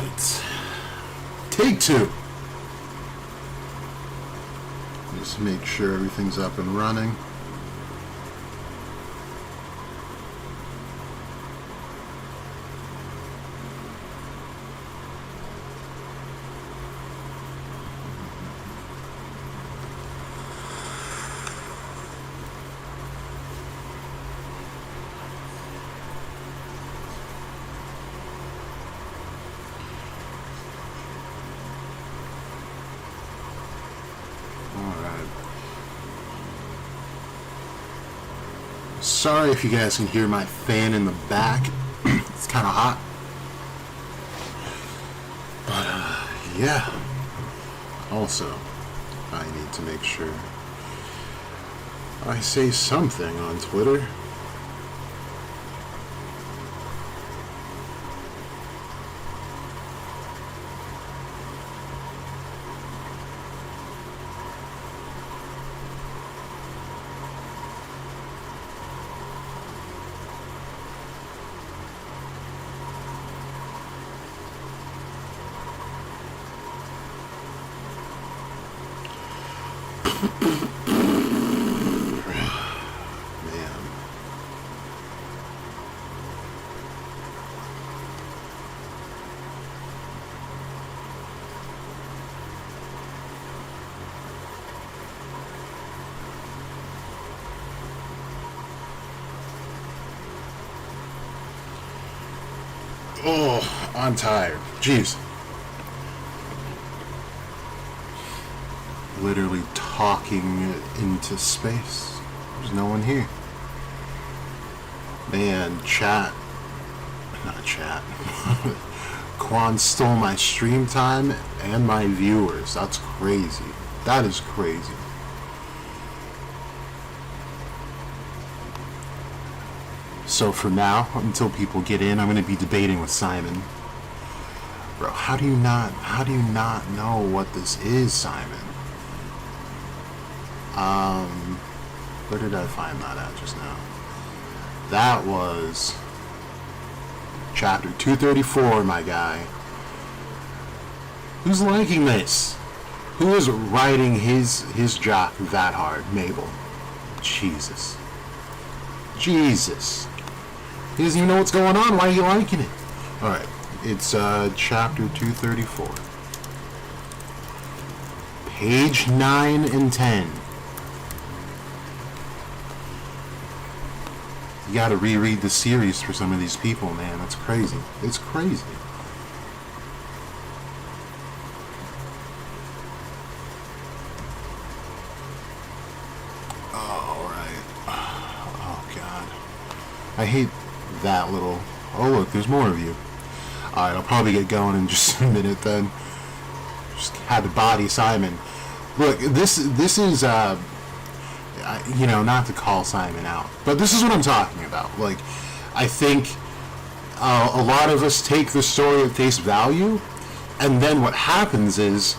Alright. Take two. Just make sure everything's up and running. Sorry if you guys can hear my fan in the back. It's kind of hot. But, yeah. Also, I need to make sure I say something on Twitter. Oh, I'm tired. Jeez. Literally talking into space. There's no one here. Man, not chat. Quan stole my stream time and my viewers. That's crazy. That is crazy. So for now, until people get in, I'm going to be debating with Simon. Bro, how do you not know what this is, Simon? Where did I find that at just now? That was chapter 234, my guy. Who's liking this? Who is riding his jock that hard? Mabel. Jesus. He doesn't even know what's going on. Why are you liking it? Alright. It's chapter 234. Page 9 and 10. You gotta reread the series for some of these people, man. That's crazy. It's crazy. Alright. Oh, God. I hate that little... Oh, look, there's more of you. Alright, I'll probably get going in just a minute then. Just had to body Simon. Look, this is, you know, not to call Simon out, but this is what I'm talking about. Like, I think a lot of us take the story at face value, and then what happens is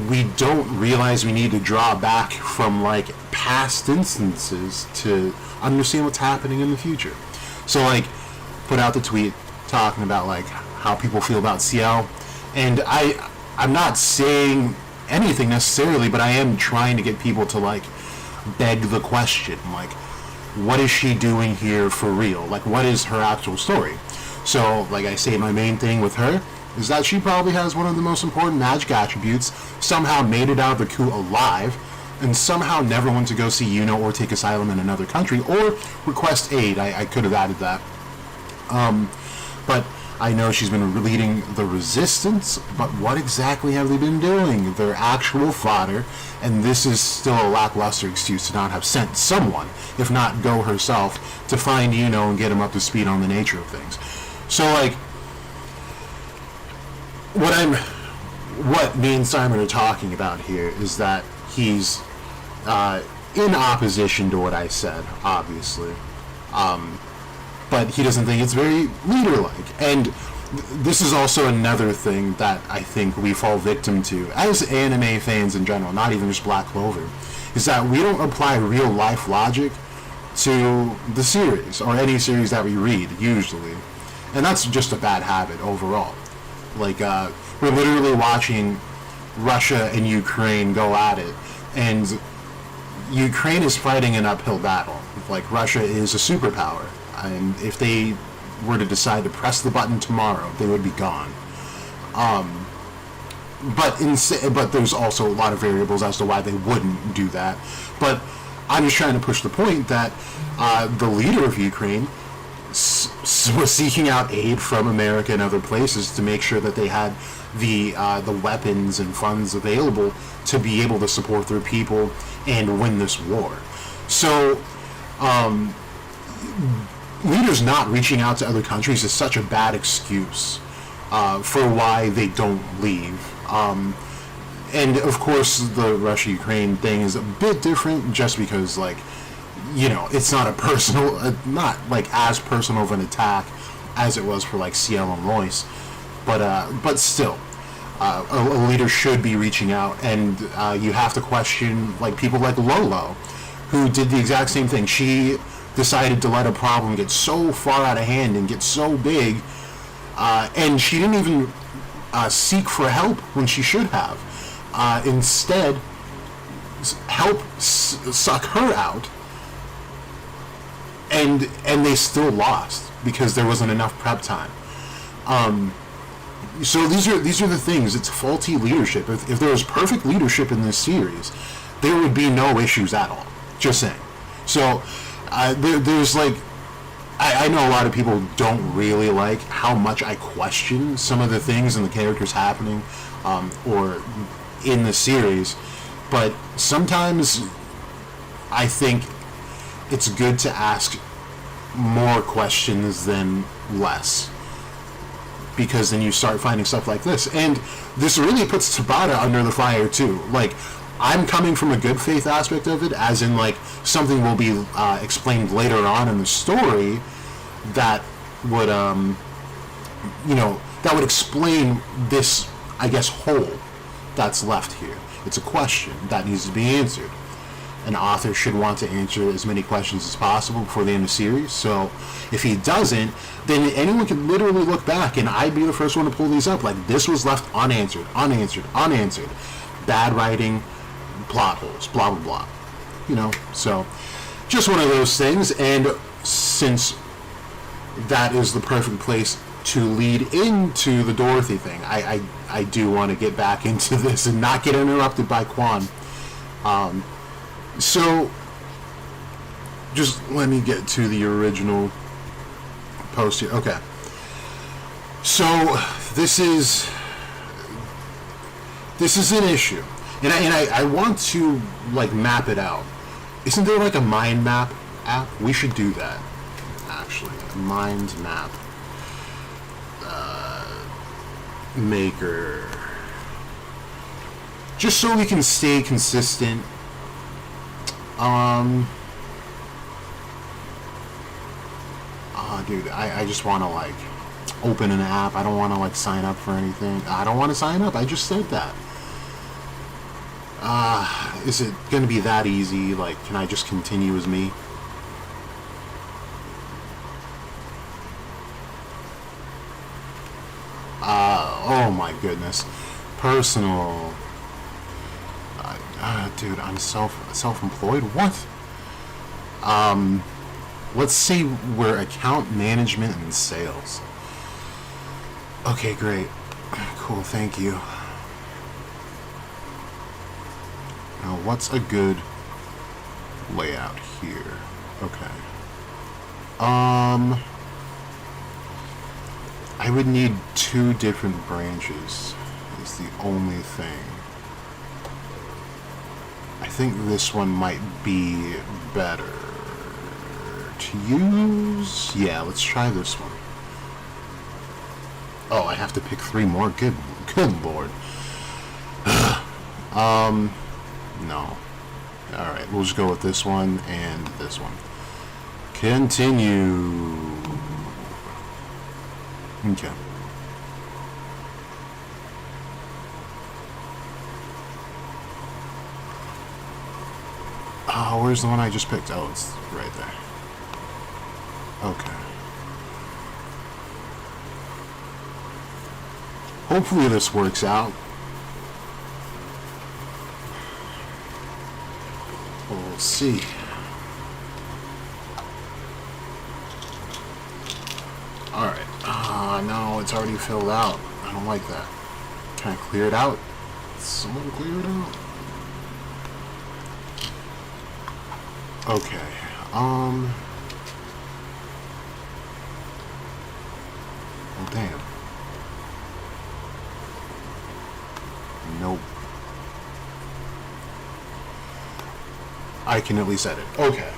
we don't realize we need to draw back from, like, past instances to understand what's happening in the future. So, like, put out the tweet talking about, like, how people feel about CL, and I'm not saying anything necessarily, but I am trying to get people to, like, beg the question, like, what is she doing here for real? Like, what is her actual story? So, like I say, my main thing with her is that she probably has one of the most important magic attributes, somehow made it out of the coup alive, and somehow never went to go see Yino or take asylum in another country, or request aid. I could have added that. But I know she's been leading the resistance, but what exactly have they been doing? They're actual fodder, and this is still a lackluster excuse to not have sent someone, if not go herself, to find Yino and get him up to speed on the nature of things. So, like, what me and Simon are talking about here is that he's in opposition to what I said, obviously. But he doesn't think it's very leader-like. And this is also another thing that I think we fall victim to, as anime fans in general, not even just Black Clover, is that we don't apply real-life logic to the series, or any series that we read, usually. And that's just a bad habit overall. Like, we're literally watching Russia and Ukraine go at it, and Ukraine is fighting an uphill battle. Like, Russia is a superpower, and if they were to decide to press the button tomorrow, they would be gone. But there's also a lot of variables as to why they wouldn't do that. But I'm just trying to push the point that the leader of Ukraine was seeking out aid from America and other places to make sure that they had the weapons and funds available to be able to support their people and win this war. So leaders not reaching out to other countries is such a bad excuse for why they don't leave. And of course the Russia-Ukraine thing is a bit different just because, like, you know, it's not a personal, not like as personal of an attack as it was for like Ciel and Royce, but still, a leader should be reaching out, and you have to question like people like Lolo, who did the exact same thing. She decided to let a problem get so far out of hand and get so big, and she didn't even seek for help when she should have. Instead, help suck her out, and they still lost because there wasn't enough prep time. So these are the things. It's faulty leadership. If there was perfect leadership in this series, there would be no issues at all. Just saying. So there's like, I know a lot of people don't really like how much I question some of the things and the characters happening, or in the series, but sometimes I think it's good to ask more questions than less, because then you start finding stuff like this, and this really puts Tabata under the fire too. Like, I'm coming from a good faith aspect of it, as in like something will be explained later on in the story that would that would explain this, I guess, hole that's left here. It's a question that needs to be answered. An author should want to answer as many questions as possible before the end of the series. So if he doesn't, then anyone can literally look back, and I'd be the first one to pull these up. Like, this was left unanswered. Bad writing, plot holes, blah, blah, blah. You know, so just one of those things. And since that is the perfect place to lead into the Dorothy thing, I do want to get back into this and not get interrupted by Quan. So just let me get to the original post here. Okay. So this is an issue. And I want to like map it out. Isn't there like a mind map app? We should do that. Actually, a mind map maker, just so we can stay consistent. Dude, I just want to like open an app. I don't want to like sign up for anything. I don't want to sign up. I just said that. Is it gonna be that easy? Like, can I just continue as me? Oh my goodness. Personal. Dude, I'm self-employed? What? Let's see where account management and sales. Okay, great. Cool, thank you. Now, what's a good layout here? Okay. I would need 2 different branches is the only thing. I think this one might be better to use. Yeah, let's try this one. Oh, I have to pick 3 more. Good lord. No. Alright, we'll just go with this one and this one. Continue. Okay. Oh, where's the one I just picked? Oh, it's right there. Okay. hopefully this works out. We'll see. Alright. No, it's already filled out. I don't like that. Can I clear it out? Someone clear it out? Okay. Oh, damn. Nope. I can at least edit. Okay.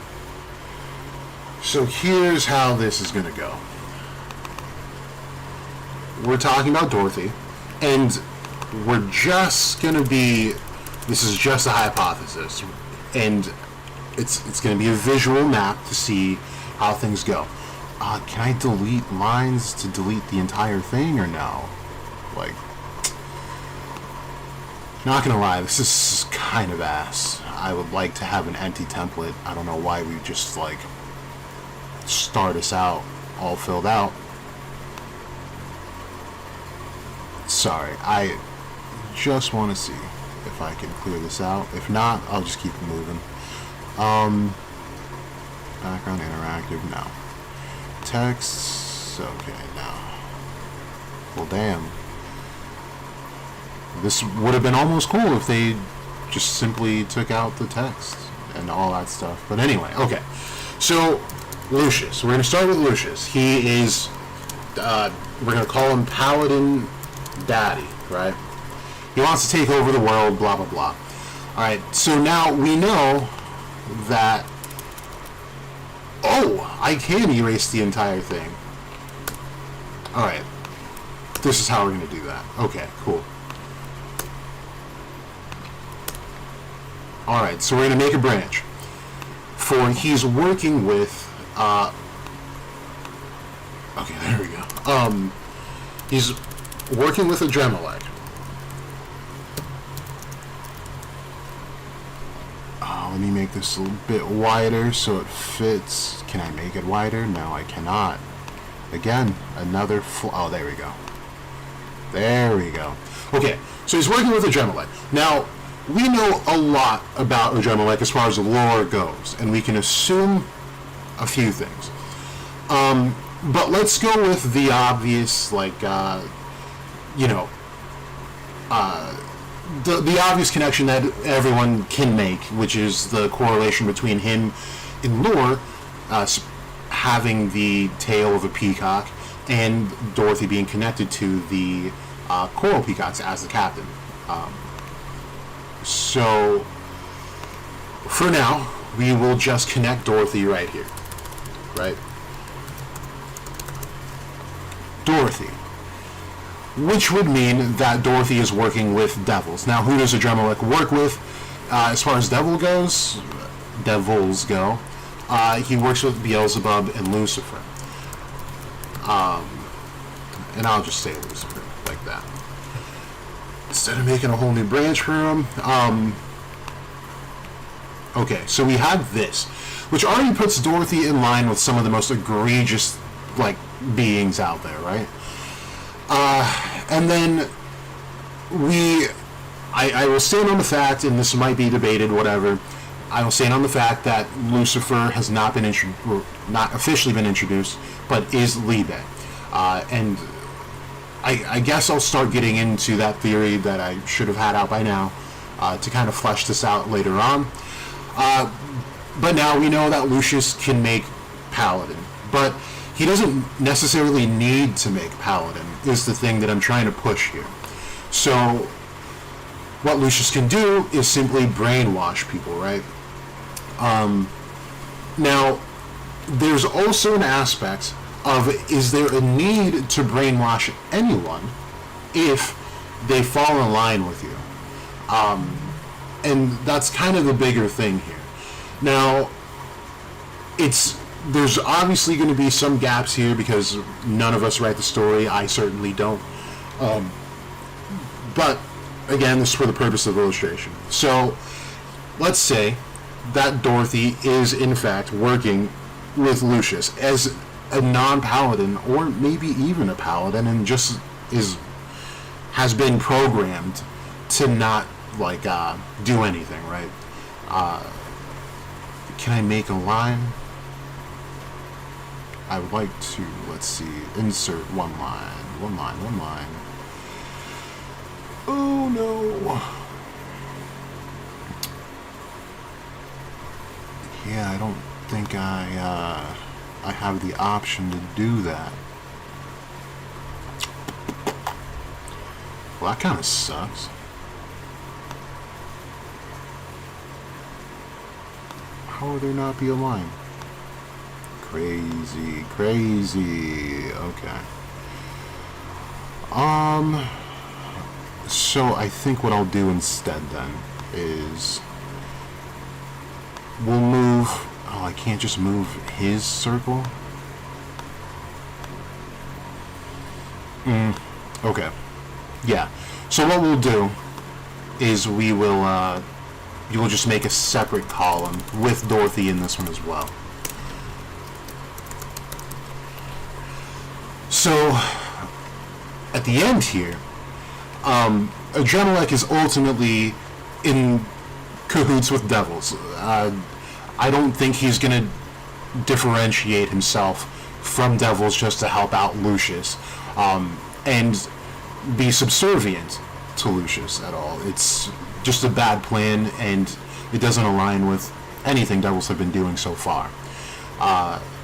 So here's how this is going to go. We're talking about Dorothy, and we're just going to be... This is just a hypothesis, and it's going to be a visual map to see how things go. Can I delete lines to delete the entire thing, or no? Like... Not gonna lie, this is kind of ass. I would like to have an empty template. I don't know why we just, like, start us out all filled out. Sorry, I just want to see if I can clear this out. If not, I'll just keep moving. Background interactive, no. Text, okay, no. Well, damn. This would have been almost cool if they just simply took out the text and all that stuff. But anyway, okay. So, Lucius. We're going to start with Lucius. He is, we're going to call him Paladin Daddy, right? He wants to take over the world, blah, blah, blah. Alright, so now we know that... Oh, I can erase the entire thing. Alright. This is how we're going to do that. Okay, cool. Alright, so we're going to make a branch. For he's working with, okay, there we go. He's working with a Dremelech. Let me make this a little bit wider so it fits. Can I make it wider? No, I cannot. Again, another oh, there we go. There we go. Okay, so he's working with a Dremelech. Now, we know a lot about a Dremelech as far as lore goes, and we can assume a few things. But let's go with the obvious, like, you know, the obvious connection that everyone can make, which is the correlation between him in lore having the tail of a peacock and Dorothy being connected to the coral peacocks as the captain. So, for now, we will just connect Dorothy right here. Right? Dorothy. Which would mean that Dorothy is working with devils. Now, who does a Dremelech work with? As far as devils go, he works with Beelzebub and Lucifer. And I'll just say Lucifer, like that. Instead of making a whole new branch for him. Okay, so we have this, which already puts Dorothy in line with some of the most egregious, like, beings out there, right? And then I will stand on the fact, and this might be debated, whatever, I will stand on the fact that Lucifer has not officially been introduced, but is Libe. And I guess I'll start getting into that theory that I should have had out by now, to kind of flesh this out later on. But now we know that Lucius can make Paladin, but he doesn't necessarily need to make Paladin, is the thing that I'm trying to push here. So, what Lucius can do is simply brainwash people, right? Now, there's also an aspect of, is there a need to brainwash anyone if they fall in line with you? And that's kind of the bigger thing here. Now, there's obviously going to be some gaps here because none of us write the story. I certainly don't. But, again, this is for the purpose of illustration. So, let's say that Dorothy is, in fact, working with Lucius as a non-paladin, or maybe even a paladin, and just is has been programmed to not like do anything, right? Can I make a line? I would like to, let's see, insert one line. Oh no. Yeah, I don't think I have the option to do that. Well, that kind of sucks. How would there not be a line? Crazy. Okay. So I think what I'll do instead then is we'll move. Oh, I can't just move his circle. Okay. Yeah. So what we'll do is we will you will just make a separate column with Dorothy in this one as well. So at the end here, Adremalek is ultimately in cahoots with devils. I don't think he's going to differentiate himself from devils just to help out Lucius and be subservient to Lucius at all. It's just a bad plan, and it doesn't align with anything devils have been doing so far.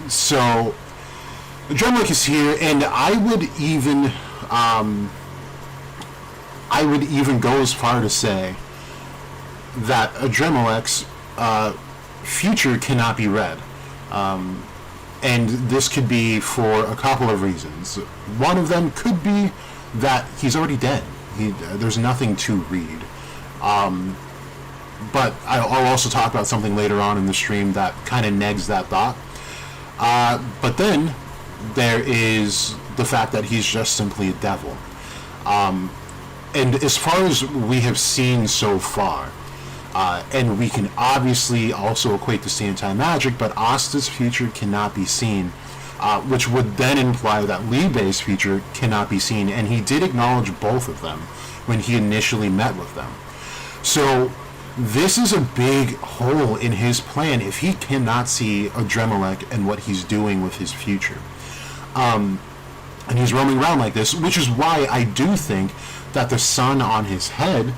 So Adremalek is here, and I would even go as far to say that Adremalek's future cannot be read. And this could be for a couple of reasons. One of them could be that he's already dead. There's nothing to read. But I'll also talk about something later on in the stream that kind of negs that thought. But then there is the fact that he's just simply a devil. And as far as we have seen so far, and we can obviously also equate this to anti-magic, but Asta's future cannot be seen, which would then imply that Libe's future cannot be seen, and he did acknowledge both of them when he initially met with them. So this is a big hole in his plan if he cannot see Adremalek and what he's doing with his future. And he's roaming around like this, which is why I do think that the sun on his head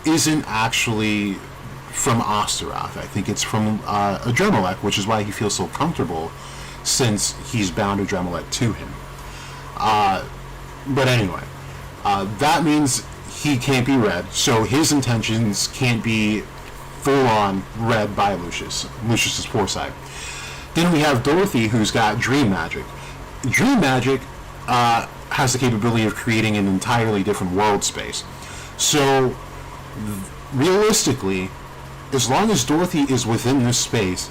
isn't actually from Astaroth. I think it's from Adremalek, which is why he feels so comfortable, since he's bound Adremalek to him. But anyway, that means he can't be read, so his intentions can't be full-on read by Lucius's foresight. Then we have Dorothy, who's got dream magic. Dream magic has the capability of creating an entirely different world space. So realistically, as long as Dorothy is within this space,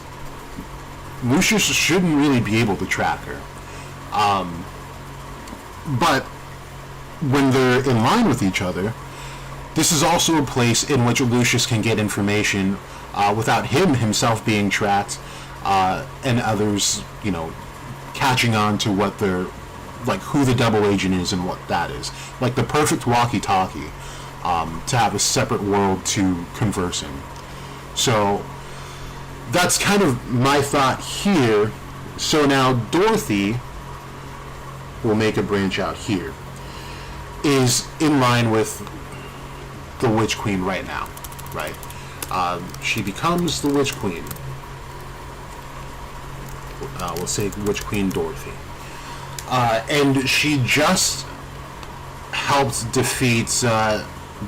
Lucius shouldn't really be able to track her. But when they're in line with each other, this is also a place in which Lucius can get information without himself being tracked, and others, catching on to what they're, like, who the double agent is and what that is. Like the perfect walkie-talkie to have a separate world to converse in. So that's kind of my thought here. So now Dorothy will make a branch out here, is in line with the Witch Queen right now, right? She becomes the Witch Queen. We'll say Witch Queen Dorothy. And she just helped defeat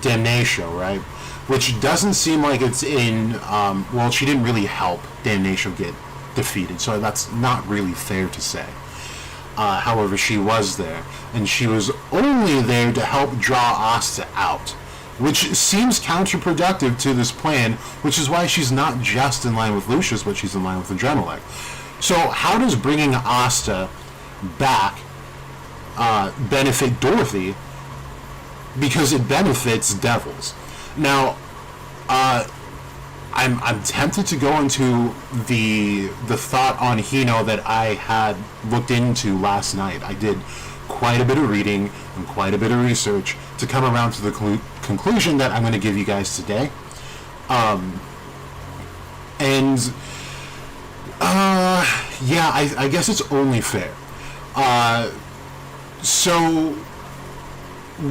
Damnatio, right? Which doesn't seem like it's in... well, she didn't really help Damnatio get defeated, so that's not really fair to say. However, she was there, and she was only there to help draw Asta out, which seems counterproductive to this plan, which is why she's not just in line with Lucius, but she's in line with Adremalek. So how does bringing Asta back benefit Dorothy? Because it benefits devils. Now, I'm tempted to go into the thought on Hino that I had looked into last night. I did quite a bit of reading and quite a bit of research, to come around to the conclusion that I'm going to give you guys today. Yeah, I guess it's only fair. So,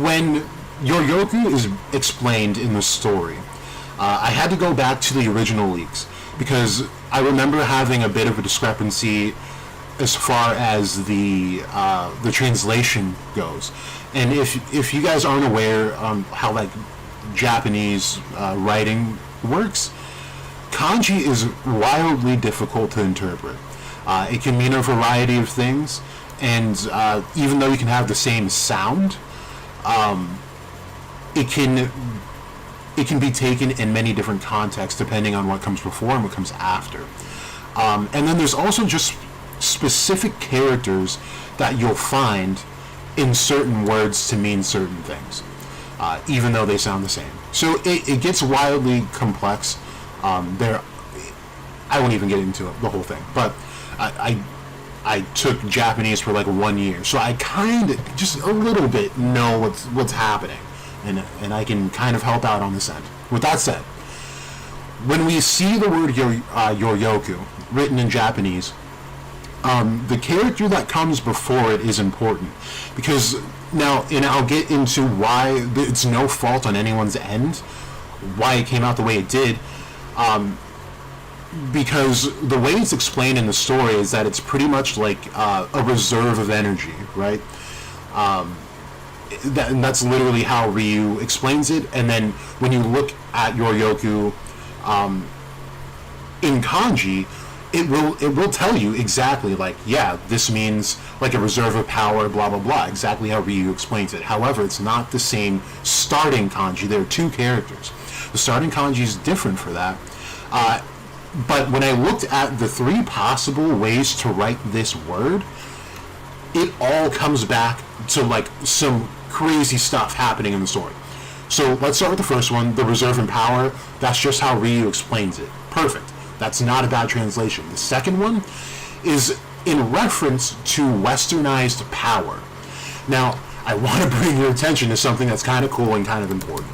when Yoryoku is explained in the story, I had to go back to the original leaks, because I remember having a bit of a discrepancy as far as the translation goes. And if you guys aren't aware how like Japanese writing works, kanji is wildly difficult to interpret. It can mean a variety of things, and even though you can have the same sound, it can be taken in many different contexts depending on what comes before and what comes after. And then there's also just specific characters that you'll find in certain words to mean certain things, even though they sound the same. So it gets wildly complex. I won't even get into it, the whole thing, but I took Japanese for like 1 year, so I kind of just a little bit know what's happening, and I can kind of help out on this end. With that said, when we see the word Yoryoku written in Japanese, the character that comes before it is important, because now, and I'll get into why it's no fault on anyone's end, why it came out the way it did, because the way it's explained in the story is that it's pretty much like a reserve of energy, right? And that's literally how Ryu explains it. And then when you look at Yoryoku in kanji, it will tell you exactly, like, yeah, this means like a reserve of power, blah blah blah, exactly how Ryu explains it. However, it's not the same starting kanji. There are two characters. The starting kanji is different for that. But when I looked at the three possible ways to write this word, it all comes back to like some crazy stuff happening in the story. So let's start with the first one, the reserve and power. That's just how Ryu explains it. Perfect. That's not a bad translation. The second one is in reference to westernized power. Now, I want to bring your attention to something that's kind of cool and kind of important.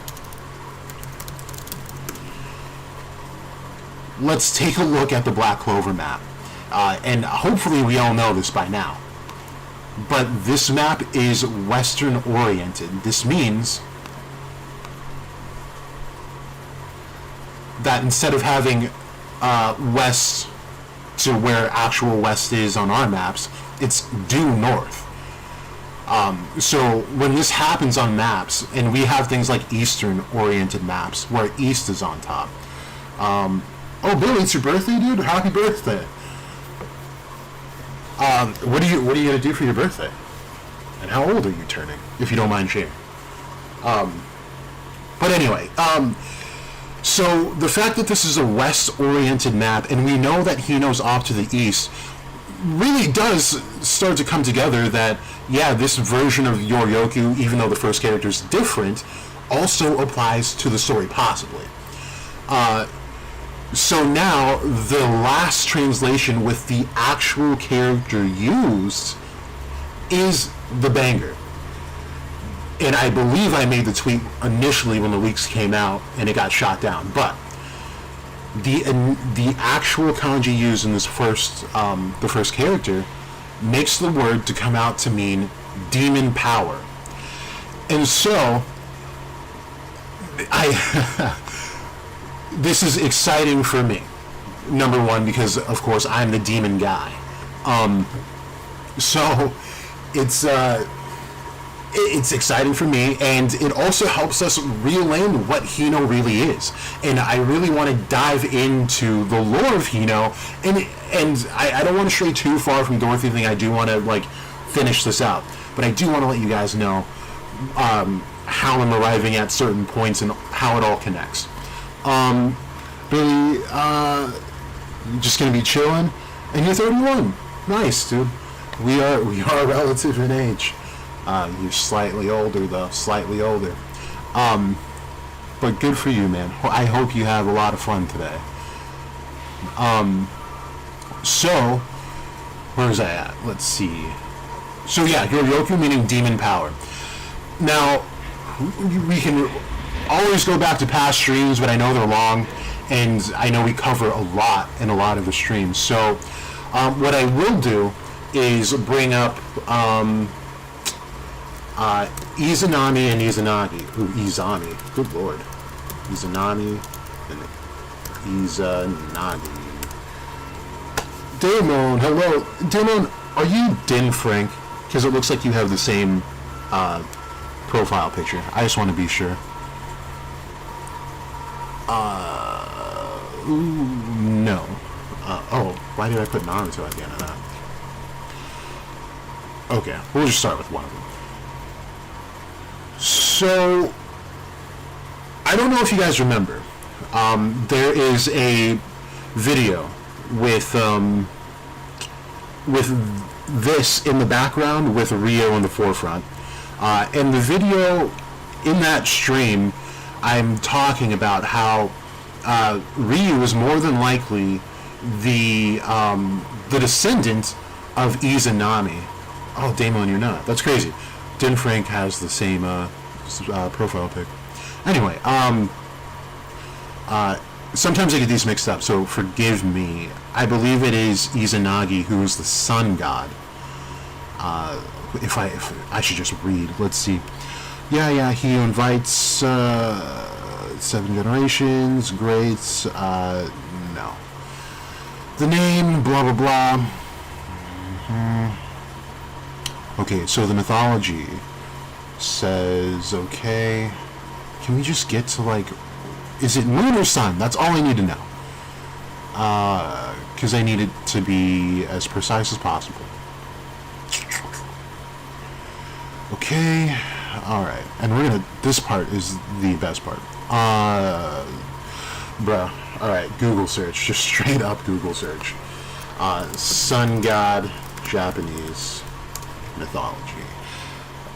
Let's take a look at the Black Clover map. And hopefully we all know this by now. But this map is Western oriented. This means that instead of having west to where actual west is on our maps, it's due north. So when this happens on maps, and we have things like Eastern oriented maps where east is on top. Oh, Billy, it's your birthday, dude! Happy birthday! What are you gonna do for your birthday? And how old are you turning, if you don't mind sharing? But anyway, so the fact that this is a west-oriented map, and we know that Hino's off to the east, really does start to come together that, yeah, this version of Yoryoku, even though the first character is different, also applies to the story, possibly. So now, the last translation with the actual character used is the banger. And I believe I made the tweet initially when the leaks came out and it got shot down. But the actual kanji used in this the first character makes the word to come out to mean demon power. And so this is exciting for me. Number one, because of course I'm the demon guy. So it's exciting for me, and it also helps us reland what Hino really is. And I really want to dive into the lore of Hino, and I don't want to stray too far from Dorothy thing. I do want to like finish this out, but I do want to let you guys know how I'm arriving at certain points and how it all connects. Billy, you're just gonna be chilling, and you're 31. Nice, dude. We are relative in age. You're slightly older, though. Slightly older. But good for you, man. I hope you have a lot of fun today. So, where's I at? Let's see. So yeah, Yoryoku meaning demon power. Now, we can always go back to past streams, but I know they're long, and I know we cover a lot in a lot of the streams. So what I will do is bring up Izanami and Izanagi. Ooh, Izami. Good lord. Izanami and Izanagi. Damon, hello. Damon, are you Din Frank? Because it looks like you have the same profile picture. I just want to be sure. No. Oh, why did I put Naruto at the end of that? Okay, we'll just start with one of them. So, I don't know if you guys remember. There is a video with this in the background with Rio in the forefront. And the video in that stream, I'm talking about how Ryu is more than likely the descendant of Izanami. Oh, Damon, you're not. That's crazy. Din Frank has the same profile pic. Anyway, sometimes I get these mixed up, so forgive me. I believe it is Izanagi who is the sun god. If I should just read. Let's see. Yeah. He invites 7 generations. Greats. No. The name. Blah blah blah. Okay, so the mythology says, okay, can we just get to, like, is it moon or sun? That's all I need to know. Because I need it to be as precise as possible. Okay, alright, and we're gonna, this part is the best part. Bruh, alright, Google search, just straight up Google search. Sun god, Japanese mythology.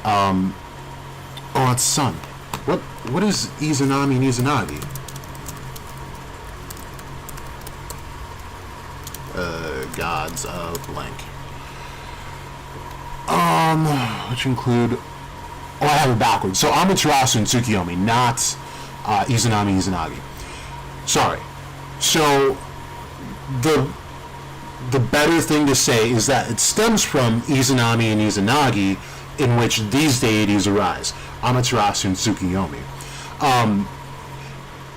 Oh, it's sun. What is Izanami and Izanagi? Gods of blank. Which include... Oh, I have it backwards. So Amaterasu and Tsukiyomi, not Izanami, Izanagi. Sorry. So the better thing to say is that it stems from Izanami and Izanagi, in which these deities arise, Amaterasu and Tsukiyomi.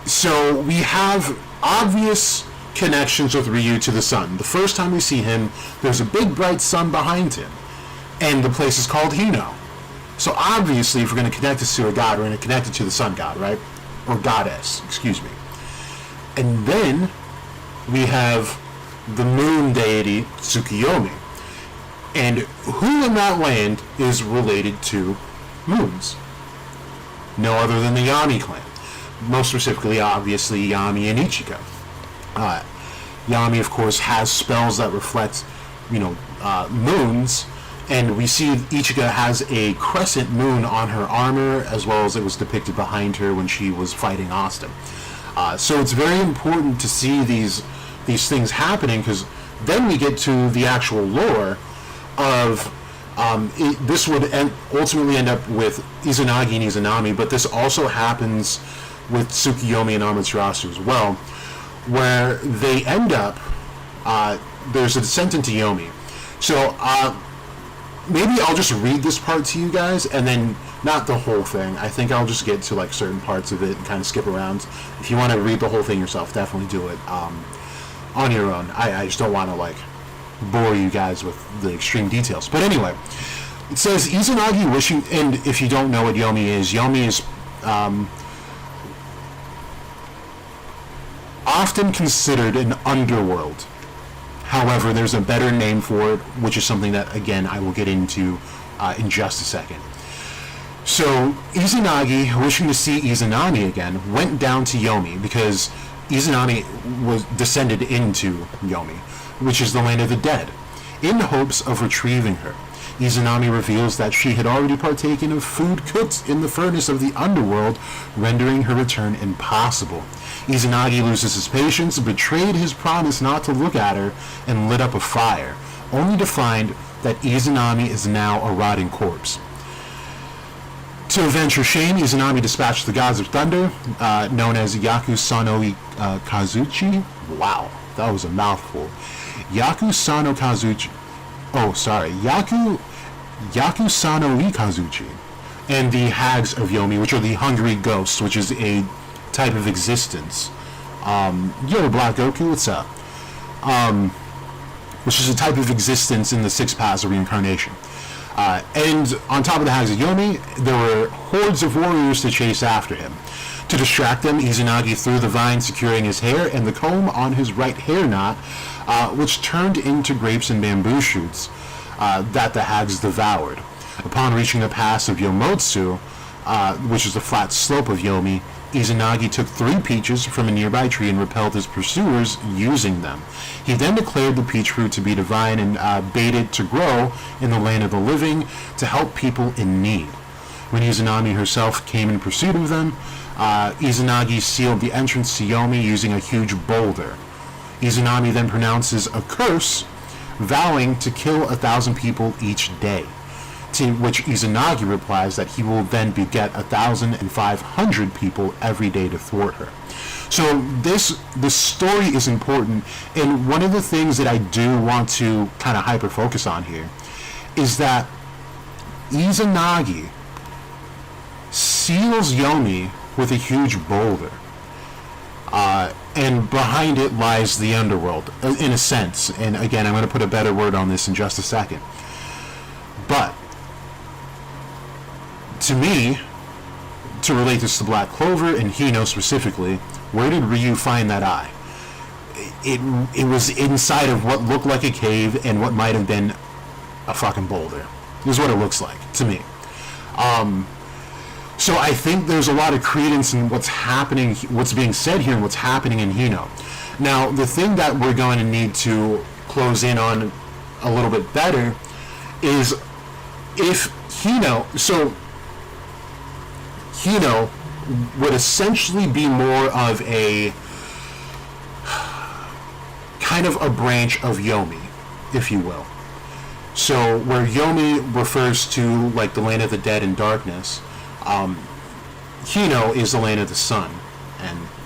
So we have obvious connections with Ryu to the sun. The first time we see him, there's a big bright sun behind him, and the place is called Hino. So obviously, if we're going to connect this to a god, we're going to connect it to the sun god, right? Or goddess, excuse me. And then we have the moon deity, Tsukiyomi. And who in that land is related to moons? No other than the Yami clan. Most specifically, obviously, Yami and Ichika. Yami, of course, has spells that reflect, moons. And we see Ichika has a crescent moon on her armor, as well as it was depicted behind her when she was fighting Asta. So it's very important to see these things happening, because then we get to the actual lore of this would ultimately end up with Izanagi and Izanami, but this also happens with Tsukiyomi and Amaterasu as well, where they end up, there's a descent into Yomi. So maybe I'll just read this part to you guys, and then not the whole thing. I think I'll just get to like certain parts of it and kind of skip around. If you want to read the whole thing yourself, definitely do it on your own. I just don't want to like bore you guys with the extreme details. But anyway, it says Izanagi wishing, and if you don't know what Yomi is often considered an underworld. However, there's a better name for it, which is something that, again, I will get into in just a second. So, Izanagi, wishing to see Izanami again, went down to Yomi, because Izanami was descended into Yomi, which is the land of the dead, in hopes of retrieving her. Izanami reveals that she had already partaken of food cooked in the furnace of the underworld, rendering her return impossible. Izanagi loses his patience, betrayed his promise not to look at her, and lit up a fire, only to find that Izanami is now a rotting corpse. To avenge her shame, Izanami dispatched the gods of thunder, known as Yaku Sanoi Kazuchi. Wow, that was a mouthful. Yaku Sano Kazuchi. Oh, sorry. Yaku Sanoi Kazuchi. And the hags of Yomi, which are the hungry ghosts, which is a type of existence. Yo, Black Goku, what's up? Which is a type of existence in the 6 paths of reincarnation. And on top of the hags of Yomi, there were hordes of warriors to chase after him. To distract them, Izanagi threw the vine securing his hair and the comb on his right hair knot, which turned into grapes and bamboo shoots that the hags devoured. Upon reaching the pass of Yomotsu, which is the flat slope of Yomi, Izanagi took 3 peaches from a nearby tree and repelled his pursuers using them. He then declared the peach fruit to be divine and bade it to grow in the land of the living to help people in need. When Izanami herself came in pursuit of them, Izanagi sealed the entrance to Yomi using a huge boulder. Izanami then pronounces a curse, vowing to kill 1,000 people each day. To which Izanagi replies that he will then beget 1,500 people every day to thwart her. So this story is important, and one of the things that I do want to kind of hyper focus on here is that Izanagi seals Yomi with a huge boulder, and behind it lies the underworld, in a sense. And again, I'm going to put a better word on this in just a second. But to me, to relate this to Black Clover and Hino specifically, where did Ryu find that eye? It was inside of what looked like a cave and what might have been a fucking boulder. Is what it looks like to me. So I think there's a lot of credence in what's happening, what's being said here, and what's happening in Hino. Now, the thing that we're going to need to close in on a little bit better is if Hino would essentially be more of a kind of a branch of Yomi, if you will. So where Yomi refers to like the land of the dead and darkness, Hino is the land of the sun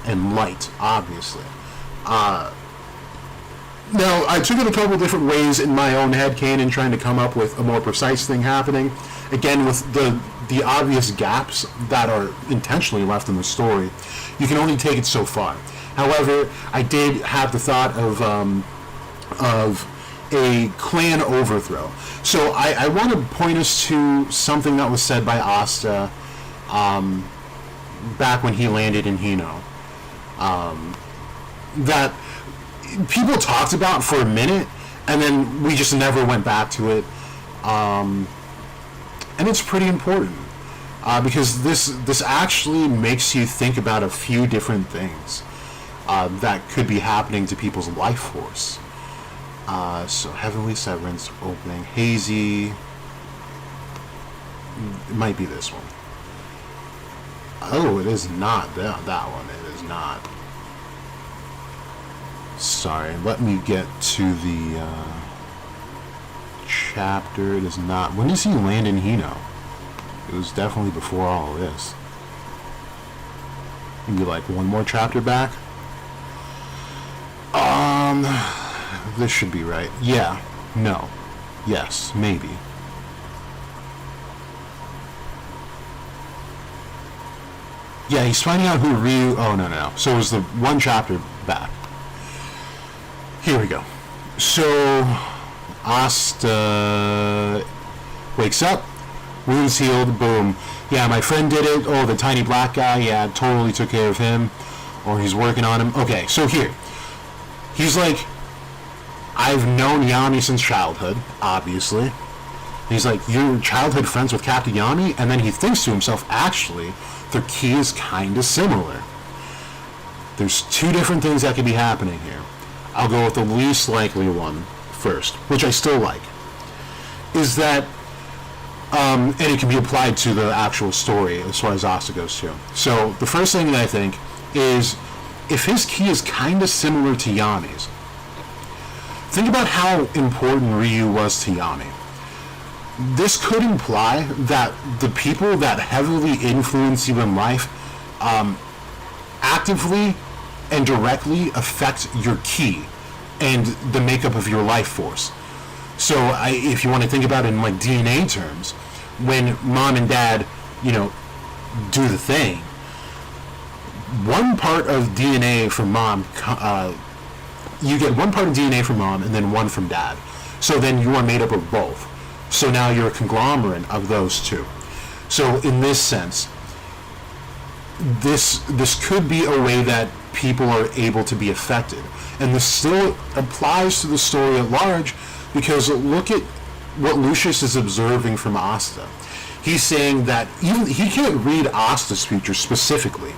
and light, obviously. Now, I took it a couple different ways in my own headcanon, trying to come up with a more precise thing happening. Again, with the obvious gaps that are intentionally left in the story, you can only take it so far. However, I did have the thought of a clan overthrow. So I want to point us to something that was said by Asta back when he landed in Hino. That people talked about for a minute, and then we just never went back to it. And it's pretty important because this actually makes you think about a few different things that could be happening to people's life force. So Heavenly Severance opening, Hazy. It might be this one. Oh, it is not that one. It is not. Sorry, let me get to the chapter. It is not. When does he land in Hino? It was definitely before all of this. Maybe like one more chapter back. This should be right. Yeah. No. Yes. Maybe. Yeah, he's finding out who Ryu... Oh, no. So it was the one chapter back. Here we go. So, Asta wakes up, wounds healed, boom. Yeah, my friend did it. Oh, the tiny black guy, yeah, totally took care of him. Or he's working on him. Okay, so here. He's like, I've known Yami since childhood, obviously. He's like, you're childhood friends with Captain Yami? And then he thinks to himself, actually, their key is kind of similar. There's two different things that could be happening here. I'll go with the least likely one first, which I still like. Is that, and it can be applied to the actual story as far as Asta goes too. So the first thing that I think is, if his key is kind of similar to Yami's, think about how important Ryu was to Yami. this could imply that the people that heavily influence you in life actively and directly affect your ki and the makeup of your life force. So if you want to think about it in like DNA terms, when mom and dad, do the thing, one part of DNA from mom, you get one part of DNA from mom and then one from dad. So then you are made up of both. So now you're a conglomerate of those two. So in this sense, this could be a way that people are able to be affected. And this still applies to the story at large, because look at what Lucius is observing from Asta. He's saying that even he can't read Asta's future specifically.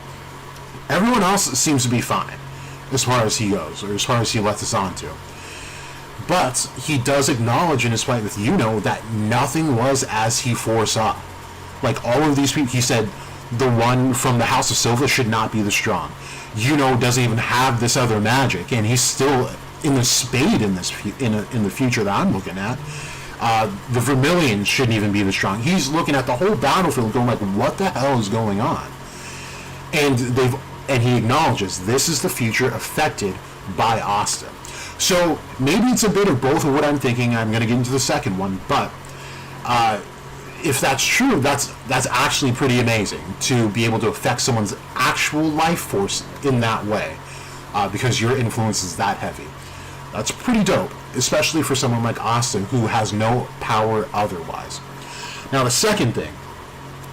Everyone else seems to be fine, as far as he goes, or as far as he lets us on to. But he does acknowledge in his fight with Yino that nothing was as he foresaw. Like, all of these people, he said, the one from the House of Silva should not be this strong. Yino doesn't even have this other magic, and he's still in the spade in the future that I'm looking at. The Vermilion shouldn't even be this strong. He's looking at the whole battlefield going like, what the hell is going on? And he acknowledges this is the future affected by Asta. So maybe it's a bit of both of what I'm thinking. I'm going to get into the second one, but if that's true, that's actually pretty amazing to be able to affect someone's actual life force in that way, because your influence is that heavy. That's pretty dope, especially for someone like Asta who has no power otherwise. Now the second thing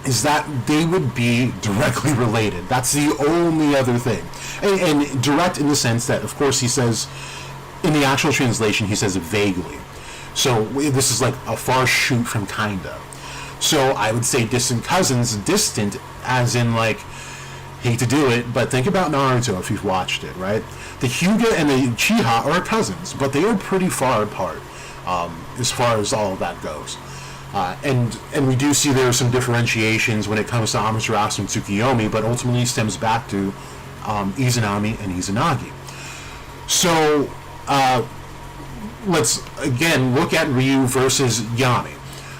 is that they would be directly related. That's the only other thing. And direct in the sense that, of course, he says, in the actual translation, he says it vaguely. So this is like a far shoot from kinda. So I would say distant cousins, distant as in like, hate to do it, but think about Naruto if you've watched it, right? The Hyuga and the Uchiha are cousins, but they are pretty far apart as far as all of that goes. And we do see there are some differentiations when it comes to Amaterasu and Tsukiyomi, but ultimately stems back to Izanami and Izanagi. So let's again look at Ryu versus Yami,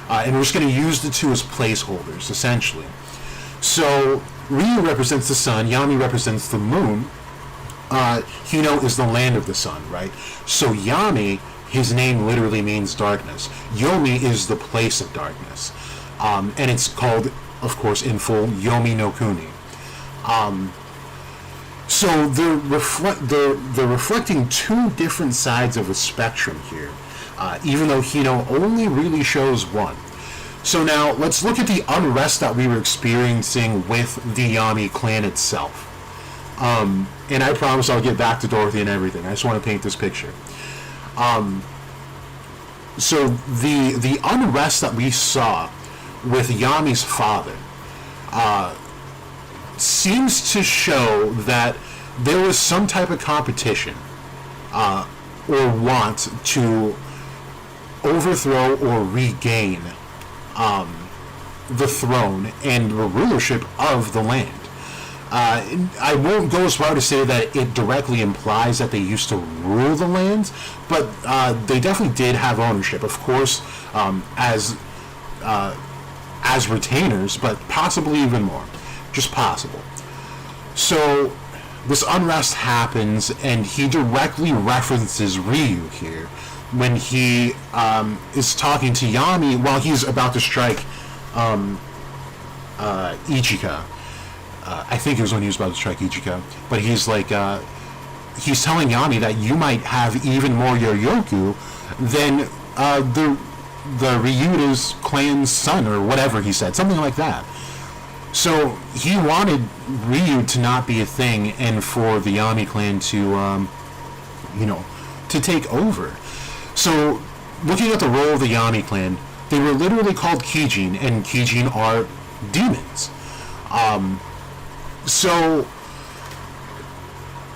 and we're just going to use the two as placeholders essentially. So Ryu represents the sun, Yami represents the moon. Hino is the land of the sun, right? So Yami, his name literally means darkness. Yomi is the place of darkness, and it's called, of course, in full, Yomi no Kuni. So they're reflecting two different sides of a spectrum here, even though Hino only really shows one. So now let's look at the unrest that we were experiencing with the Yami clan itself. And I promise I'll get back to Dorothy and everything. I just want to paint this picture. So the unrest that we saw with Yami's father seems to show that there was some type of competition or want to overthrow or regain the throne and the rulership of the land. I won't go as far to say that it directly implies that they used to rule the lands, but they definitely did have ownership, of course, as retainers, but possibly even more. Just possible. So this unrest happens, and he directly references Ryu here when he is talking to Yami while he's about to strike Ichika. I think it was when he was about to strike Ichika, but he's like, he's telling Yami that you might have even more Yoryoku than the Ryuta's clan's son, or whatever he said, something like that. So he wanted Ryu to not be a thing, and for the Yami clan to, to take over. So looking at the role of the Yami clan, they were literally called Kijin, and Kijin are demons. So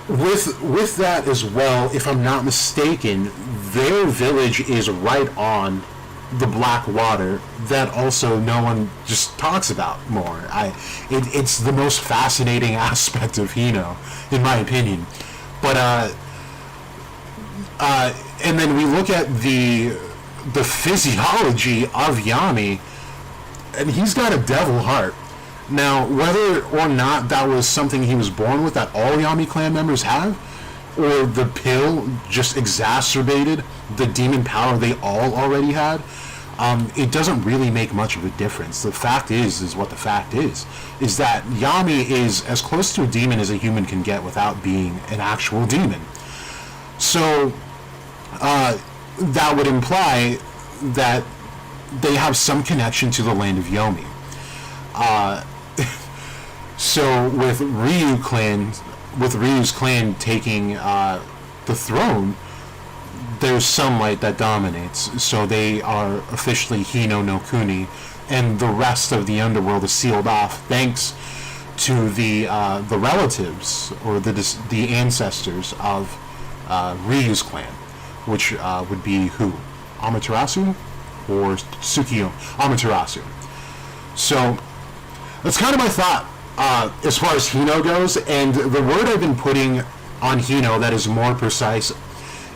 with that as well, if I'm not mistaken, their village is right on the Black Water that also no one just talks about more. It's the most fascinating aspect of Hino, in my opinion. But and then we look at the the physiology of Yami, and he's got a devil heart. Now, whether or not that was something he was born with that all Yami clan members have, or the pill just exacerbated the demon power they all already had, it doesn't really make much of a difference. The fact is what the fact is that Yami is as close to a demon as a human can get without being an actual demon. So, that would imply that they have some connection to the land of Yomi. So with Ryu's clan taking the throne, there's sunlight that dominates. So they are officially Hino no Kuni, and the rest of the underworld is sealed off thanks to the relatives or the ancestors of Ryu's clan, which would be who? Amaterasu or Tsukiyo? Amaterasu. So that's kind of my thought as far as Hino goes, and the word I've been putting on Hino that is more precise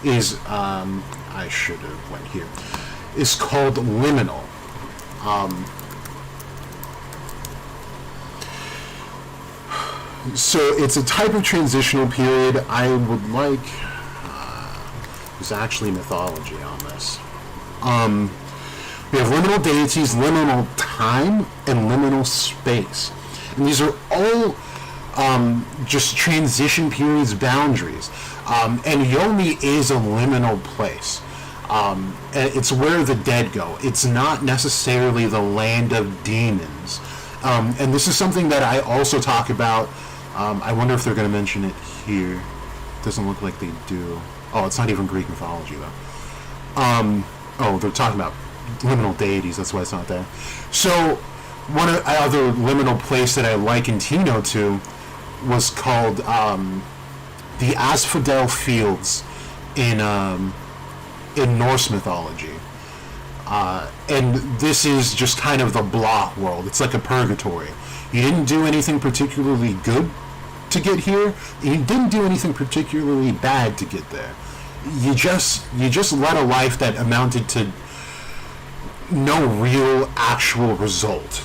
is, I should have went here, is called liminal. So it's a type of transitional period. I would like, there's actually mythology on this. We have liminal deities, liminal time, and liminal space. And these are all just transition periods, boundaries. And Yomi is a liminal place. It's where the dead go. It's not necessarily the land of demons. And this is something that I also talk about. I wonder if they're going to mention it here. Doesn't look like they do. Oh, it's not even Greek mythology, though. Oh, they're talking about liminal deities, that's why it's not there. So, one other liminal place that I likened Hino to was called the Asphodel Fields in Norse mythology. And this is just kind of the blah world. It's like a purgatory. You didn't do anything particularly good to get here. You didn't do anything particularly bad to get there. You just led a life that amounted to no real actual result.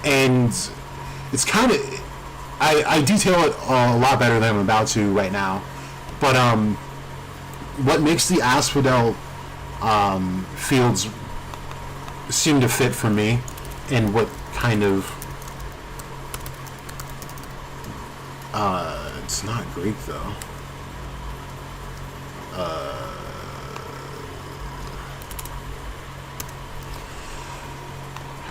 And it's kind of, I detail it a lot better than I'm about to right now, but what makes the Asphodel fields seem to fit for me, and what kind of it's not Greek though.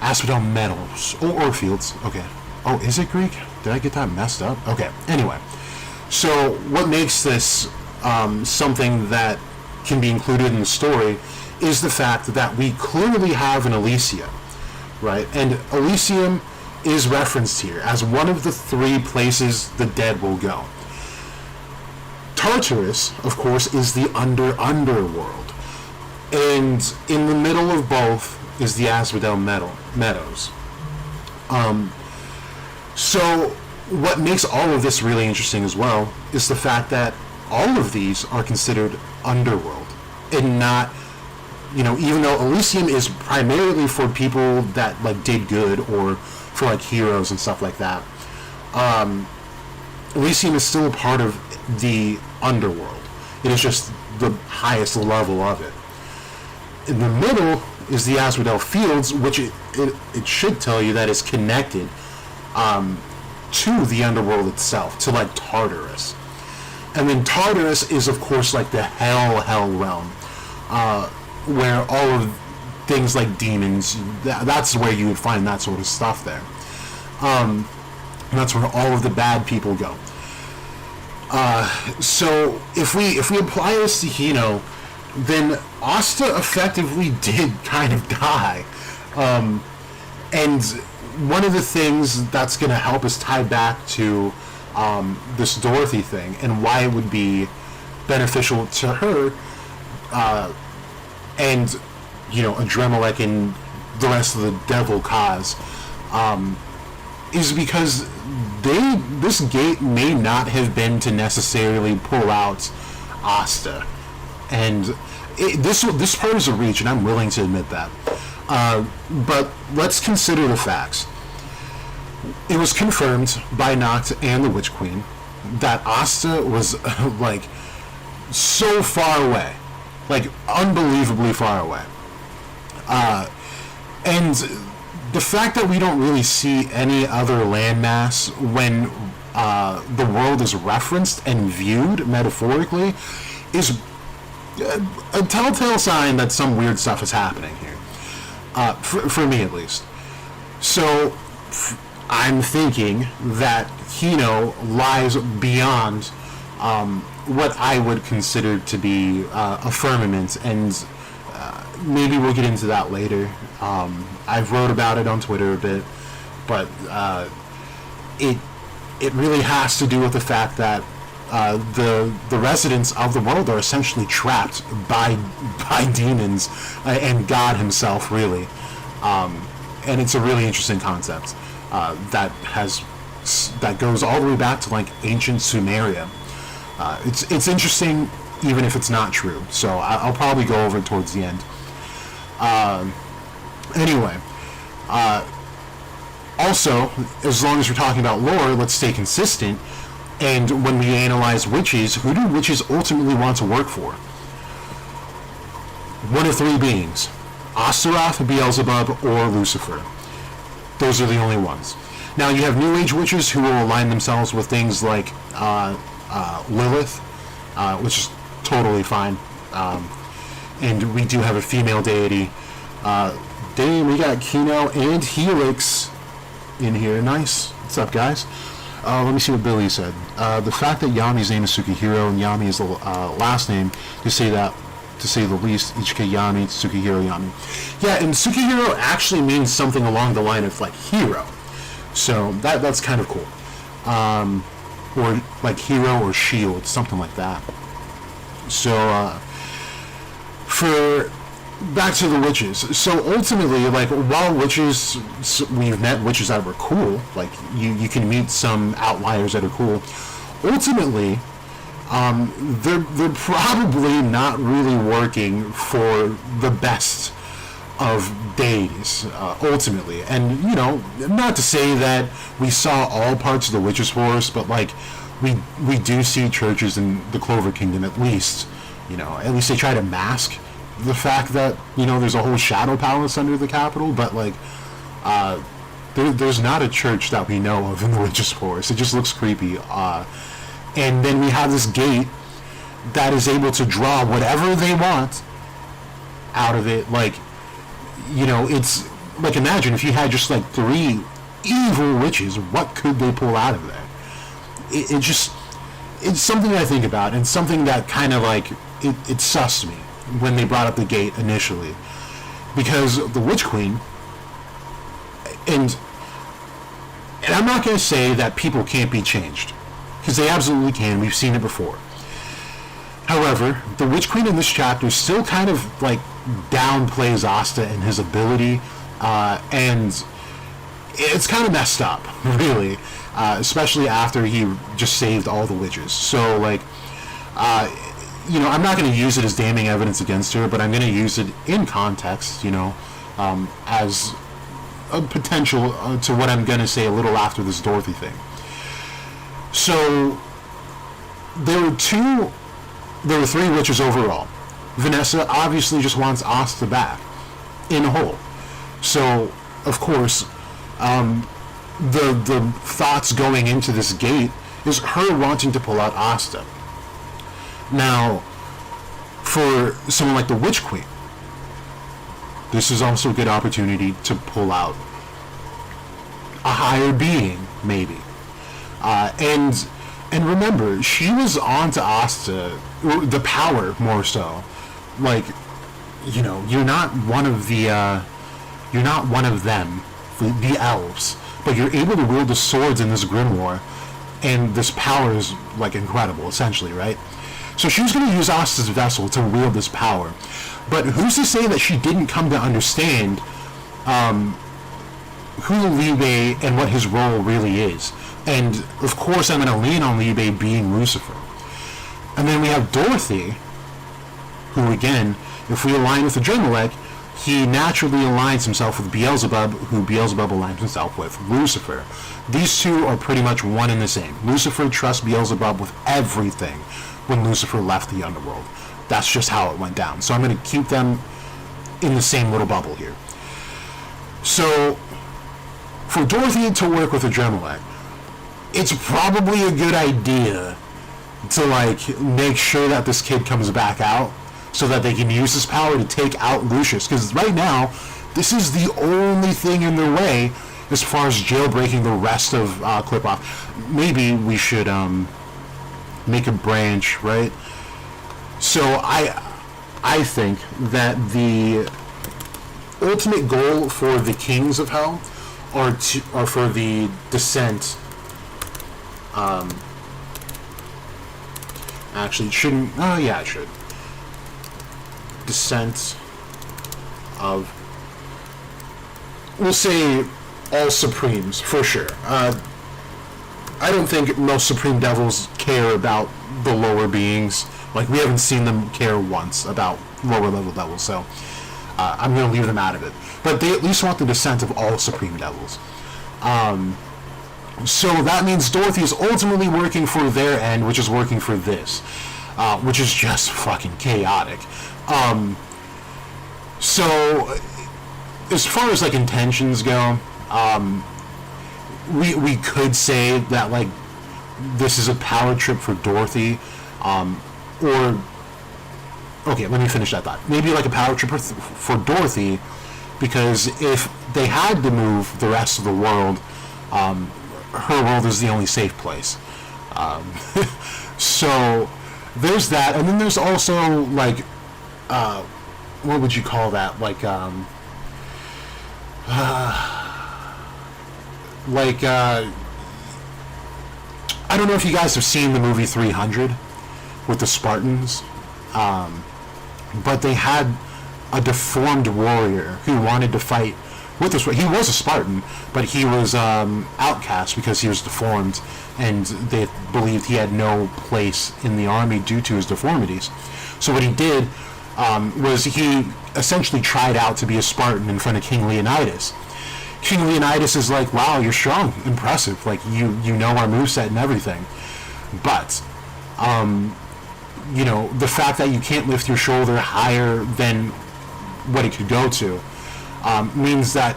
Asphodel Meadows. Or fields. Okay. Oh, is it Greek? Did I get that messed up? Okay. Anyway. So, what makes this something that can be included in the story is the fact that we clearly have an Elysium, right? And Elysium is referenced here as one of the 3 places the dead will go. Tartarus, of course, is the underworld. And in the middle of both is the Asphodel Meadows. So what makes all of this really interesting as well is the fact that all of these are considered underworld and not, even though Elysium is primarily for people that like did good or for like heroes and stuff like that, Elysium is still a part of the underworld. It is just the highest level of it. In the middle is the Asphodel Fields, which it should tell you that is connected to the underworld itself, to like Tartarus. And then Tartarus is of course like the hell realm, where all of things like demons, that's where you would find that sort of stuff there. And that's where all of the bad people go. So if we apply this to Hino, then Asta effectively did kind of die. And one of the things that's going to help us tie back to this Dorothy thing and why it would be beneficial to her and, Adremelech and the rest of the devil cause is because this gate may not have been to necessarily pull out Asta. And this part is a reach, and I'm willing to admit that. But let's consider the facts. It was confirmed by Noct and the Witch Queen that Asta was like so far away, like unbelievably far away. And the fact that we don't really see any other landmass when the world is referenced and viewed metaphorically is a telltale sign that some weird stuff is happening here, for me at least. So I'm thinking that Hino lies beyond what I would consider to be a firmament, and maybe we'll get into that later. I've wrote about it on Twitter a bit, but it really has to do with the fact that the residents of the world are essentially trapped by demons and God himself, really. And it's a really interesting concept that goes all the way back to like ancient Sumeria. It's interesting, even if it's not true. So I'll probably go over it towards the end. Anyway, also, as long as we're talking about lore, let's stay consistent. And when we analyze witches, who do witches ultimately want to work for? One of three beings: Astaroth, Beelzebub, or Lucifer. Those are the only ones. Now, you have New Age witches who will align themselves with things like Lilith, which is totally fine. And we do have a female deity. Dang, we got Hino and Helix in here. Nice. What's up, guys? Let me see what Billy said. The fact that Yami's name is Tsukihiro and Yami is the last name, to say the least, Ichika Yami, Tsukihiro Yami. Yeah, and Tsukihiro actually means something along the line of like hero. So that's kind of cool. Or like hero or shield, something like that. So for back to the witches. So ultimately, like, while witches, we've met witches that were cool, like you can meet some outliers that are cool. Ultimately, they're probably not really working for the best of deities, ultimately. And, you know, not to say that we saw all parts of the witches' force, but like we do see churches in the Clover Kingdom, at least, you know, at least they try to mask the fact that, you know, there's a whole shadow palace under the capital, but like there's not a church that we know of in the witches' force. It just looks creepy. And then we have this gate that is able to draw whatever they want out of it. Like, you know, it's like, imagine if you had just like 3 evil witches, what could they pull out of there? It's something I think about, and something that kind of like it sussed me when they brought up the gate initially, because the Witch Queen, and I'm not going to say that people can't be changed, because they absolutely can. We've seen it before. However, the Witch Queen in this chapter still kind of like downplays Asta and his ability, and it's kind of messed up, really, especially after he just saved all the witches. So, like, you know, I'm not going to use it as damning evidence against her, but I'm going to use it in context, you know, as a potential to what I'm going to say a little after this Dorothy thing. So, there were 3 witches overall. Vanessa obviously just wants Asta back, in whole. So, of course, the thoughts going into this gate is her wanting to pull out Asta. Now, for someone like the Witch Queen, this is also a good opportunity to pull out a higher being, maybe. And remember, she was on to Asta, the power more so. Like, you know, you're not one of them, the elves, but you're able to wield the swords in this grimoire, and this power is like incredible, essentially, right? So she was going to use Asta's vessel to wield this power. But who's to say that she didn't come to understand who Liu and what his role really is? And, of course, I'm going to lean on Liu being Lucifer. And then we have Dorothy, who again, if we align with Adremelech, he naturally aligns himself with Beelzebub, who Beelzebub aligns himself with Lucifer. These two are pretty much one and the same. Lucifer trusts Beelzebub with everything when Lucifer left the underworld. That's just how it went down. So I'm going to keep them in the same little bubble here. So, for Dorothy to work with Adremelech, it's probably a good idea to, like, make sure that this kid comes back out so that they can use this power to take out Lucius. Because right now, this is the only thing in their way as far as jailbreaking the rest of Clip-Off. Maybe we should make a branch, right? So I think that the ultimate goal for the Kings of Hell are for the descent. Actually, it shouldn't. Oh, yeah, it should. Descent of, we'll say, all Supremes, for sure. I don't think most Supreme Devils care about the lower beings. Like, we haven't seen them care once about lower level devils, so I'm going to leave them out of it. But they at least want the descent of all Supreme Devils. So that means Dorothy is ultimately working for their end, which is working for this, which is just fucking chaotic. So, as far as, like, intentions go, we could say that, like, this is a power trip for Dorothy, or, okay, let me finish that thought. Maybe, like, a power trip for Dorothy, because if they had to move the rest of the world, her world is the only safe place. So, there's that, and then there's also, like, what would you call that? Like, I don't know if you guys have seen the movie 300 with the Spartans, but they had a deformed warrior who wanted to fight with this. He was a Spartan, but he was outcast because he was deformed, and they believed he had no place in the army due to his deformities. So what he did was he essentially tried out to be a Spartan in front of King Leonidas. King Leonidas is like, wow, you're strong, impressive, like, you know our moveset and everything. But, you know, the fact that you can't lift your shoulder higher than what it could go to means that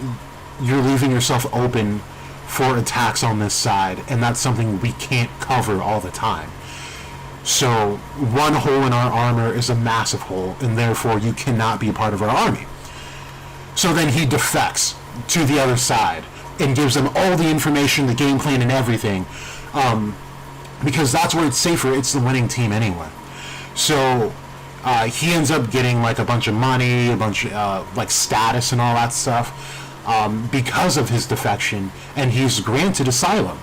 you're leaving yourself open for attacks on this side, and that's something we can't cover all the time. So one hole in our armor is a massive hole, and therefore you cannot be a part of our army. So then he defects to the other side and gives them all the information, the game plan, and everything, because that's where it's safer. It's the winning team anyway. So he ends up getting, like, a bunch of money, a bunch of like status and all that stuff because of his defection, and he's granted asylum.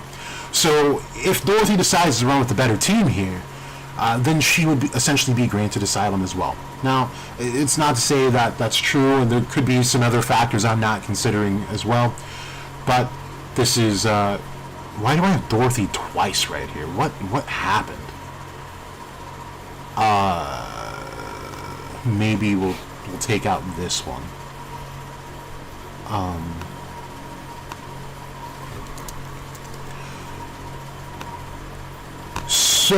So if Dorothy decides to run with the better team here, then she would essentially be granted asylum as well. Now, it's not to say that that's true, and there could be some other factors I'm not considering as well, but this is, why do I have Dorothy twice right here? What happened? Maybe we'll take out this one. So,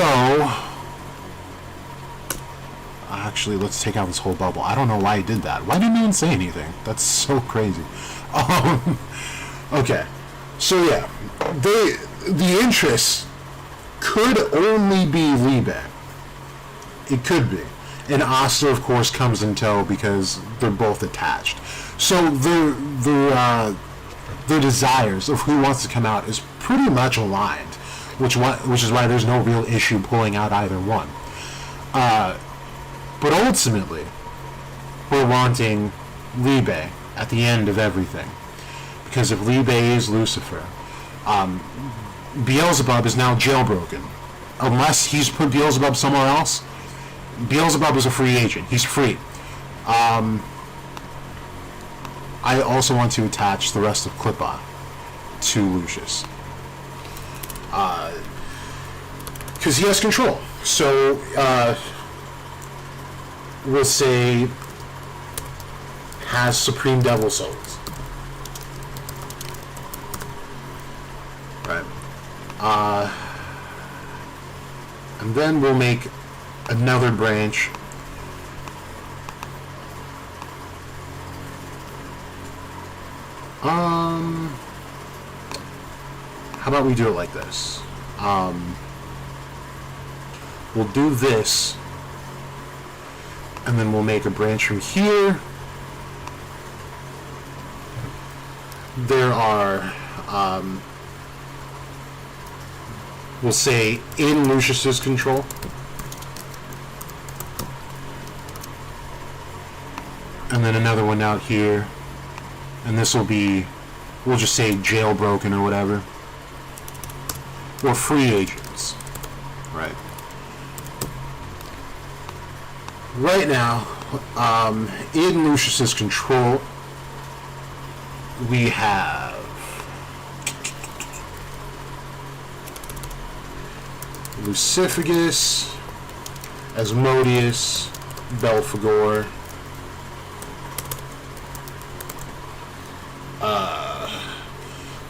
actually, let's take out this whole bubble. I don't know why I did that. Why didn't anyone say anything? That's so crazy. Okay. So, yeah. The interest could only be Liebe. It could be. And Asta, of course, comes in tow because they're both attached. So, their desires of who wants to come out is pretty much aligned. Which is why there's no real issue pulling out either one. But ultimately, we're wanting Liebe at the end of everything. Because if Liebe is Lucifer, Beelzebub is now jailbroken. Unless he's put Beelzebub somewhere else, Beelzebub is a free agent. He's free. I also want to attach the rest of Clippa to Lucius. Because he has control. So, we'll say, has Supreme Devil Souls. Right. And then we'll make another branch. How about we do it like this? We'll do this, and then we'll make a branch from here. There are, we'll say, in Lucius's control. And then another one out here. And this will be, we'll just say jailbroken or whatever. Or free agents. Right. Right now, in Lucius's control, we have Lucifagus, Asmodeus, Belphegor,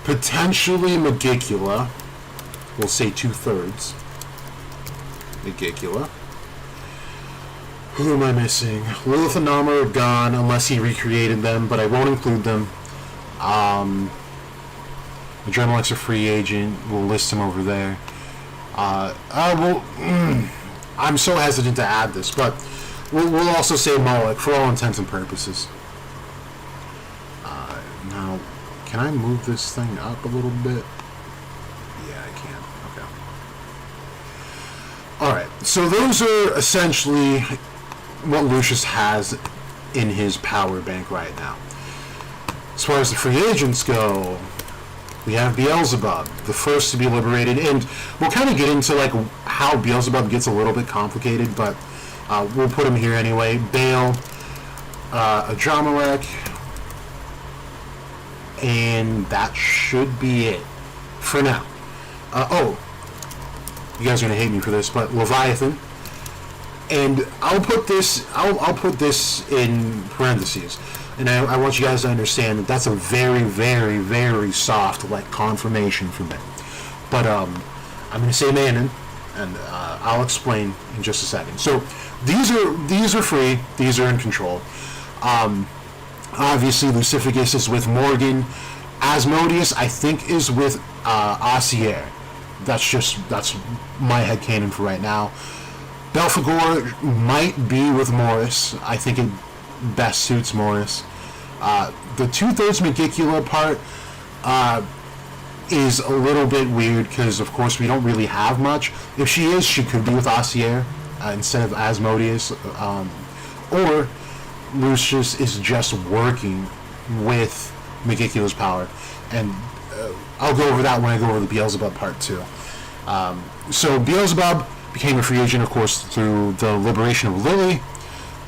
potentially Magicula. We'll say 2/3 Magicula. Who am I missing? Lilith and Nama are gone unless he recreated them, but I won't include them. Adrenalix a free agent. We'll list him over there. I'm so hesitant to add this, but we'll also say Moloch for all intents and purposes. Now, can I move this thing up a little bit? Yeah, I can. Okay. Alright, so those are essentially what Lucius has in his power bank right now. As far as the free agents go, we have Beelzebub, the first to be liberated, and we'll kind of get into like how Beelzebub gets a little bit complicated, but we'll put him here anyway. Baal, Adramelech, and that should be it for now. You guys are gonna hate me for this, but Leviathan, and I'll put this in parentheses. And I want you guys to understand that that's a very, very, very soft, like, confirmation for me. But I'm going to say Manon, and I'll explain in just a second. So these are free. These are in control. Obviously, Lucifagus is with Morgan. Asmodeus, I think, is with Asier. That's my headcanon for right now. Belphegor might be with Morris. I think it best suits Morris. The 2/3 Magicula part is a little bit weird because, of course, we don't really have much. If she is, she could be with Asier instead of Asmodeus. Or Lucius is just working with Magicula's power. And I'll go over that when I go over the Beelzebub part too. So Beelzebub became a free agent, of course, through the liberation of Lily.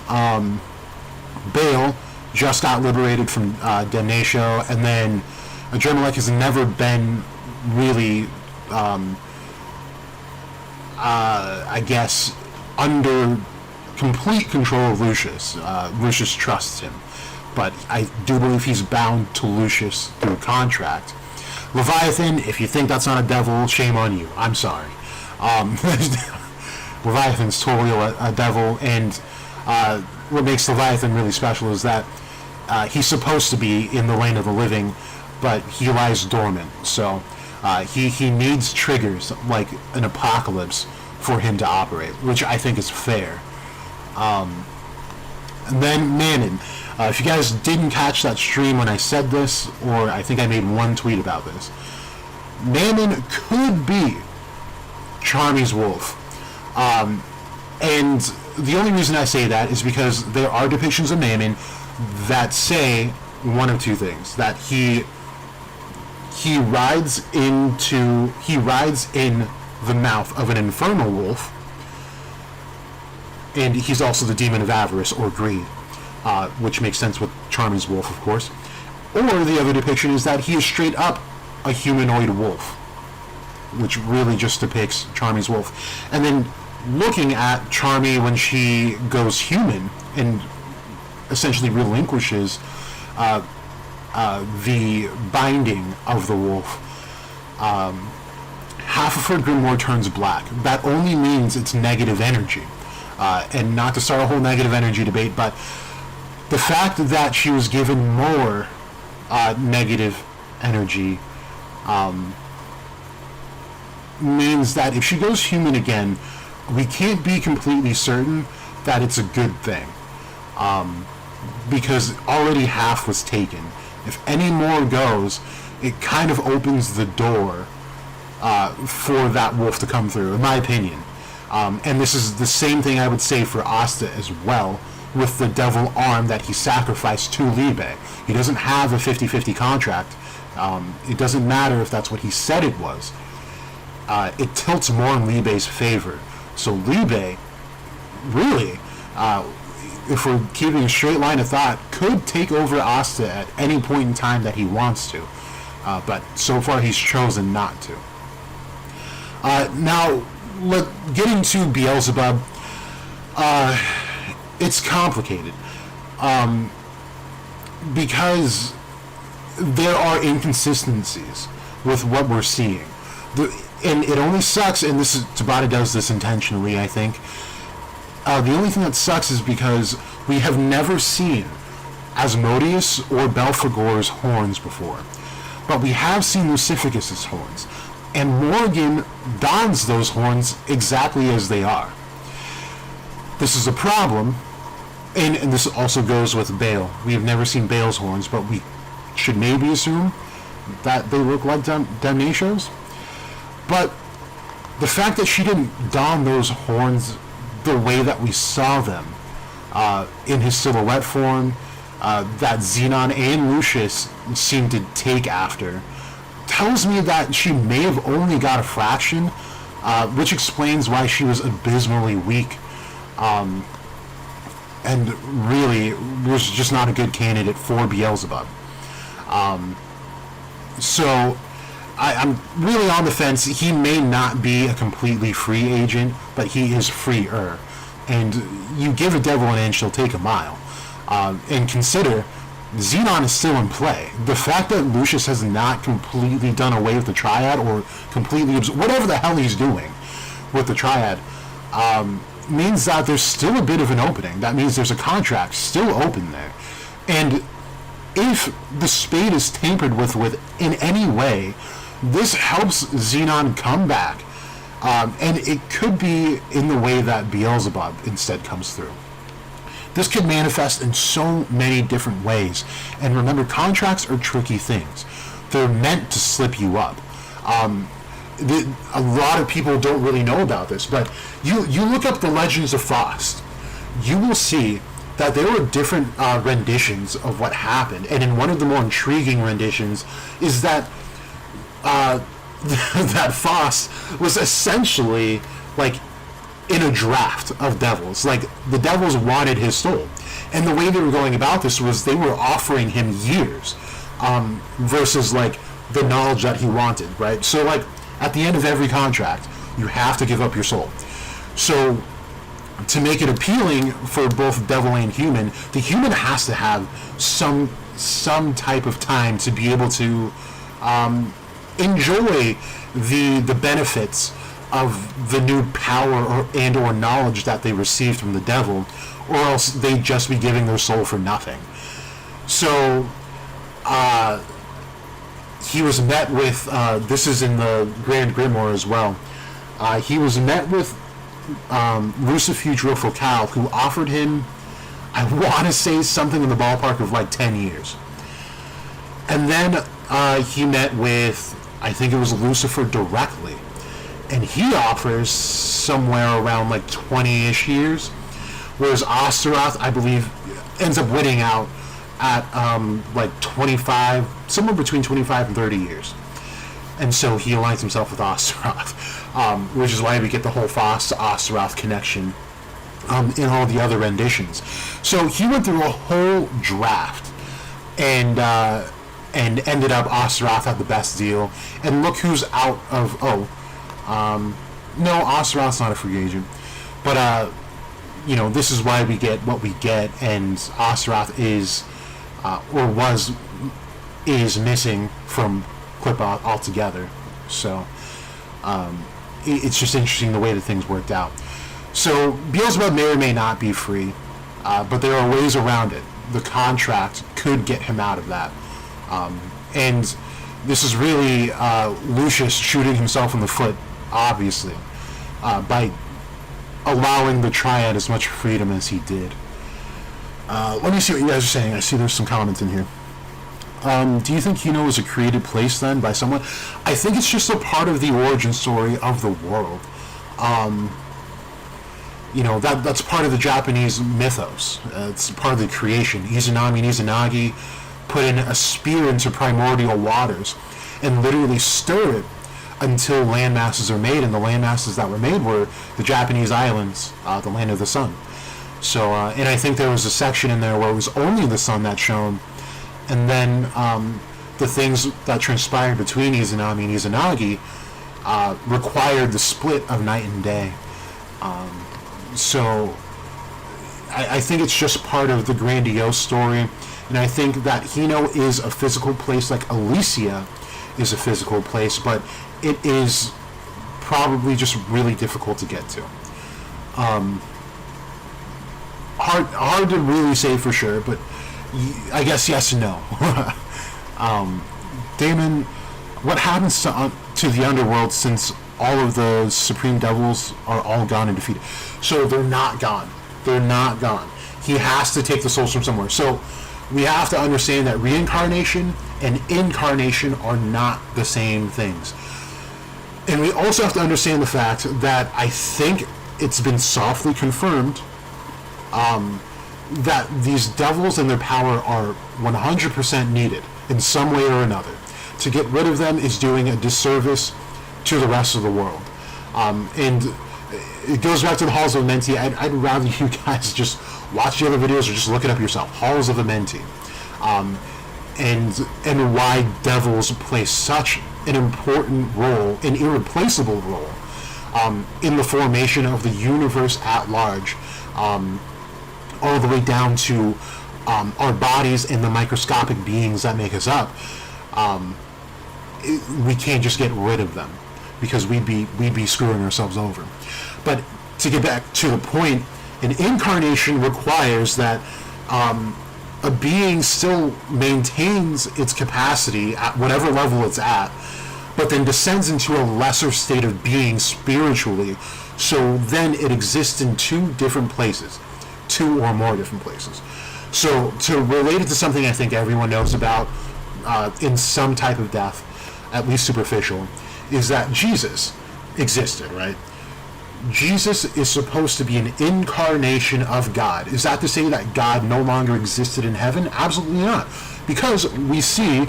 Baal just got liberated from Damnatio, and then Adremelech has never been really, I guess, under complete control of Lucius. Lucius trusts him, but I do believe he's bound to Lucius through contract. Leviathan, if you think that's not a devil, shame on you. I'm sorry. Leviathan's totally a devil, and what makes Leviathan really special is that he's supposed to be in the lane of the living, but he lies dormant. So he needs triggers like an apocalypse for him to operate, which I think is fair. And then Manon. If you guys didn't catch that stream when I said this, or I think I made one tweet about this, Manon could be Charmy's wolf. And the only reason I say that is because there are depictions of Mammon that say one of two things: that he rides in the mouth of an infernal wolf, and he's also the demon of avarice or greed, which makes sense with Charmy's wolf, of course. Or the other depiction is that he is straight up a humanoid wolf, which really just depicts Charmy's wolf. And then looking at Charmy when she goes human and essentially relinquishes the binding of the wolf, half of her grimoire turns black. That only means it's negative energy. And not to start a whole negative energy debate, but the fact that she was given more negative energy means that if she goes human again, we can't be completely certain that it's a good thing, because already half was taken. If any more goes, it kind of opens the door for that wolf to come through, in my opinion. And this is the same thing I would say for Asta as well, with the devil arm that he sacrificed to Libe. He doesn't have a 50-50 contract. It doesn't matter if that's what he said it was. It tilts more in Libe's favor. So Libe, really, if we're keeping a straight line of thought, could take over Asta at any point in time that he wants to. But so far he's chosen not to. Now, getting to Beelzebub, it's complicated. Because there are inconsistencies with what we're seeing. And it only sucks, and Tabata does this intentionally, I think. The only thing that sucks is because we have never seen Asmodeus or Belphegor's horns before. But we have seen Lucificus's horns. And Morgan dons those horns exactly as they are. This is a problem, and this also goes with Baal. We have never seen Baal's horns, but we should maybe assume that they look like Damnation's. But the fact that she didn't don those horns the way that we saw them in his silhouette form, that Xenon and Lucius seemed to take after, tells me that she may have only got a fraction, which explains why she was abysmally weak, and really was just not a good candidate for Beelzebub. So I'm really on the fence. He may not be a completely free agent, but he is freer. And you give a devil an inch, he'll take a mile. And consider, Xenon is still in play. The fact that Lucius has not completely done away with the Triad, or completely whatever the hell he's doing with the Triad, means that there's still a bit of an opening. That means there's a contract still open there. And if the spade is tampered with in any way, this helps Xenon come back. And it could be in the way that Beelzebub instead comes through. This could manifest in so many different ways. And remember, contracts are tricky things. They're meant to slip you up. A lot of people don't really know about this, but you look up the Legends of Faust, you will see that there were different renditions of what happened. And in one of the more intriguing renditions is that that Faust was essentially like in a draft of devils. Like, the devils wanted his soul. And the way they were going about this was they were offering him years versus like the knowledge that he wanted, right? So like at the end of every contract, you have to give up your soul. So to make it appealing for both devil and human, the human has to have some type of time to be able to enjoy the benefits of the new power or knowledge that they received from the devil, or else they'd just be giving their soul for nothing. So he was met with, this is in the Grand Grimoire as well, he was met with Lucifuge Rofocal, who offered him, I want to say something in the ballpark of like 10 years. And then he met with, I think it was Lucifer directly, and he offers somewhere around like 20-ish years, whereas Astaroth, I believe, ends up winning out at like 25, somewhere between 25 and 30 years. And so he aligns himself with Astaroth, which is why we get the whole Faust to Astaroth connection in all the other renditions. So he went through a whole draft, and ended up Astaroth had the best deal. And look who's out of, no, Astaroth's not a free agent. But this is why we get what we get, and Astaroth is missing from Qliphoth altogether. So it's just interesting the way that things worked out. So Beelzebub may or may not be free, but there are ways around it. The contract could get him out of that. And this is really Lucius shooting himself in the foot, obviously, by allowing the Triad as much freedom as he did. Let me see what you guys are saying. I see there's some comments in here. Do you think Hino was a created place then by someone? I think it's just a part of the origin story of the world. That's part of the Japanese mythos. It's part of the creation. Izanami and Izanagi put in a spear into primordial waters and literally stir it until land masses are made, and the land masses that were made were the Japanese islands, the land of the sun. So, and I think there was a section in there where it was only the sun that shone, and then the things that transpired between Izanami and Izanagi required the split of night and day. So I think it's just part of the grandiose story, and I think that Hino is a physical place like Elysia is a physical place, but it is probably just really difficult to get to. Hard to really say for sure, but I guess yes and no. Damon, what happens to the underworld since all of the supreme devils are all gone and defeated? So they're not gone. They're not gone. He has to take the souls from somewhere. So we have to understand that reincarnation and incarnation are not the same things. And we also have to understand the fact that I think it's been softly confirmed that these devils and their power are 100% needed in some way or another. To get rid of them is doing a disservice to the rest of the world. And it goes back to the Halls of Amenti. I'd rather you guys just watch the other videos or just look it up yourself. Halls of Amenti. And why devils play such an important role, an irreplaceable role, in the formation of the universe at large, all the way down to our bodies and the microscopic beings that make us up. We can't just get rid of them, because we'd be screwing ourselves over. But to get back to the point, an incarnation requires that a being still maintains its capacity at whatever level it's at, but then descends into a lesser state of being spiritually, so then it exists in two or more different places. So to relate it to something I think everyone knows about in some type of death, at least superficial, is that Jesus existed, right? Jesus is supposed to be an incarnation of God. Is that to say that God no longer existed in heaven? Absolutely not. Because we see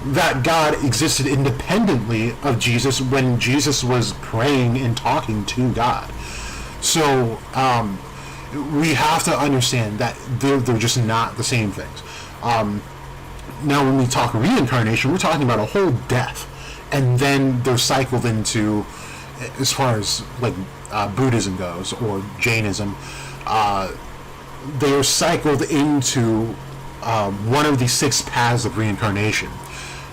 that God existed independently of Jesus when Jesus was praying and talking to God. So we have to understand that they're just not the same things. Now when we talk reincarnation, we're talking about a whole death, and then they're cycled into, as far as like Buddhism goes, or Jainism, they are cycled into one of the 6 paths of reincarnation.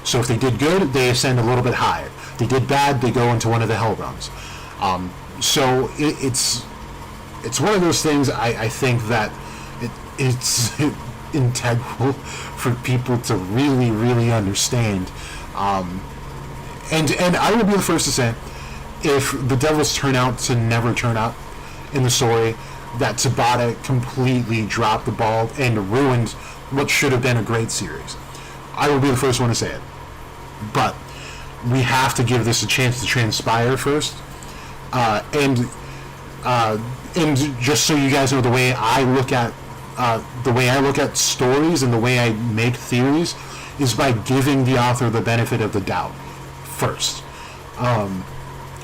So if they did good, they ascend a little bit higher. If they did bad, they go into one of the hell realms. So it's one of those things I think that it's integral for people to really, really understand. And I will be the first to say, if the devils turn out to never turn up in the story, that Tabata completely dropped the ball and ruined what should have been a great series. I will be the first one to say it. But we have to give this a chance to transpire first. And just so you guys know, the way I look at stories and the way I make theories is by giving the author the benefit of the doubt first.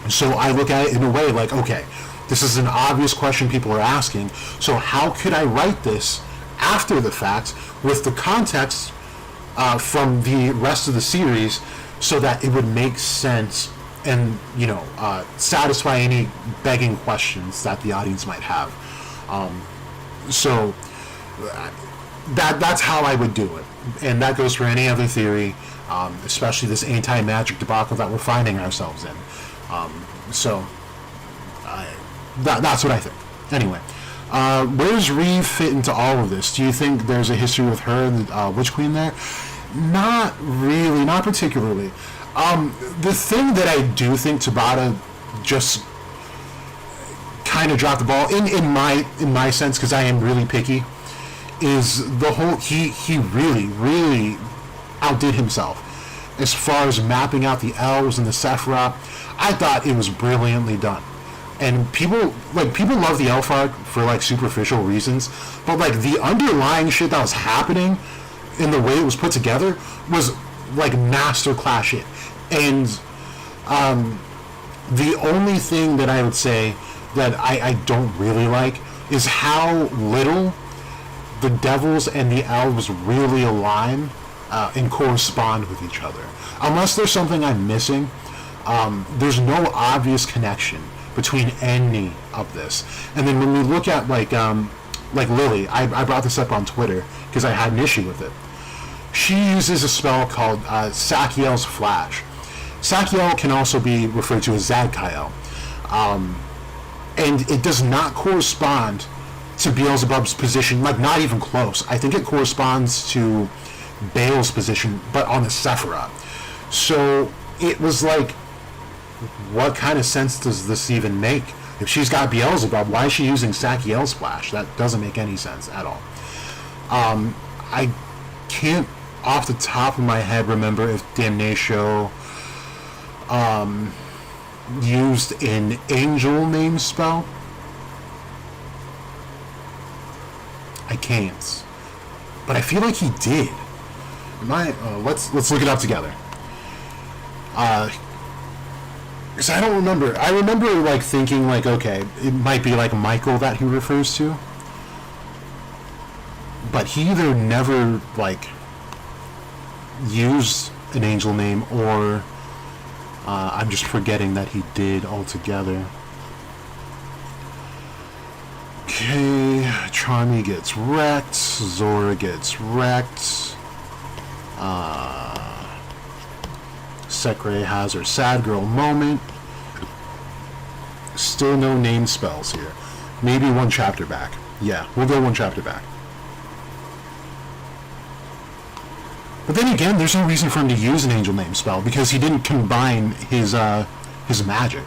So I look at it in a way like, okay, this is an obvious question people are asking, so how could I write this after the fact with the context from the rest of the series so that it would make sense and satisfy any begging questions that the audience might have. So that's how I would do it, and that goes for any other theory, especially this anti-magic debacle that we're finding ourselves in. That's what I think. Anyway, where does Reeve fit into all of this? Do you think there's a history with her and the Witch Queen there? Not really, not particularly. The thing that I do think Tabata just kind of dropped the ball in my sense, because I am really picky, is the whole he really outdid himself as far as mapping out the elves and the Sephiroth. I thought it was brilliantly done. And people love the elf art for like superficial reasons, but like the underlying shit that was happening in the way it was put together was like masterclass shit. And the only thing that I would say that I don't really like is how little the devils and the elves really align and correspond with each other. Unless there's something I'm missing, there's no obvious connection between any of this. And then when we look at like Lily, I brought this up on Twitter because I had an issue with it. She uses a spell called Sakiel's Flash. Sakiel can also be referred to as Zadkiel. And it does not correspond to Beelzebub's position, like not even close. I think it corresponds to Baal's position, but on the Sephiroth. So it was like, what kind of sense does this even make? If she's got Beelzebub, why is she using Sakiel's Flash? That doesn't make any sense at all. I can't, off the top of my head, remember if Damnatio used an angel name spell. I can't, but I feel like he did. Let's look it up together. Because I don't remember. I remember like thinking like, okay, it might be like Michael that he refers to, but he either never like used an angel name, or I'm just forgetting that he did altogether. Okay, Charmy gets wrecked, Zora gets wrecked, Sekre has her sad girl moment. Still no name spells here. Maybe one chapter back. Yeah, we'll go one chapter back. But then again, there's no reason for him to use an angel name spell because he didn't combine his magic.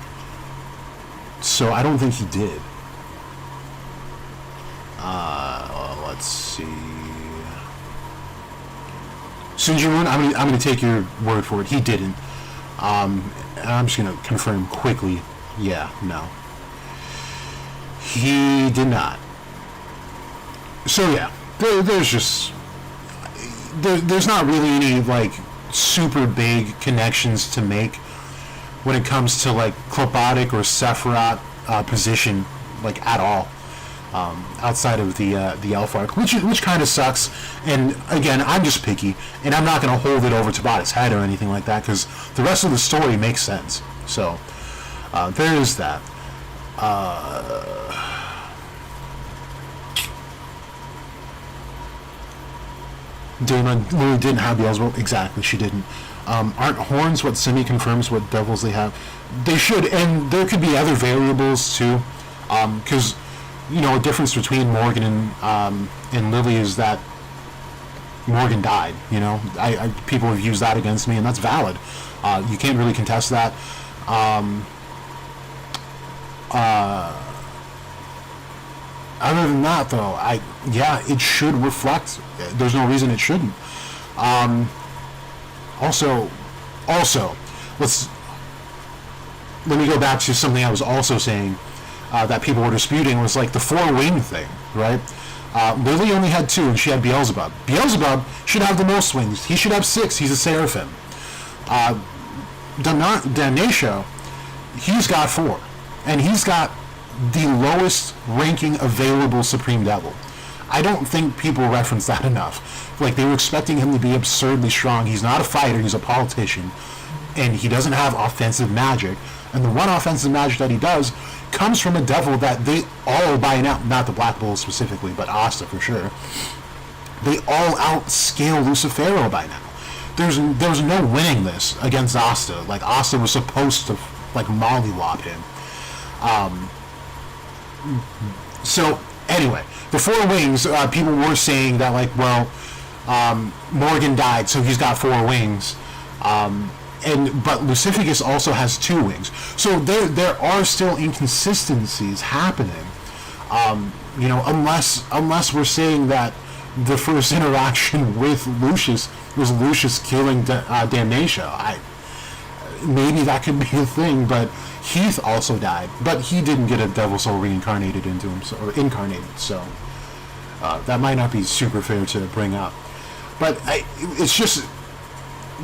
So I don't think he did. Let's see. Sunjimun, I'm gonna take your word for it. He didn't. I'm just gonna confirm quickly. Yeah, no. He did not. So yeah, there's not really any like super big connections to make when it comes to like Clopotic or Sephiroth position, like at all. Outside of the elf arc, which kind of sucks. And again, I'm just picky, and I'm not going to hold it over Tabata's head or anything like that, because the rest of the story makes sense. So there is that. Dana Lily didn't have Beelzebub. Exactly, she didn't. Aren't horns what semi-confirms what devils they have? They should, and there could be other variables too, because a difference between Morgan and Lily is that Morgan died. People have used that against me, and that's valid. You can't really contest that. Other than that, though, it should reflect. There's no reason it shouldn't. Also, let me go back to something I was also saying. That people were disputing was like the 4-wing thing, right? Lily only had 2, and she had Beelzebub. Beelzebub should have the most wings. He should have 6. He's a seraphim. Damnatio, he's got 4, and he's got the lowest ranking available Supreme Devil. I don't think people reference that enough. Like, they were expecting him to be absurdly strong. He's not a fighter. He's a politician. and he doesn't have offensive magic. And the one offensive magic that he does comes from a devil that they all, by now, not the Black Bull specifically, but Asta for sure, they all outscale Lucifero by now. There's no winning this against Asta. Like, Asta was supposed to, like, mollywop him. So, anyway, the Four Wings, people were saying that, like, well, Morgan died, so he's got 4 wings. But Lucificus also has 2 wings. So there are still inconsistencies happening. Unless we're saying that the first interaction with Lucius was Lucius killing Damnatia. Maybe that could be a thing, but Heath also died. But he didn't get a devil soul reincarnated into him, or incarnated, so that might not be super fair to bring up. But it's just...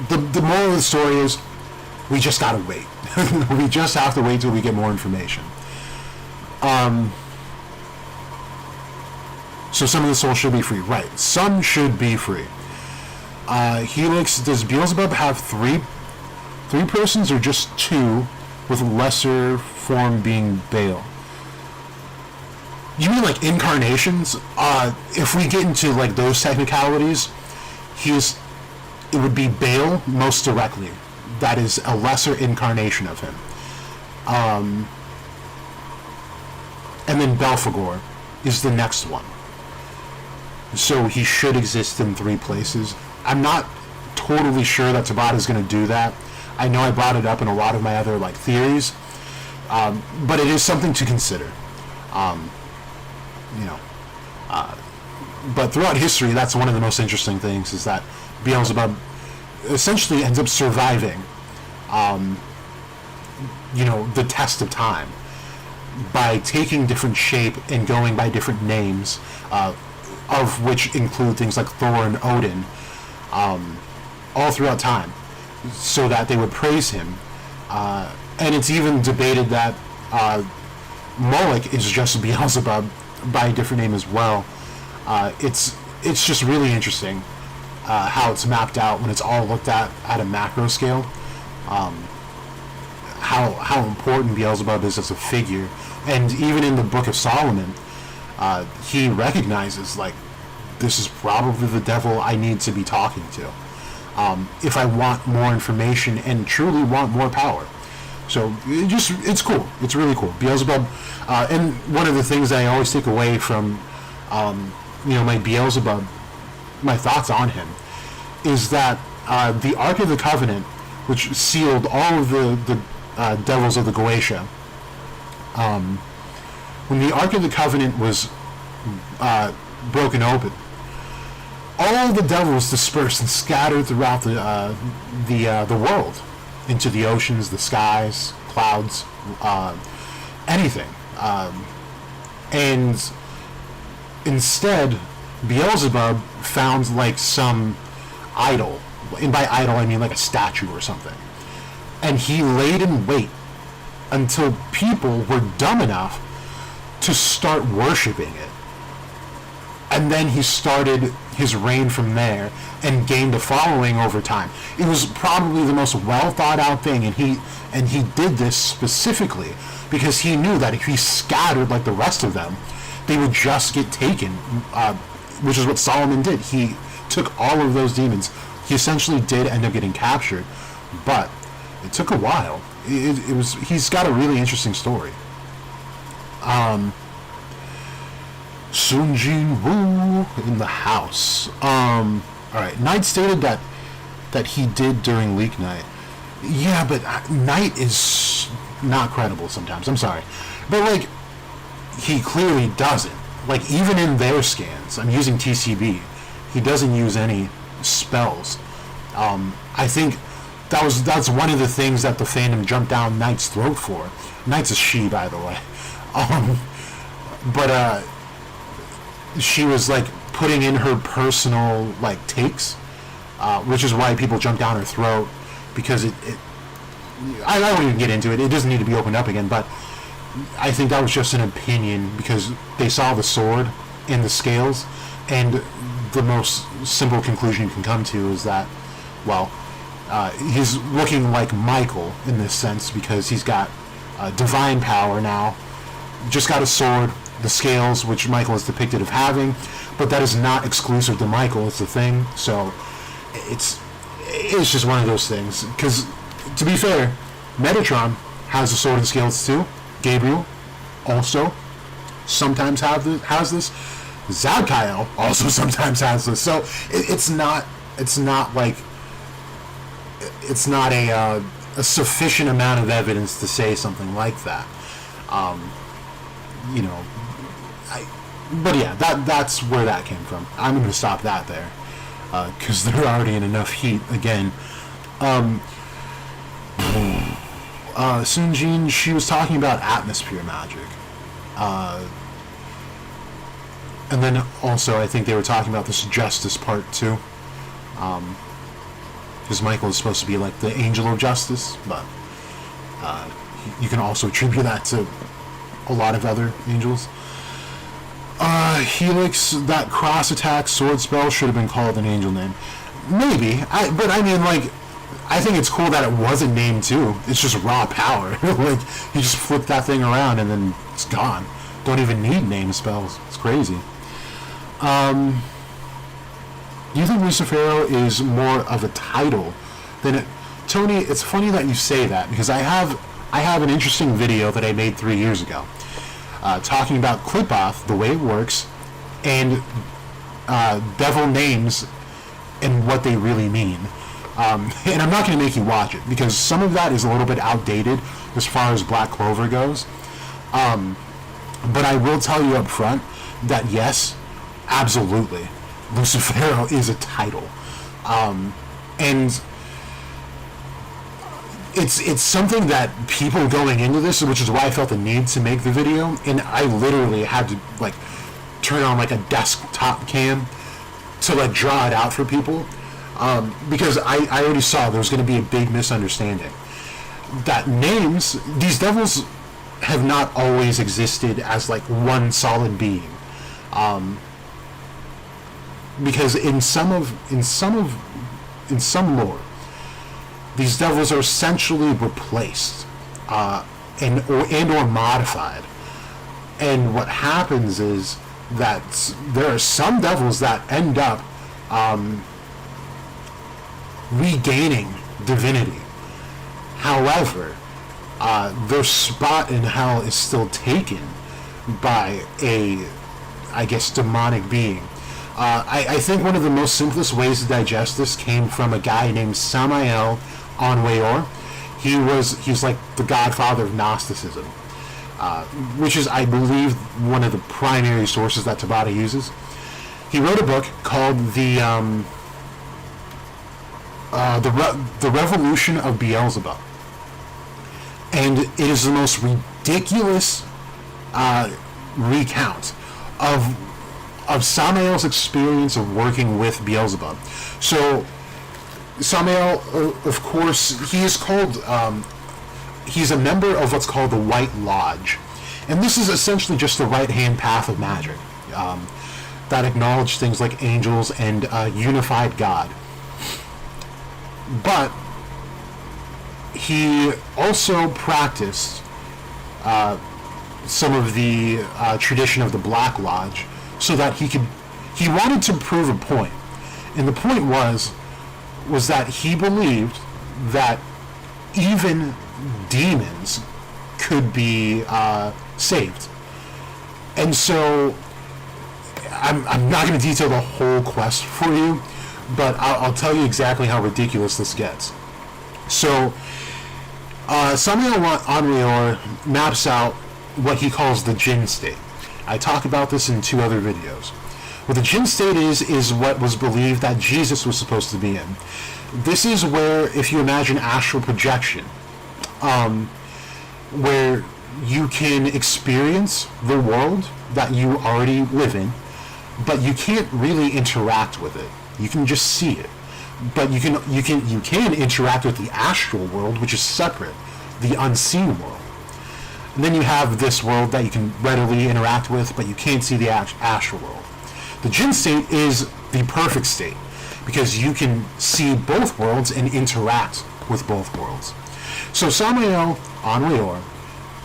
The moral of the story is, we just gotta wait. We just have to wait till we get more information. So some of the souls should be free. Right. Some should be free. Helix, does Beelzebub have three persons or just 2, with lesser form being Baal? You mean like incarnations? If we get into like those technicalities, it would be Baal most directly. That is a lesser incarnation of him. And then Belphegor is the next one. So he should exist in 3 places. I'm not totally sure that Tabata is going to do that. I know I brought it up in a lot of my other theories, but it is something to consider. But throughout history, that's one of the most interesting things, is that Beelzebub essentially ends up surviving, the test of time by taking different shape and going by different names, of which include things like Thor and Odin, all throughout time, so that they would praise him. And it's even debated that Moloch is just Beelzebub by a different name as well. It's just really interesting how it's mapped out when it's all looked at a macro scale. How important Beelzebub is as a figure, and even in the Book of Solomon, he recognizes, like, this is probably the devil I need to be talking to if I want more information and truly want more power. So it's cool. It's really cool. Beelzebub, and one of the things that I always take away from my Beelzebub, my thoughts on him, is that the Ark of the Covenant, which sealed all of the devils of the Goetia, when the Ark of the Covenant was broken open, all the devils dispersed and scattered throughout the world, into the oceans, the skies, clouds, anything, and instead Beelzebub found like some idol, and by idol I mean like a statue or something, and he laid in wait until people were dumb enough to start worshiping it, and then he started his reign from there and gained a following over time. It was probably the most well thought out thing, and he did this specifically because he knew that if he scattered like the rest of them, they would just get taken, which is what Solomon did. He took all of those demons. He essentially did end up getting captured, but it took a while. He's got a really interesting story. Sunjin Woo in the house. Alright, Knight stated that he did during Leak Night. Yeah, but Knight is not credible sometimes. I'm sorry. But, like, he clearly doesn't. Like, even in their scans, I'm using TCB, he doesn't use any spells. I think that's one of the things that the fandom jumped down Knight's throat for. Knight's a she, by the way. But she was, like, putting in her personal, like, takes, which is why people jumped down her throat, because I don't even get into it. It doesn't need to be opened up again, but I think that was just an opinion, because they saw the sword in the scales, and the most simple conclusion you can come to is that, well, He's looking like Michael in this sense because he's got divine power now. Just got a sword, the scales, which Michael is depicted of having, but that is not exclusive to Michael. It's the thing. So it's just one of those things. Because to be fair, Metatron has the sword and scales too. Gabriel also sometimes has this. Zadkiel also sometimes has this. So it's not a sufficient amount of evidence to say something like that. But yeah, that's where that came from. I'm going to stop that there because they're already in enough heat again. Sunjin, she was talking about atmosphere magic. And then also I think they were talking about this justice part too. Because Michael is supposed to be like the angel of justice, but you can also attribute that to a lot of other angels. Helix, that cross attack sword spell should have been called an angel name. Maybe, but I mean, like, I think it's cool that it wasn't named too. It's just raw power. Like, you just flip that thing around and then it's gone. Don't even need name spells. It's crazy. Do you think Lucifero is more of a title than it? Tony, it's funny that you say that because I have an interesting video that I made 3 years ago talking about Clipoth, the way it works, and devil names and what they really mean. And I'm not going to make you watch it because some of that is a little bit outdated as far as Black Clover goes. But I will tell you up front that yes, absolutely, Lucifero is a title. And it's something that people going into this, which is why I felt the need to make the video, and I literally had to like turn on like a desktop cam to like draw it out for people, because I already saw there was going to be a big misunderstanding. That names, these devils have not always existed as like one solid being, because in some lore, these devils are essentially replaced and or modified. And what happens is that there are some devils that end up regaining divinity. However, their spot in hell is still taken by a, I guess, demonic being. I think one of the most simplest ways to digest this came from a guy named Samael Onweor. He's like the godfather of Gnosticism, which is, I believe, one of the primary sources that Tabata uses. He wrote a book called the Revolution of Beelzebub, and it is the most ridiculous recount of Samael's experience of working with Beelzebub. So Samael, of course, he is called, he's a member of what's called the White Lodge. And this is essentially just the right-hand path of magic that acknowledge things like angels and unified God. But he also practiced some of the tradition of the Black Lodge so that he wanted to prove a point. And the point was that he believed that even demons could be saved. And so I'm not going to detail the whole quest for you, but I'll tell you exactly how ridiculous this gets. So Samael Onweor maps out what he calls the Jinn state. I talk about this in 2 other videos. What the Jinn state is what was believed that Jesus was supposed to be in. This is where, if you imagine astral projection, where you can experience the world that you already live in, but you can't really interact with it. You can just see it. But you can interact with the astral world, which is separate, the unseen world. And then you have this world that you can readily interact with, but you can't see the astral world. The Jinn state is the perfect state because you can see both worlds and interact with both worlds. So Samael on Leor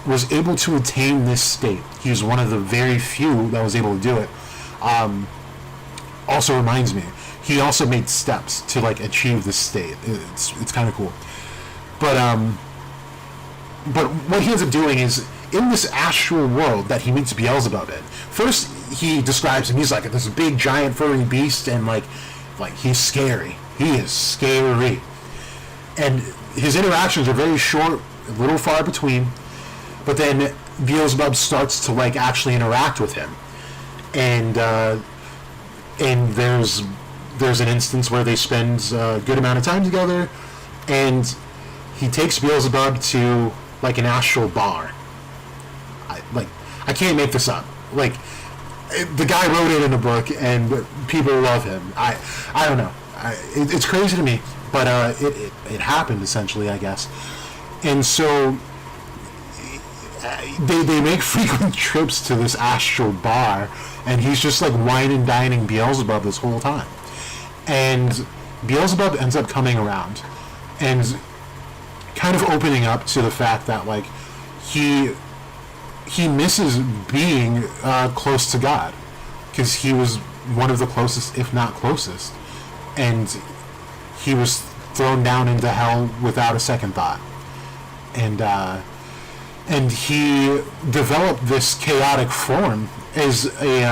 was able to attain this state. He was one of the very few that was able to do it. Also reminds me, he also made steps to like achieve this state. It's kind of cool. But what he ends up doing is, in this astral world that he meets Beelzebub in, first he describes him, he's like this big giant furry beast, and like he's scary. He is scary. And his interactions are very short, a little far between, but then Beelzebub starts to like actually interact with him. And there's an instance where they spend a good amount of time together, and he takes Beelzebub to like an astral bar. I can't make this up. Like, the guy wrote it in a book, and people love him. I don't know. It's crazy to me, but it happened essentially, I guess. And so they make frequent trips to this astral bar, and he's just like wine and dining Beelzebub this whole time. And Beelzebub ends up coming around and kind of opening up to the fact that like he misses being close to God, because he was one of the closest, if not closest, and he was thrown down into hell without a second thought. And he developed this chaotic form as a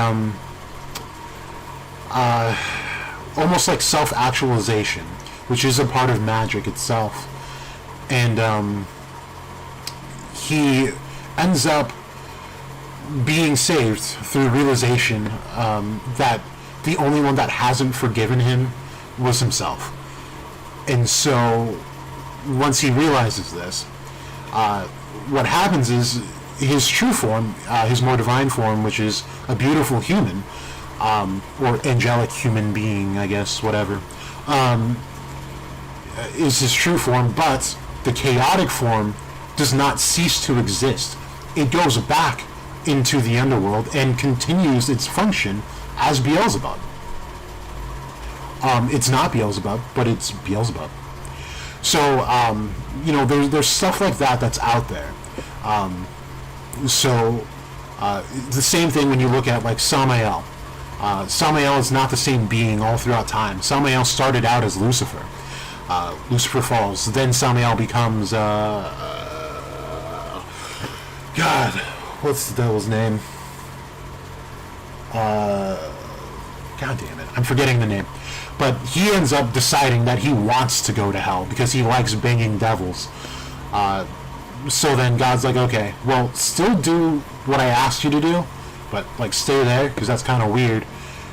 almost like self-actualization, which is a part of magic itself. And he ends up being saved through realization that the only one that hasn't forgiven him was himself. And so once he realizes this, what happens is his true form, his more divine form, which is a beautiful human, or angelic human being, I guess, whatever, is his true form, but the chaotic form does not cease to exist. It goes back into the underworld and continues its function as Beelzebub. It's not Beelzebub, but it's Beelzebub. So, there's stuff like that that's out there. The same thing when you look at like Samael. Samael is not the same being all throughout time. Samael started out as Lucifer. Lucifer falls. Then Samael becomes, God, what's the devil's name? God damn it, I'm forgetting the name. But he ends up deciding that he wants to go to hell because he likes banging devils. So then God's like, okay, well, still do what I asked you to do, but like stay there because that's kind of weird.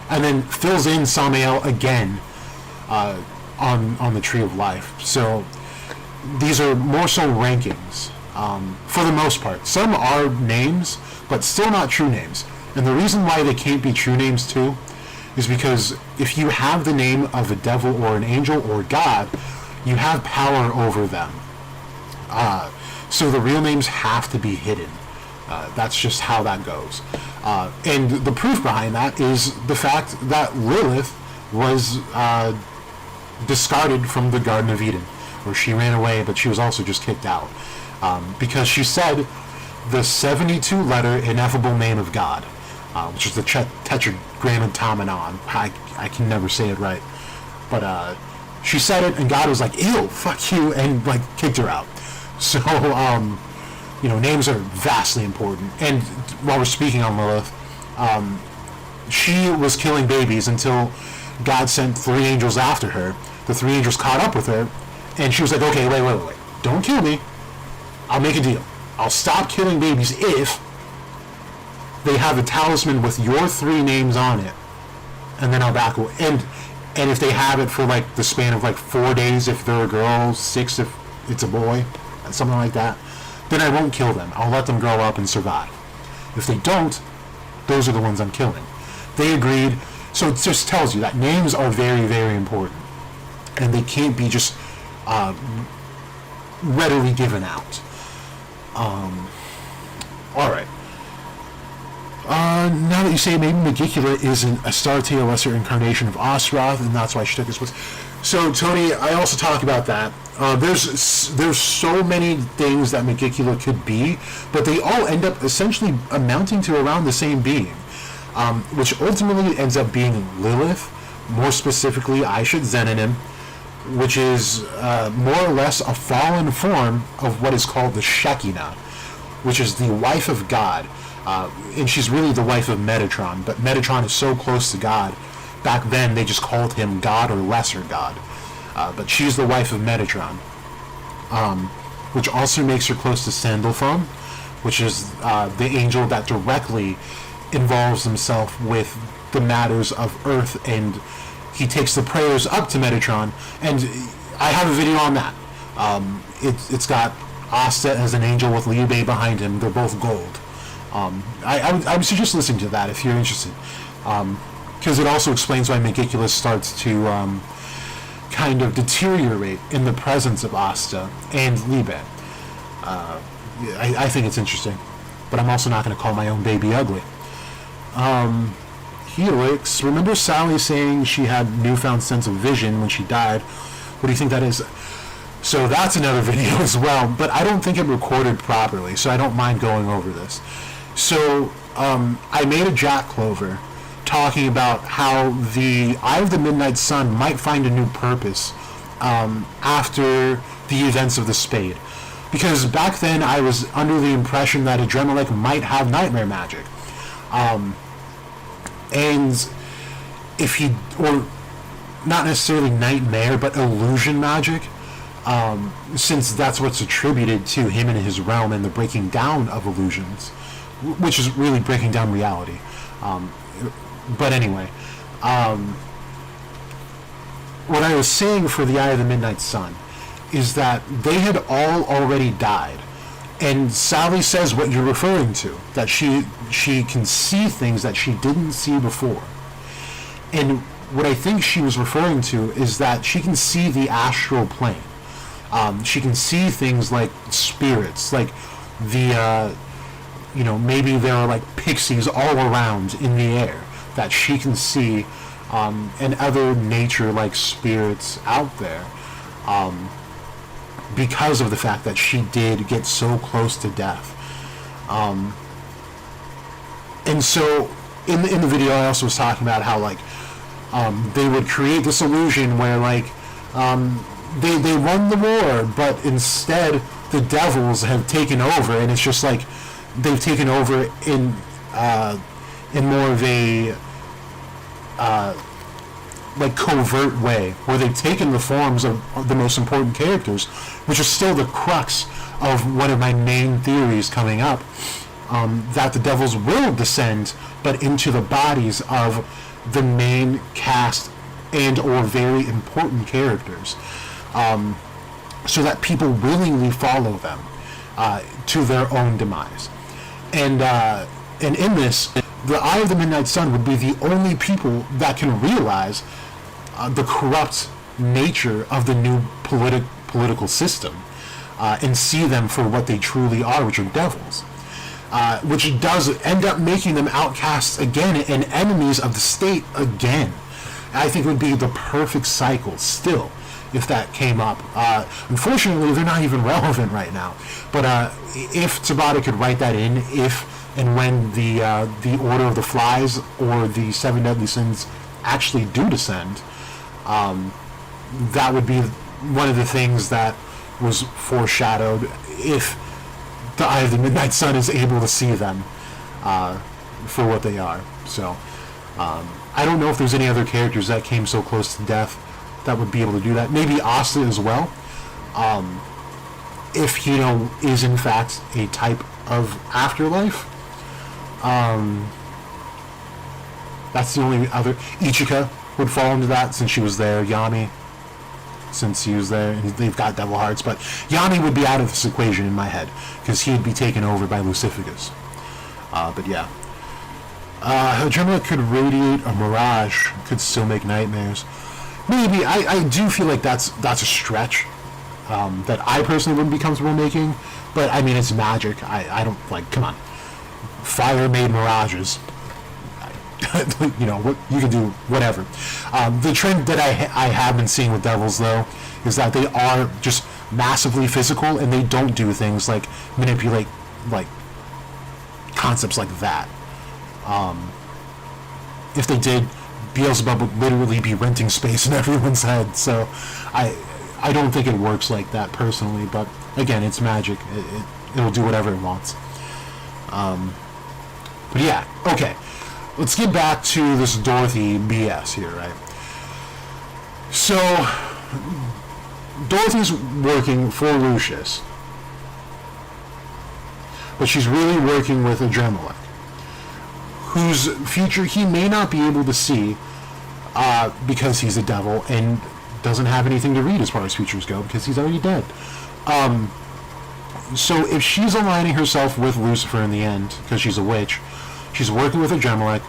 And then fills in Samael again on the Tree of Life. So these are more so rankings for the most part. Some are names, but still not true names. And the reason why they can't be true names too is because if you have the name of a devil or an angel or God, you have power over them. So the real names have to be hidden. That's just how that goes. And the proof behind that is the fact that Lilith was discarded from the Garden of Eden, where she ran away, but she was also just kicked out. Because she said the 72-letter ineffable name of God, which is the Tetragrammaton. I can never say it right. But she said it, and God was like, ew, fuck you, and like kicked her out. So, names are vastly important. And while we're speaking on Lilith, she was killing babies until God sent 3 angels after her. The 3 angels caught up with her, and she was like, okay, wait. Don't kill me. I'll make a deal. I'll stop killing babies if they have a talisman with your 3 names on it, and then I'll back away. And if they have it for like the span of like 4 days if they're a girl, 6 if it's a boy, something like that, then I won't kill them. I'll let them grow up and survive. If they don't, those are the ones I'm killing. They agreed. So it just tells you that names are very, very important, and they can't be just readily given out. All right. Now that you say, maybe Megicula is an Astarte, a lesser incarnation of Osroth, and that's why she took his place. So, Tony, I also talk about that. There's so many things that Megicula could be, but they all end up essentially amounting to around the same being, which ultimately ends up being Lilith, more specifically Aishat Zenonim, which is more or less a fallen form of what is called the Shekinah, which is the wife of God. And she's really the wife of Metatron, but Metatron is so close to God. Back then, they just called him God or Lesser God. But she's the wife of Metatron, which also makes her close to Sandalphon, which is the angel that directly involves himself with the matters of Earth, and he takes the prayers up to Metatron. And I have a video on that. It's got Asta as an angel with Liebe behind him. They're both gold. I would suggest listening to that if you're interested, because it also explains why Megicula starts to kind of deteriorate in the presence of Asta and Liebe. I think it's interesting, but I'm also not going to call my own baby ugly. Helix, remember Sally saying she had newfound sense of vision when she died? What do you think that is? So that's another video as well, but I don't think it recorded properly, so I don't mind going over this. So, I made a Jack Clover talking about how the Eye of the Midnight Sun might find a new purpose after the events of the Spade. Because back then I was under the impression that Adremelech might have nightmare magic. And if he, or not necessarily nightmare, but illusion magic, since that's what's attributed to him and his realm and the breaking down of illusions, which is really breaking down reality. But anyway, what I was saying for the Eye of the Midnight Sun is that they had all already died. And Sally says what you're referring to, that she can see things that she didn't see before. And what I think she was referring to is that she can see the astral plane. She can see things like spirits, like the, maybe there are like pixies all around in the air that she can see, and other nature-like spirits out there, because of the fact that she did get so close to death. And so, in the video, I also was talking about how, like, they would create this illusion where, like, they won the war, but instead the devils have taken over, and it's just like they've taken over in more of a like covert way, where they've taken the forms of the most important characters, which is still the crux of one of my main theories coming up, that the devils will descend, but into the bodies of the main cast and or very important characters, so that people willingly follow them to their own demise. And in this, the Eye of the Midnight Sun would be the only people that can realize the corrupt nature of the new political system, and see them for what they truly are, which are devils. Which does end up making them outcasts again and enemies of the state again. I think it would be the perfect cycle still if that came up. Unfortunately, they're not even relevant right now. But if Tabata could write that in, if and when the Order of the Flies or the Seven Deadly Sins actually do descend, that would be one of the things that was foreshadowed, if the Eye of the Midnight Sun is able to see them for what they are. So, I don't know if there's any other characters that came so close to death that would be able to do that. Maybe Asta as well. If Hino is in fact a type of afterlife. That's the only other. Ichika would fall into that since she was there. Yami, since he was there, and they've got devil hearts. But Yami would be out of this equation in my head because he'd be taken over by Lucificus. But yeah, Adrenaline could radiate a mirage, could still make nightmares. Maybe I do feel like that's a stretch that I personally wouldn't be comfortable making. But I mean, it's magic. I don't like. Come on. fire made mirages. You know, what you can do, whatever. The trend that I have been seeing with devils, though, is that they are just massively physical, and they don't do things like manipulate, like, concepts like that. If they did, Beelzebub would literally be renting space in everyone's head, so I don't think it works like that personally, but again, it's magic. It'll do whatever it wants. But yeah, okay. Let's get back to this Dorothy BS here, right? So, Dorothy's working for Lucius, but she's really working with Adremelech, whose future he may not be able to see because he's a devil and doesn't have anything to read as far as futures go because he's already dead. So if she's aligning herself with Lucifer in the end, because she's a witch, she's working with Adremelech,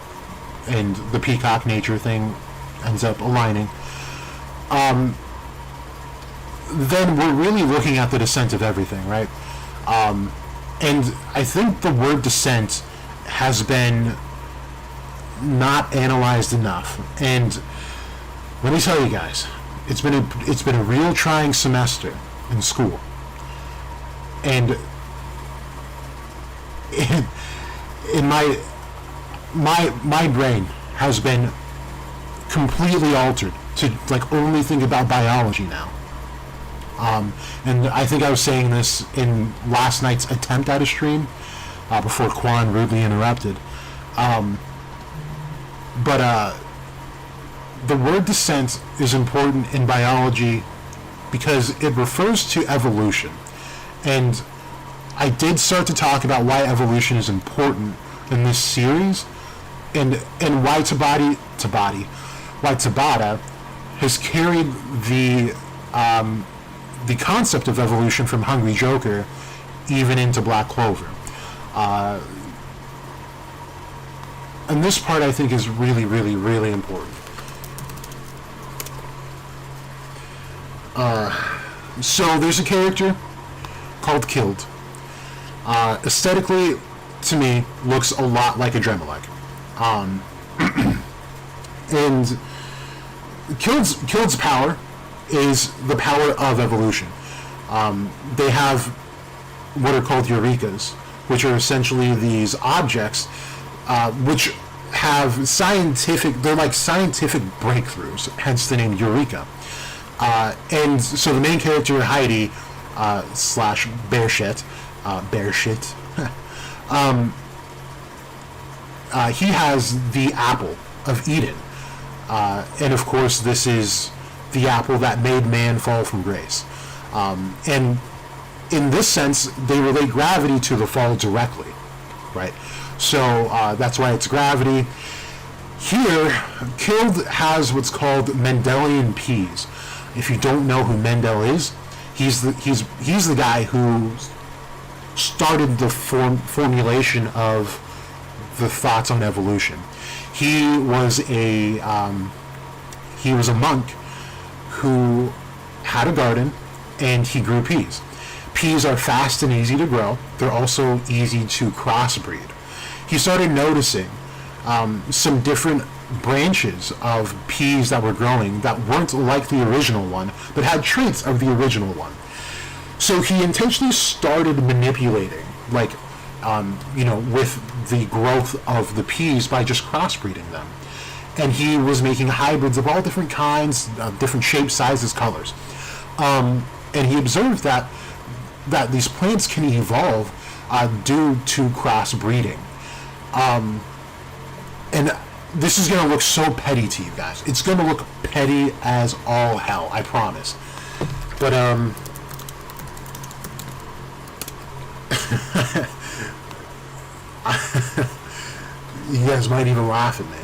and the peacock nature thing ends up aligning, then we're really looking at the descent of everything, right? And I think the word descent has been not analyzed enough. And let me tell you guys, it's been a real trying semester in school. And in my brain has been completely altered to like only think about biology now. And I think I was saying this in last night's attempt at a stream before Quan rudely interrupted. But the word descent is important in biology because it refers to evolution. And I did start to talk about why evolution is important in this series, and why Tabata has carried the concept of evolution from Hungry Joker even into Black Clover. And this part I think is really, really, really important. So there's a character called Killed. Aesthetically, to me, looks a lot like Adremelech. And Killed's power is the power of evolution. They have what are called eurekas, which are essentially these objects which have they're like scientific breakthroughs, hence the name Eureka. And so the main character, Heidi, slash Bearshit, he has the apple of Eden. And of course, this is the apple that made man fall from grace. And in this sense, they relate gravity to the fall directly, right? So that's why it's gravity. Here, Killed has what's called Mendelian peas. If you don't know who Mendel is, he's the guy who started the formulation of the thoughts on evolution. He was a monk who had a garden and he grew peas. Peas are fast and easy to grow. They're also easy to crossbreed. He started noticing some different branches of peas that were growing that weren't like the original one, but had traits of the original one. So he intentionally started manipulating, like, with the growth of the peas by just crossbreeding them. And he was making hybrids of all different kinds, different shapes, sizes, colors. And he observed that these plants can evolve due to crossbreeding. And this is going to look so petty to you guys. It's going to look petty as all hell, I promise. But, you guys might even laugh at me.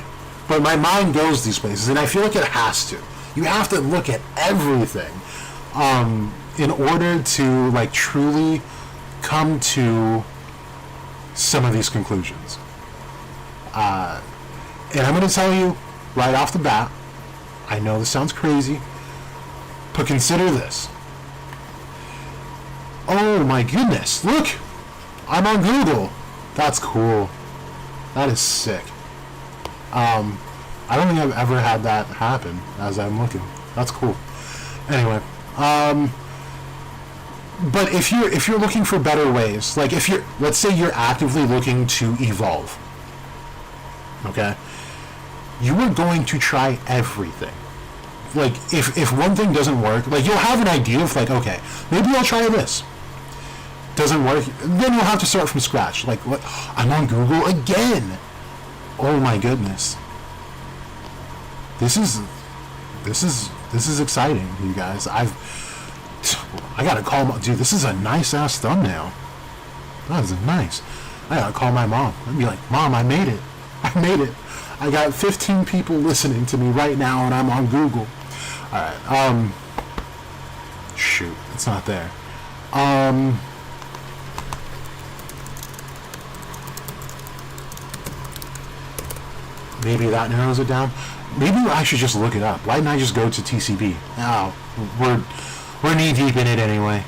But my mind goes these places, and I feel like it has to. You have to look at everything in order to, like, truly come to some of these conclusions. And I'm going to tell you right off the bat, I know this sounds crazy, but consider this. Oh my goodness, look! I'm on Google. That's cool. That is sick. I don't think I've ever had that happen as I'm looking. That's cool. Anyway, but if you're looking for better ways, like if let's say you're actively looking to evolve, okay, you are going to try everything. Like if one thing doesn't work, like you'll have an idea of like, okay, maybe I'll try this. Doesn't work, then you'll have to start from scratch. Like what? I'm on Google again. Oh my goodness. This is exciting, you guys. I gotta call my dude. This is a nice ass thumbnail. That is nice. I gotta call my mom and be like, Mom, I made it. I made it. I got 15 people listening to me right now, and I'm on Google. All right. Shoot, it's not there. Maybe that narrows it down. Maybe I should just look it up. Why didn't I just go to TCB? Oh, we're knee deep in it anyway.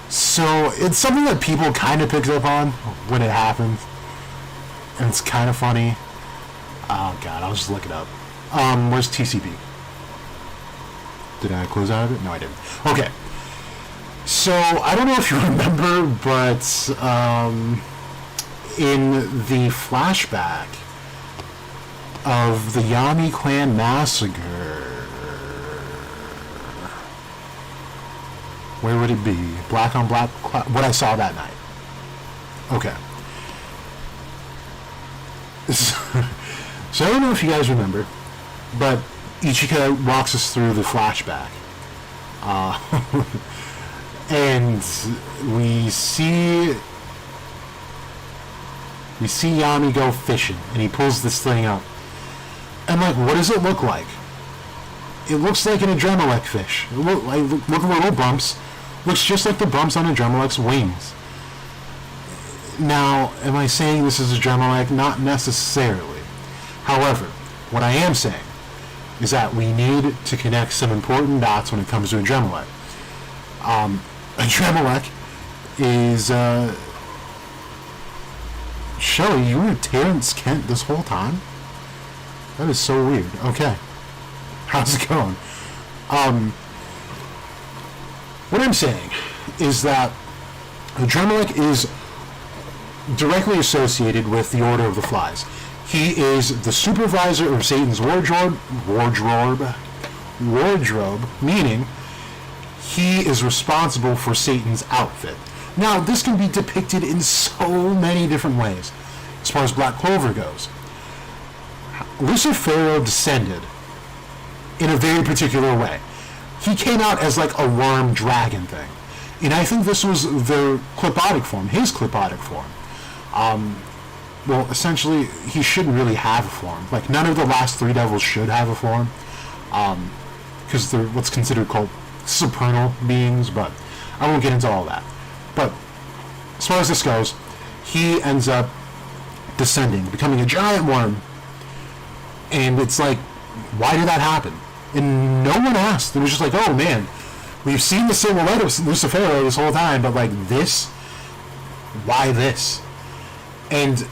So it's something that people kind of picked up on when it happened, and it's kind of funny. Oh god, I'll just look it up. Where's TCB? Did I close out of it? No, I didn't. Okay. So I don't know if you remember, but in the flashback of the Yami clan massacre, where would it be? Black on Black, what I saw that night. Okay. So I don't know if you guys remember, but Ichika walks us through the flashback. And we see Yami go fishing, and he pulls this thing up. And like, what does it look like? It looks like an Adremalec fish. Look at the little bumps. Looks just like the bumps on Adremelec's wings. Now, am I saying this is Adremalec? Not necessarily. However, what I am saying is that we need to connect some important dots when it comes to Adremalec. Adremalec is, Shelly, you were Terrence Kent this whole time? That is so weird. Okay. How's it going? What I'm saying is that Adremalec is directly associated with the Order of the Flies. He is the supervisor of Satan's wardrobe, meaning he is responsible for Satan's outfit. Now, this can be depicted in so many different ways, as far as Black Clover goes. Lucifero descended in a very particular way. He came out as like a worm dragon thing. And I think this was the clipotic form, his clipotic form. Well, essentially, he shouldn't really have a form. Like, none of the last three devils should have a form. Because they're what's considered called supernal beings, but I won't get into all that. But as far as this goes, he ends up descending, becoming a giant worm. And it's like, why did that happen? And no one asked. It was just like, oh man, we've seen the silhouette of Lucifero this whole time, but like this, why this? And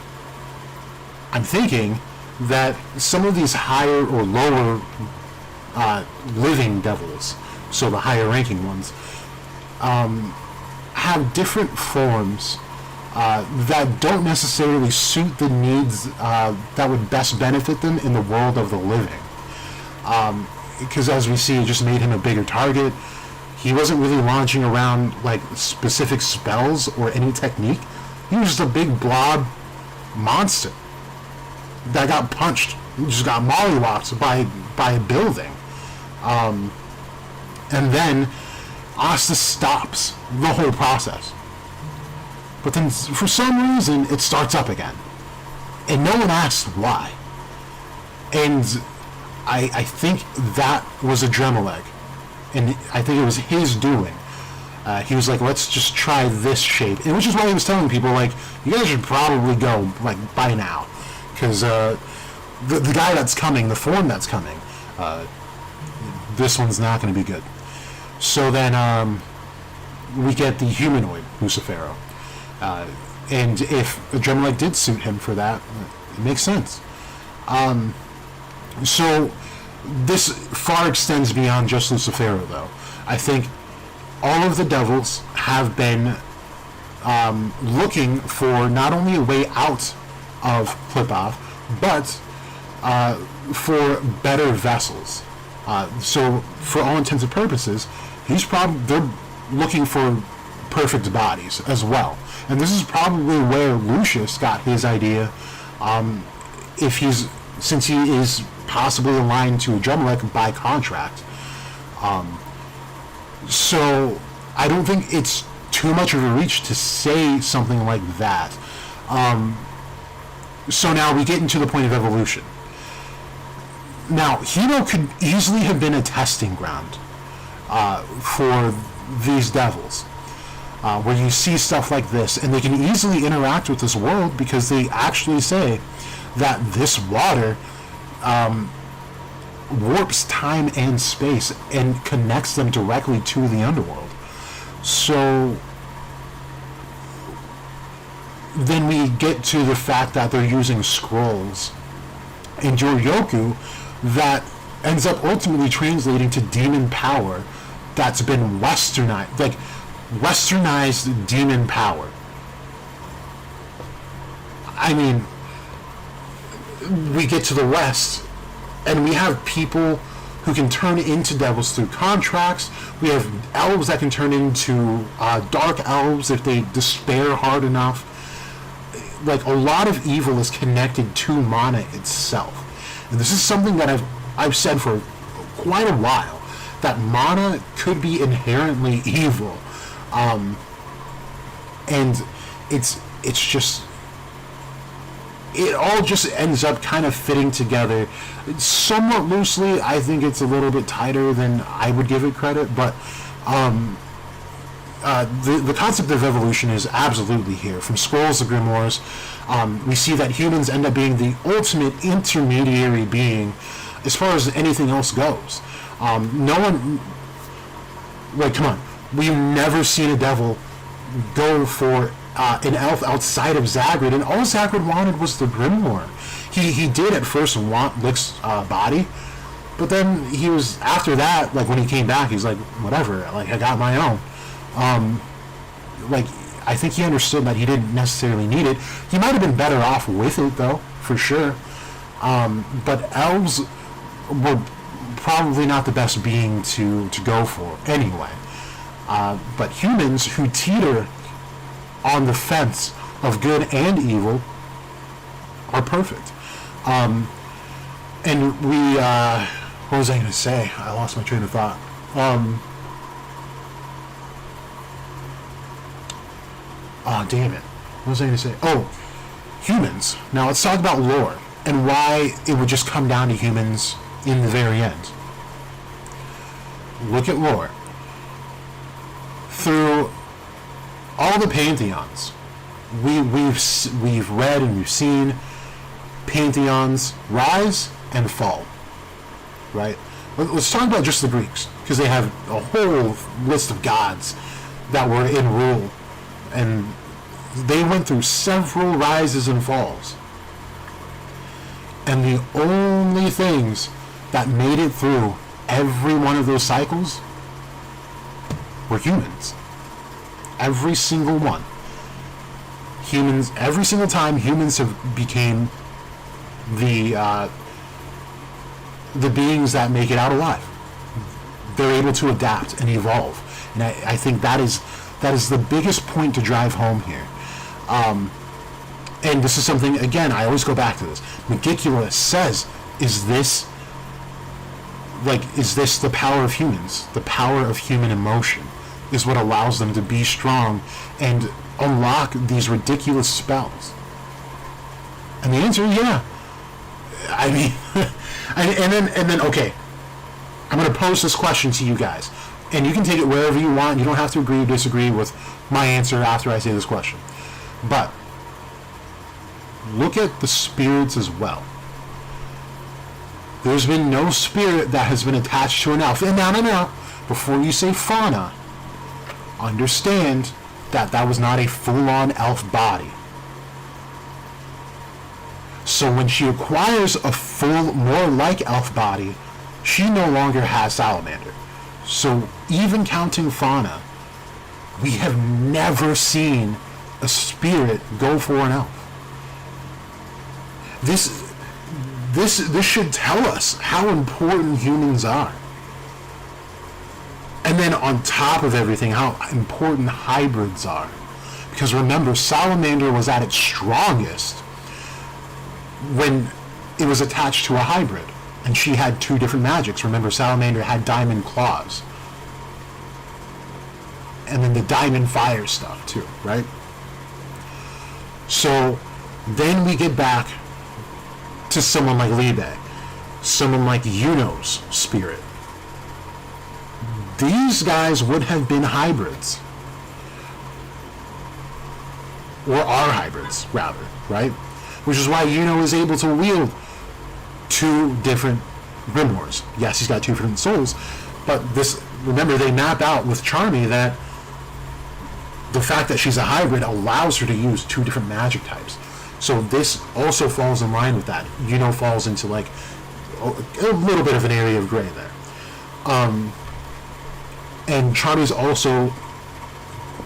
I'm thinking that some of these higher or lower living devils, so the higher ranking ones, have different forms that don't necessarily suit the needs that would best benefit them in the world of the living. Because as we see, it just made him a bigger target. He wasn't really launching around like specific spells or any technique. He was just a big blob monster that got punched. He just got mollywopped by a building. And then Asta stops the whole process. But then for some reason it starts up again. And no one asked why. And I think that was Adremalec. And I think it was his doing. He was like, let's just try this shape. And which is why he was telling people, like, you guys should probably go, like, by now. Because the guy that's coming, the form that's coming, this one's not going to be good. So then we get the humanoid Lucifero. And if a Dremelic did suit him for that, it makes sense. So this far extends beyond just Lucifero, though. I think all of the devils have been looking for not only a way out of Plipoth, but for better vessels. So for all intents and purposes, they're looking for perfect bodies as well. And this is probably where Lucius got his idea, since he is possibly aligned to a Dremelic by contract. So I don't think it's too much of a reach to say something like that. So now we get into the point of evolution. Now, Hino could easily have been a testing ground for these devils, where you see stuff like this, and they can easily interact with this world because they actually say that this water warps time and space and connects them directly to the underworld. So then we get to the fact that they're using scrolls in Yoryoku that ends up ultimately translating to demon power that's been westernized, like westernized demon power. I mean, we get to the West, and we have people who can turn into devils through contracts. We have elves that can turn into dark elves if they despair hard enough. Like, a lot of evil is connected to mana itself. And this is something that I've said for quite a while, that mana could be inherently evil. And it's just... it all just ends up kind of fitting together somewhat loosely. I think it's a little bit tighter than I would give it credit, but the concept of evolution is absolutely here. From Scrolls to Grimoires, we see that humans end up being the ultimate intermediary being as far as anything else goes. No one... like, come on. We've never seen a devil go for an elf outside of Zagrid, and all Zagrid wanted was the Grimoire. He did at first want Lick's body, but then he was, after that, like when he came back, he's like, whatever, like I got my own. Like, I think he understood that he didn't necessarily need it. He might have been better off with it, though, for sure. But elves were probably not the best being to go for anyway. But humans who teeter on the fence of good and evil are perfect. And we, what was I going to say? I lost my train of thought. Oh, damn it. What was I going to say? Oh, humans. Now let's talk about lore and why it would just come down to humans in the very end. Look at lore. Through all the pantheons, we've read and we've seen pantheons rise and fall, right? Let's talk about just the Greeks, because they have a whole list of gods that were in rule, and they went through several rises and falls. And the only things that made it through every one of those cycles were humans. Every single one. Humans, every single time humans have became the beings that make it out alive. They're able to adapt and evolve. And I think that is the biggest point to drive home here. And this is something, again, I always go back to this. Megicula says, is this the power of humans? The power of human emotion is what allows them to be strong and unlock these ridiculous spells. And the answer is yeah. I mean, and then okay, I'm going to pose this question to you guys, and you can take it wherever you want. You don't have to agree or disagree with my answer after I say this question. But look at the spirits as well. There's been no spirit that has been attached to an elf. And now, before you say fauna, understand that was not a full-on elf body. So when she acquires a full, more like elf body, she no longer has salamander. So even counting Fauna, we have never seen a spirit go for an elf. This should tell us how important humans are. And then on top of everything, how important hybrids are. Because remember, salamander was at its strongest when it was attached to a hybrid. And she had two different magics. Remember, salamander had diamond claws. And then the diamond fire stuff too, right? So then we get back to someone like Libe, someone like Yuno's spirit. These guys would have been hybrids. Or are hybrids, rather, right? Which is why Yuno is able to wield two different grimoires. Yes, he's got two different souls, but this, remember, they map out with Charmy that the fact that she's a hybrid allows her to use two different magic types. So this also falls in line with that. Yuno falls into like a little bit of an area of gray there. And Charmy's also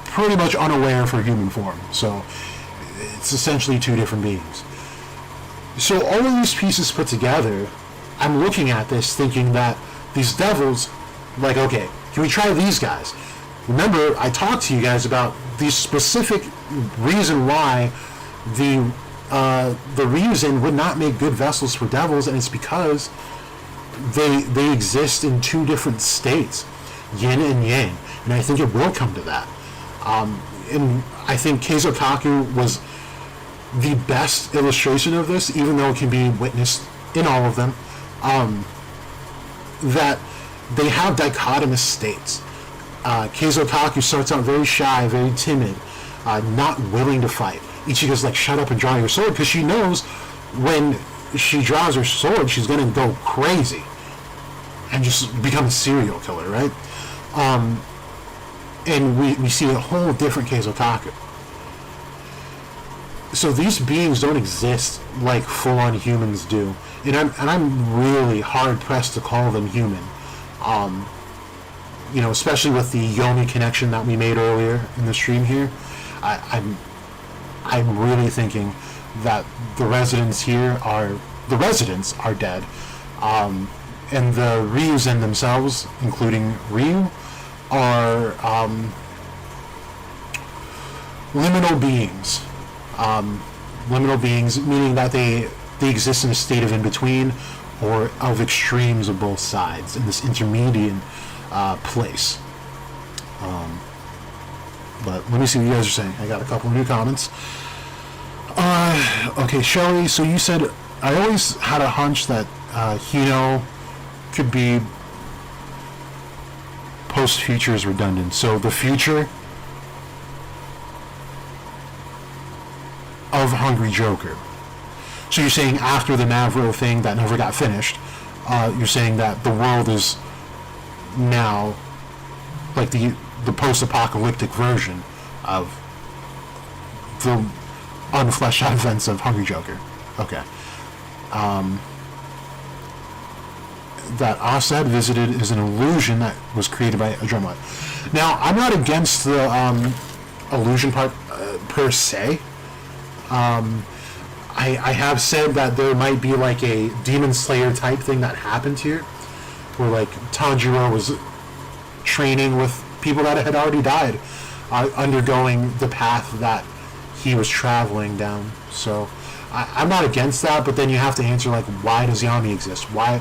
pretty much unaware for human form. So it's essentially two different beings. So all of these pieces put together, I'm looking at this thinking that these devils, like, okay, can we try these guys? Remember, I talked to you guys about the specific reason why the Ryuzen would not make good vessels for devils, and it's because they exist in two different states, yin and yang, and I think it will come to that. And I think Keizokaku was the best illustration of this, even though it can be witnessed in all of them, that they have dichotomous states. Keizokaku starts out very shy, very timid, not willing to fight. Ichigo's like, shut up and draw your sword, because she knows when she draws her sword, she's going to go crazy and just become a serial killer, right? And we see a whole different Keizokaku. So these beings don't exist like full-on humans do, and I'm really hard-pressed to call them human. You know, especially with the Yomi connection that we made earlier in the stream here, I'm really thinking that the residents are dead, and the Ryuzen themselves, including Ryu, are liminal beings. Liminal beings, meaning that they exist in a state of in-between or of extremes of both sides in this intermediate place. But let me see what you guys are saying. I got a couple of new comments. Okay, Shelly, so you said, I always had a hunch that Hino could be post-future is redundant. So the future of Hungry Joker. So you're saying after the Mavro thing that never got finished, you're saying that the world is now like the post-apocalyptic version of the unfleshed out events of Hungry Joker. Okay. That Asta had visited is an illusion that was created by a drumlet. Now, I'm not against the illusion part per se. I have said that there might be like a Demon Slayer type thing that happened here, where like Tanjiro was training with people that had already died, undergoing the path that he was traveling down. So I'm not against that, but then you have to answer like, why does Yami exist? Why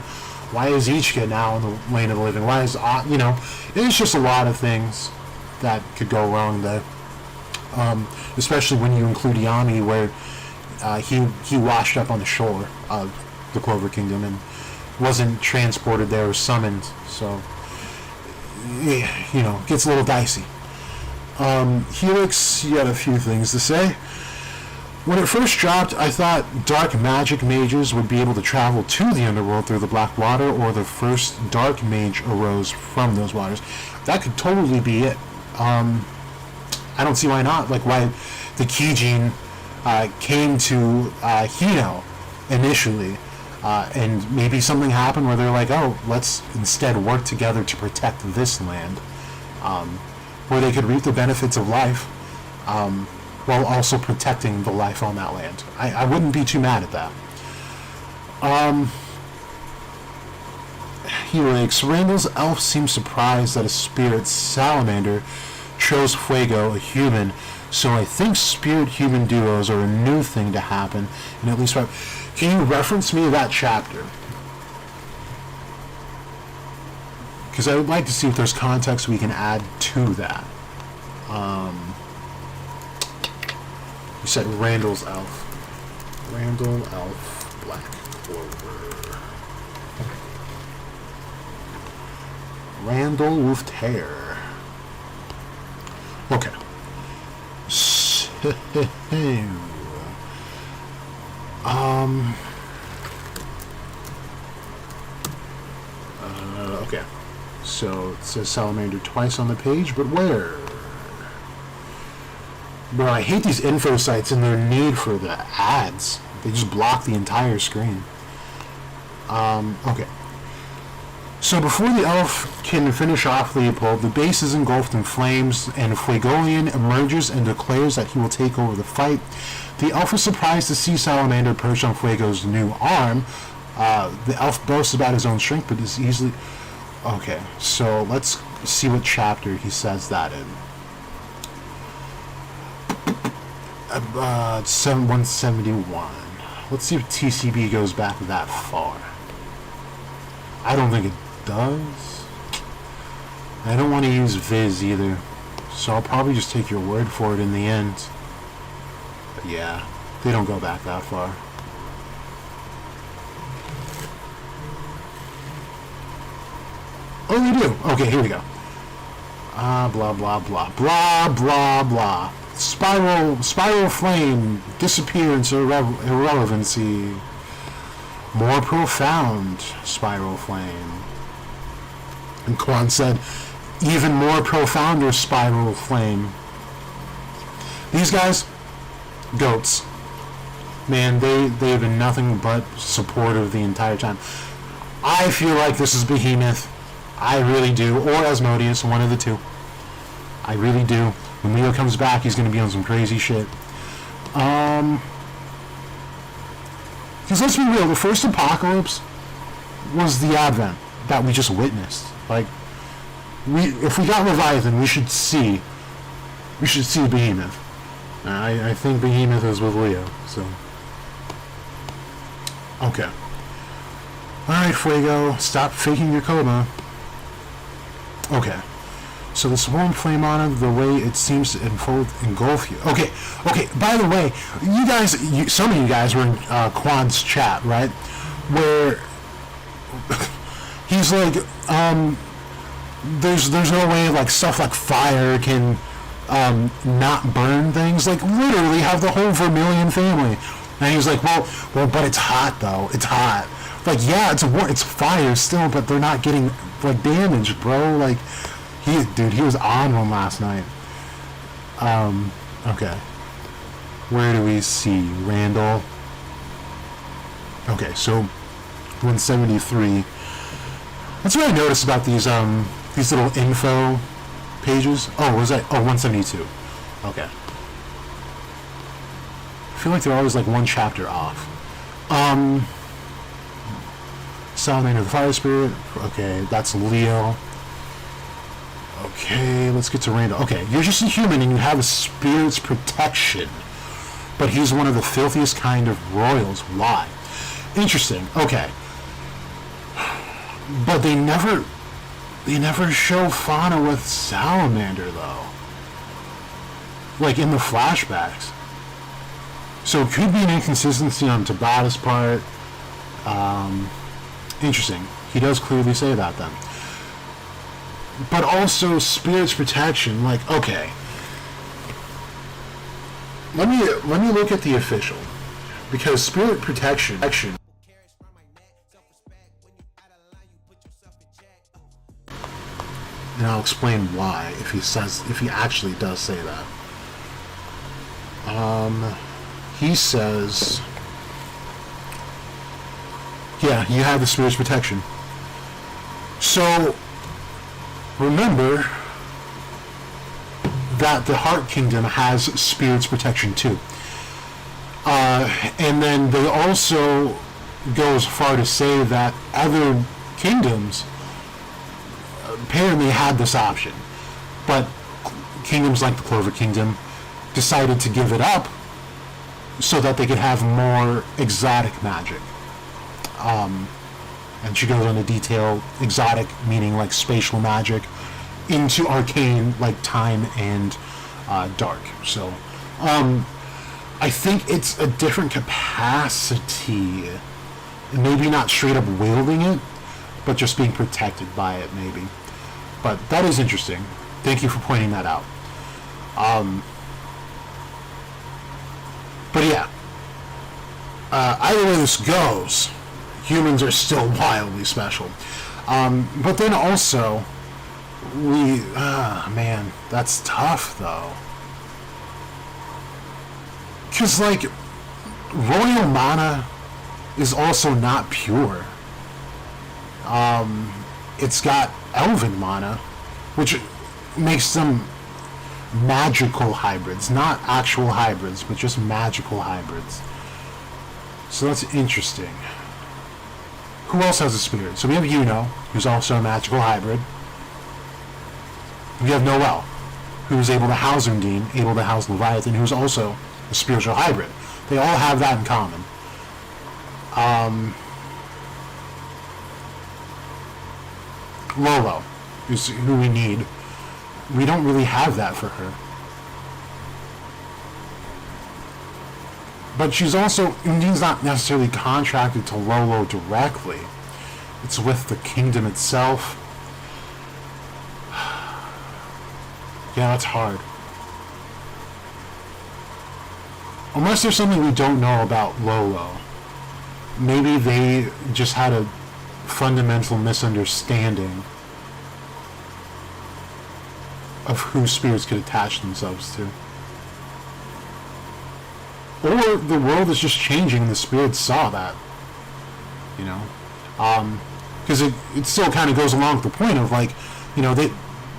is Ichigo now in the lane of the living? Why is, you know, there's just a lot of things that could go wrong there. Especially when you include Yami, where he washed up on the shore of the Clover Kingdom and wasn't transported there or summoned. So, you know, gets a little dicey. Helix, you had a few things to say. When it first dropped, I thought dark magic mages would be able to travel to the underworld through the black water, or the first dark mage arose from those waters. That could totally be it. I don't see why not. Like, why the Kijin came to Hino initially. And maybe something happened where they're like, oh, let's instead work together to protect this land, where they could reap the benefits of life, while also protecting the life on that land. I wouldn't be too mad at that. He writes, Randall's elf seems surprised that a spirit salamander chose Fuego, a human, so I think spirit-human duos are a new thing to happen in at least 5. Can you reference me to that chapter? Because I would like to see if there's context we can add to that. You said Randall's elf. Randall elf, Black Clover. Randall with hair. Okay. Okay. So it says salamander twice on the page, but where? Bro, I hate these info sites and their need for the ads. They just block the entire screen. Okay. So before the elf can finish off Leopold, the base is engulfed in flames, and Fuegolian emerges and declares that he will take over the fight. The elf is surprised to see Salamander perched on Fuego's new arm. The elf boasts about his own strength, but is easily... Okay, so let's see what chapter he says that in. 171. Let's see if TCB goes back that far. I don't think it does. I don't want to use Viz either, so I'll probably just take your word for it in the end. But yeah, they don't go back that far. Oh, they do. Okay, here we go. Blah blah blah blah blah blah. Spiral flame, disappearance or irrelevancy. More profound spiral flame. And Quan said, even more profounder spiral flame. These guys, goats. Man, they've been nothing but supportive the entire time. I feel like this is Behemoth. I really do. Or Asmodeus, one of the two. I really do. When Leo comes back, he's going to be on some crazy shit. Because let's be real, the first apocalypse was the Advent that we just witnessed. Like, if we got Leviathan, we should see Behemoth. I think Behemoth is with Leo, so. Okay. Alright, Fuego, stop faking your coma. Okay. So the swarm flame on it, the way it seems to engulf you. Okay, by the way, you guys, some of you guys were in Quan's chat, right? Where he's like, there's no way like stuff like fire can not burn things. Like literally have the whole Vermilion family. And he was like, well, but it's hot though. It's hot. Like, yeah, it's fire still, but they're not getting like damaged, bro. Like, he was on one last night. Okay. Where do we see Randall? Okay, so 173. That's what I noticed about these little info pages. Oh, was that? Oh, 172. Okay. I feel like they're always like one chapter off. Salamander the Fire Spirit. Okay, that's Leo. Okay, let's get to Randall. Okay, you're just a human and you have a spirit's protection. But he's one of the filthiest kind of royals. Why? Interesting. Okay. But they never show Fauna with Salamander, though. Like, in the flashbacks. So it could be an inconsistency on Tabata's part. Interesting. He does clearly say that, then. But also spirit's protection, like, okay. Let me look at the official, because spirit protection. And I'll explain why if he actually does say that. He says Yeah, you have the spirit's protection. So, remember that the Heart Kingdom has spirit's protection too. And then they also go as far to say that other kingdoms apparently had this option, but kingdoms like the Clover Kingdom decided to give it up so that they could have more exotic magic. And she goes on to detail exotic meaning like spatial magic into arcane like time and dark. So I think it's a different capacity, maybe not straight up wielding it, but just being protected by it maybe. But that is interesting. Thank you for pointing that out. But yeah, either way this goes, humans are still wildly special. But then also, man, that's tough though. Because, like, royal mana is also not pure. It's got elven mana, which makes them magical hybrids. Not actual hybrids, but just magical hybrids. So that's interesting. Who else has a spirit? So we have Hino, who's also a magical hybrid. We have Noel, who's able to house Undine, able to house Leviathan, who's also a spiritual hybrid. They all have that in common. Lolo is who we need. We don't really have that for her. But she's also, Undine's not necessarily contracted to Lolo directly. It's with the kingdom itself. Yeah, that's hard. Unless there's something we don't know about Lolo. Maybe they just had a fundamental misunderstanding of who spirits could attach themselves to. Or the world is just changing and the spirits saw that. You know? Because it still kind of goes along with the point of, like, you know,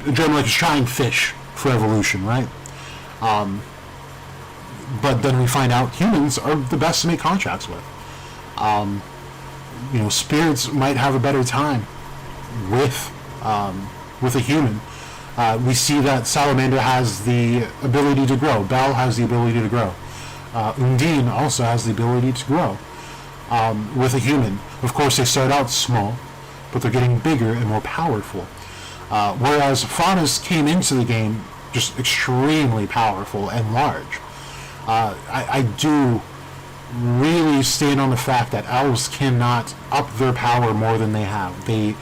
Andromeda is trying fish for evolution, right? But then we find out humans are the best to make contracts with. You know, spirits might have a better time with a human. We see that Salamander has the ability to grow. Belle has the ability to grow. Undine also has the ability to grow with a human. Of course, they start out small, but they're getting bigger and more powerful. Whereas Faunus came into the game just extremely powerful and large. I do really stand on the fact that elves cannot up their power more than they have. They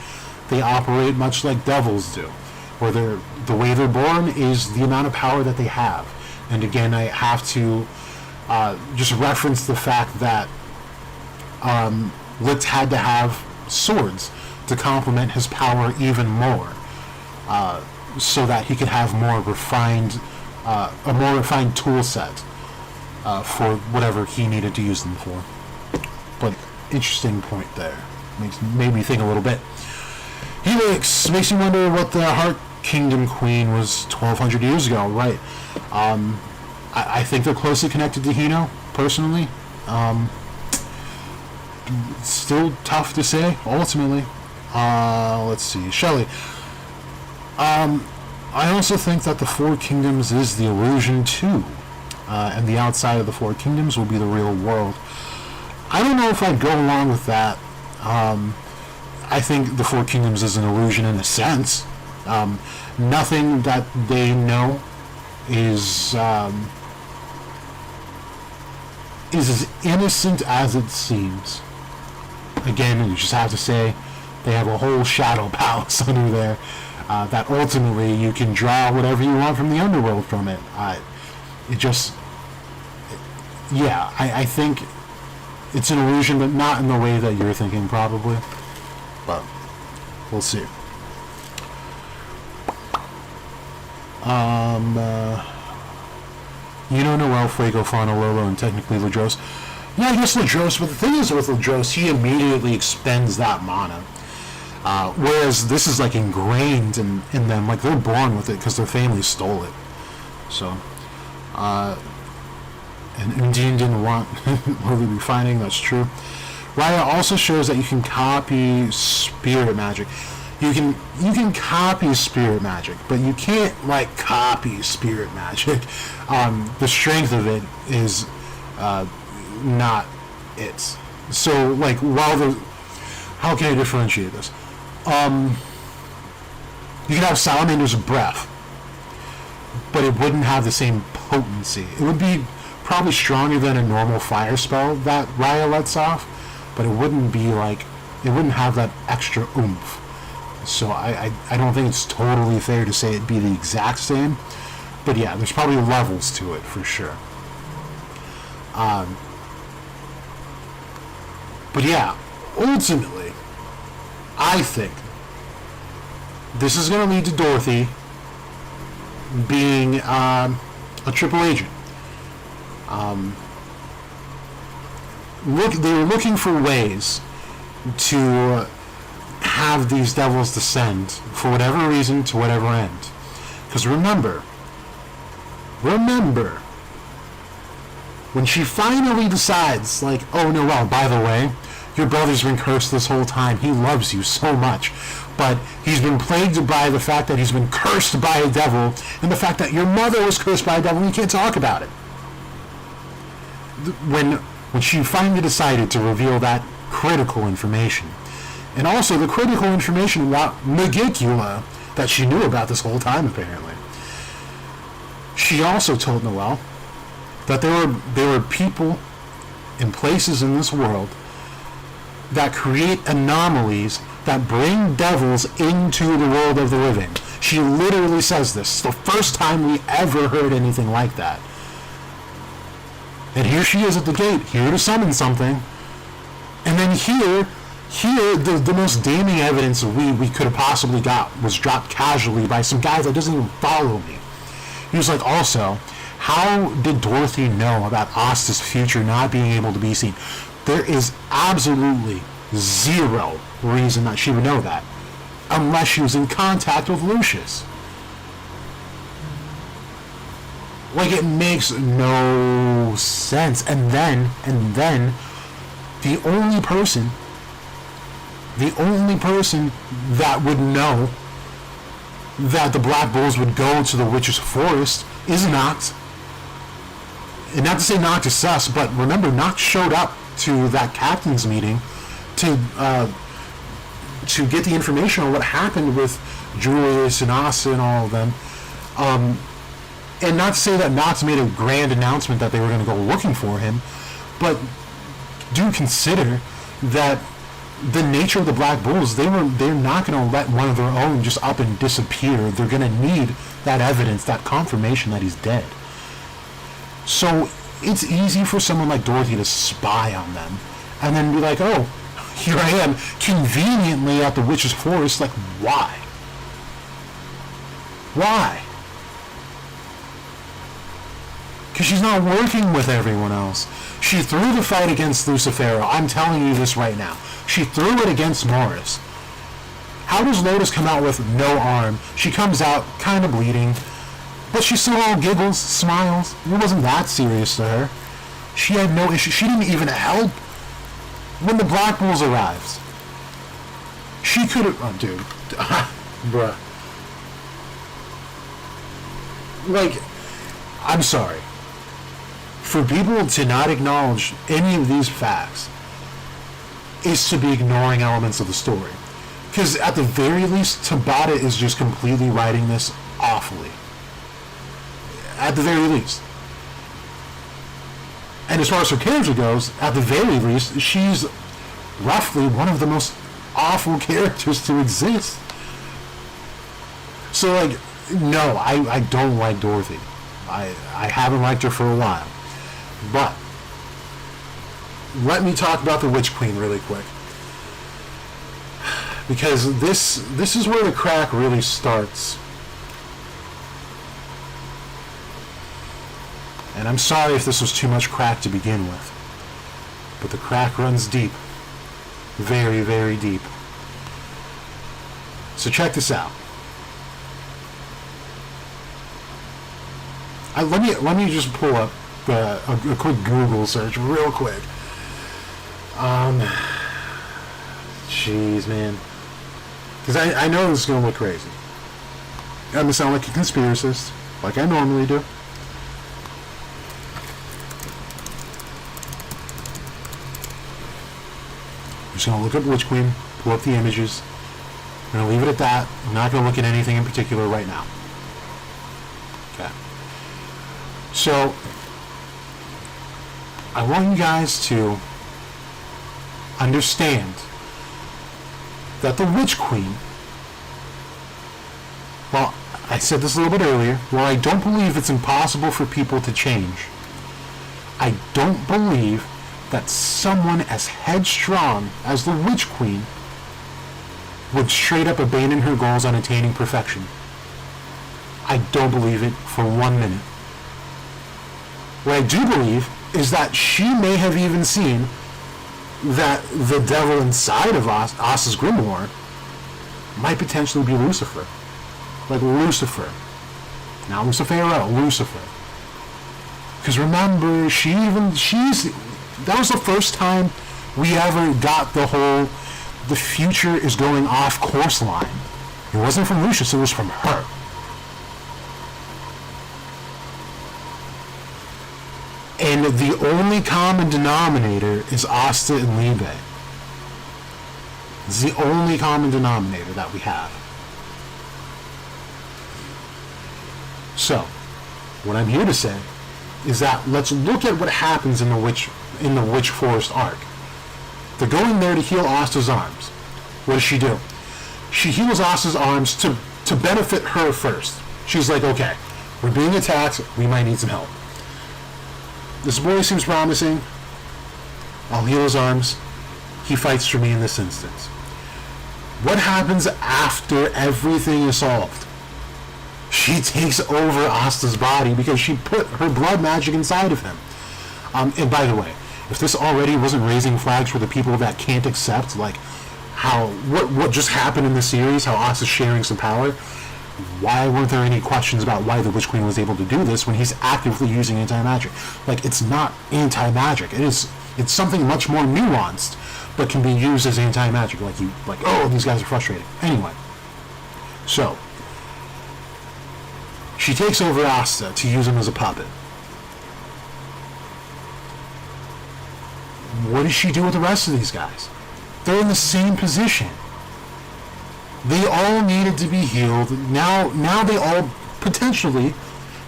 operate much like devils do, where the way they're born is the amount of power that they have. And again, I have to just reference the fact that Litz had to have swords to complement his power even more, so that he could have a more refined tool set for whatever he needed to use them for. But interesting point there. Made me think a little bit. Helix makes you wonder what the Heart Kingdom Queen was 1,200 years ago, right? I think they're closely connected to Hino, personally. Still tough to say, ultimately. Let's see. Shelley. I also think that the Four Kingdoms is the illusion, too. And the outside of the Four Kingdoms will be the real world. I don't know if I'd go along with that. I think the Four Kingdoms is an illusion in a sense. Nothing that they know is as innocent as it seems. Again, you just have to say they have a whole shadow palace under there that ultimately you can draw whatever you want from the underworld from it. I think it's an illusion, but not in the way that you're thinking, probably. But we'll see. Noel, Fuego, Fauna, Lolo, and technically Ladros. Yeah, I guess Ladros, but the thing is with Ladros, he immediately expends that mana. Whereas this is like ingrained in them, like they're born with it because their family stole it. So, and Undine didn't want Lily refining, that's true. Raya also shows that you can copy spirit magic. You can copy spirit magic, but you can't like copy spirit magic. The strength of it is not it. So like how can I differentiate this? You can have Salamander's breath, but it wouldn't have the same potency. It would be probably stronger than a normal fire spell that Raya lets off, but it wouldn't have that extra oomph. So I don't think it's totally fair to say it'd be the exact same, but yeah, there's probably levels to it for sure. But yeah, ultimately, I think this is going to lead to Dorothy being a triple agent. They were looking for ways to have these devils descend for whatever reason to whatever end. Because remember, when she finally decides, like, oh no, well, by the way, your brother's been cursed this whole time. He loves you so much. But he's been plagued by the fact that he's been cursed by a devil, and the fact that your mother was cursed by a devil, and you can't talk about it. When she finally decided to reveal that critical information, and also the critical information about Megicula that she knew about this whole time, apparently, she also told Noelle that there were people and places in this world that create anomalies that bring devils into the world of the living. She literally says this. It's the first time we ever heard anything like that. And here she is at the gate, here to summon something. And then here the most damning evidence we could have possibly got was dropped casually by some guy that doesn't even follow me. He was like, also, how did Dorothy know about Asta's future not being able to be seen? There is absolutely zero reason that she would know that, unless she was in contact with Lucius. Like, it makes no sense. And then, the only person that would know that the Black Bulls would go to the Witch's Forest is Noct. And not to say Noct is sus, but remember, Noct showed up to that captain's meeting to get the information on what happened with Julius and Asta and all of them. And not to say that Noct made a grand announcement that they were going to go looking for him, but do consider that the nature of the Black Bulls, they're not going to let one of their own just up and disappear. They're going to need that evidence, that confirmation that he's dead. So it's easy for someone like Dorothy to spy on them and then be like, oh, here I am, conveniently at the Witch's Forest. Like, why? Why? Because she's not working with everyone else. She threw the fight against Lucifero. I'm telling you this right now. She threw it against Morris. How does Lotus come out with no arm? She comes out kind of bleeding, but she still all giggles, smiles. It wasn't that serious to her. She had no issue. She didn't even help when the Black Bulls arrived. She could have... Oh, dude. Bruh. Like, I'm sorry. For people to not acknowledge any of these facts is to be ignoring elements of the story. Because at the very least, Tabata is just completely writing this awfully. At the very least. And as far as her character goes, at the very least, she's roughly one of the most awful characters to exist. So, like, no, I don't like Dorothy. I haven't liked her for a while. But let me talk about the Witch Queen really quick. Because this is where the crack really starts. And I'm sorry if this was too much crack to begin with. but the crack runs deep. Very, very deep. So check this out. Let me just pull up a quick Google search real quick. Jeez, man. Because I know this is going to look crazy. I'm going to sound like a conspiracist, like I normally do. I'm just going to look up Witch Queen, pull up the images. I'm going to leave it at that. I'm not going to look at anything in particular right now. Okay. So, I want you guys to understand that the Witch Queen, well, I said this a little bit earlier, while I don't believe it's impossible for people to change, I don't believe that someone as headstrong as the Witch Queen would straight up abandon her goals on attaining perfection. I don't believe it for 1 minute. What I do believe is that she may have even seen that the devil inside of Asta's grimoire might potentially be Lucifer. Like Lucifer. Not Lucifero, Lucifer. Because remember, that was the first time we ever got the future is going off course line. It wasn't from Lucius, it was from her. And the only common denominator is Asta and Liebe. It's the only common denominator that we have. So, what I'm here to say is that let's look at what happens in the Witch Forest arc. They're going there to heal Asta's arms. What does she do? She heals Asta's arms to benefit her first. She's like, okay, we're being attacked, we might need some help. This boy seems promising. I'll heal his arms. He fights for me in this instance. What happens after everything is solved? She takes over Asta's body because she put her blood magic inside of him. And by the way, if this already wasn't raising flags for the people that can't accept, like, what just happened in the series, how Asta's sharing some power, why weren't there any questions about why the Witch Queen was able to do this when he's actively using anti-magic? Like, it's not anti-magic. It's something much more nuanced, but can be used as anti-magic. Oh, these guys are frustrating. Anyway, so she takes over Asta to use him as a puppet. What does she do with the rest of these guys? They're in the same position. They all needed to be healed. Now they all potentially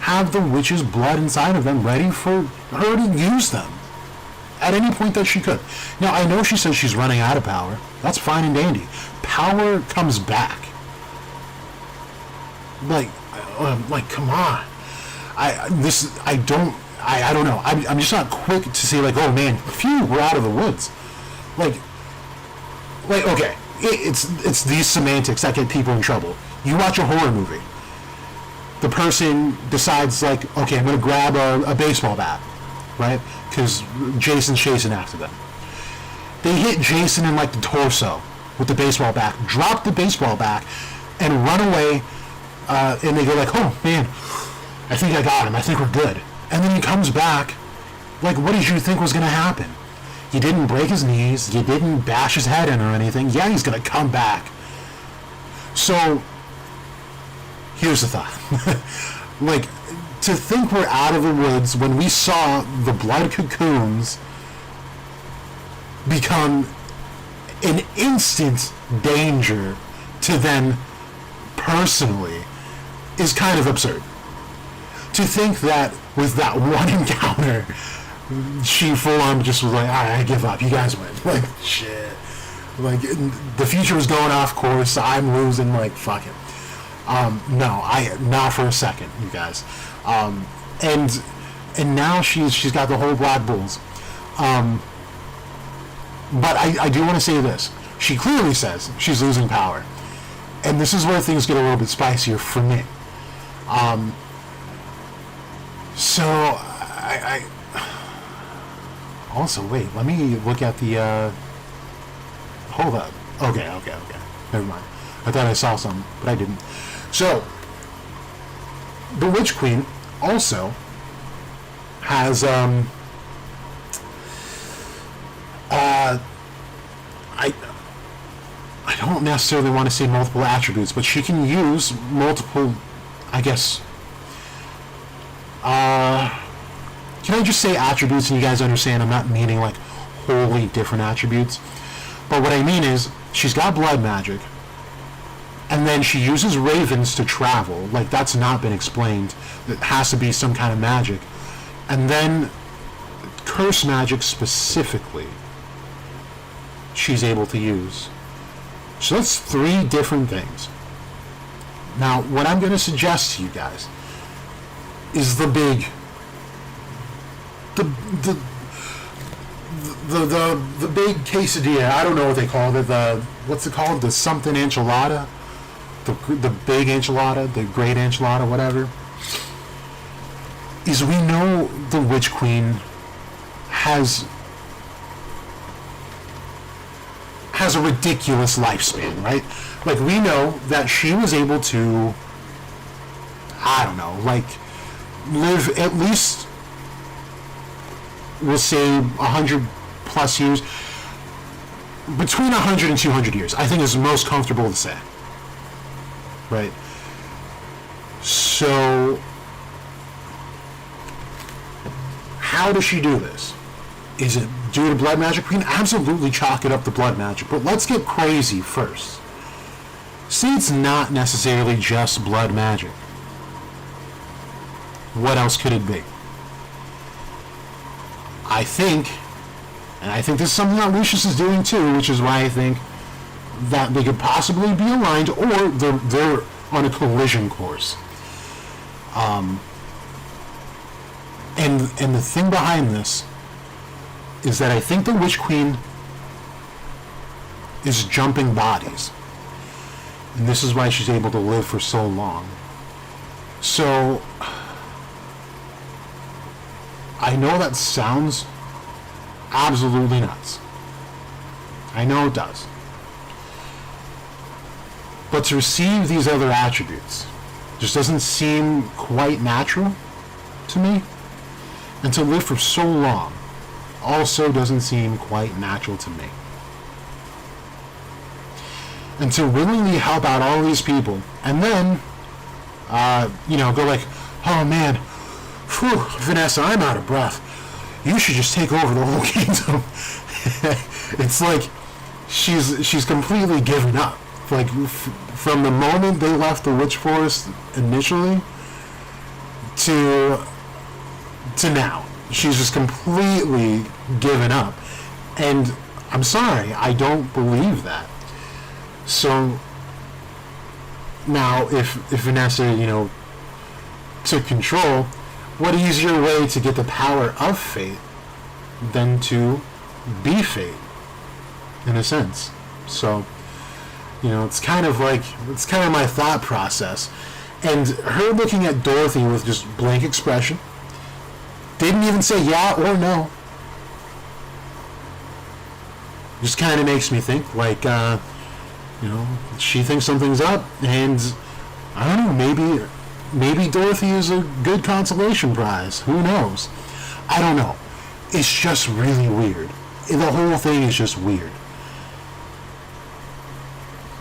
have the witch's blood inside of them, ready for her to use them at any point that she could. Now, I know she says she's running out of power. That's fine and dandy. Power comes back. Like, come on. I don't know. I'm just not quick to say, like, oh man, phew, we're out of the woods. Like, okay. It's these semantics that get people in trouble. You watch a horror movie. The person decides, like, okay, I'm going to grab a baseball bat, right? Because Jason's chasing after them. They hit Jason in, like, the torso with the baseball bat, drop the baseball bat, and run away, and they go like, oh, man, I think I got him. I think we're good. And then he comes back. Like, what did you think was going to happen? He didn't break his knees. You didn't bash his head in or anything. Yeah, he's going to come back. So, here's the thought. Like, to think we're out of the woods when we saw the blood cocoons become an instant danger to them personally is kind of absurd. To think that with that one encounter, she full on just was like, alright, I give up, you guys win. Like, shit. Like, the future was going off course, I'm losing, like, fuck it. No, not for a second, you guys. And now she's got the whole Black Bulls. But I do want to say this. She clearly says she's losing power. And this is where things get a little bit spicier for me. So, Also, wait, let me look at the, hold up. Okay. Never mind. I thought I saw some, but I didn't. So, the Witch Queen also has, I don't necessarily want to say multiple attributes, but she can use multiple, I guess, can I just say attributes and you guys understand I'm not meaning like wholly different attributes? But what I mean is, she's got blood magic, and then she uses ravens to travel. Like, that's not been explained. It has to be some kind of magic. And then curse magic specifically she's able to use. So that's 3 different things. Now, what I'm going to suggest to you guys is the big, the big quesadilla. I don't know what they call it. What's it called? The something enchilada. The big enchilada, the great enchilada, whatever. Is we know the Witch Queen has a ridiculous lifespan, right? Like, we know that she was able to, I don't know, like, live at least, we'll say 100 plus years, between 100 and 200 years, I think is most comfortable to say, right? So, how does she do this? Is it due to blood magic? We can absolutely chalk it up to blood magic, but let's get crazy first. See, it's not necessarily just blood magic. What else could it be? I think this is something that Lucius is doing too, which is why I think that they could possibly be aligned, or they're on a collision course. And the thing behind this is that I think the Witch Queen is jumping bodies. And this is why she's able to live for so long. So, I know that sounds absolutely nuts. I know it does. But to receive these other attributes just doesn't seem quite natural to me. And to live for so long also doesn't seem quite natural to me. And to willingly help out all these people, and then, go like, oh man, whew, Vanessa, I'm out of breath. You should just take over the whole kingdom. It's like she's completely given up. Like, from the moment they left the Witch Forest initially to now. She's just completely given up. And I'm sorry, I don't believe that. So now if Vanessa, took control, what easier way to get the power of fate than to be fate, in a sense. So, it's kind of my thought process. And her looking at Dorothy with just blank expression, didn't even say yeah or no. Just kind of makes me think, like, she thinks something's up, and I don't know, maybe Dorothy is a good consolation prize. Who knows? I don't know. It's just really weird. The whole thing is just weird.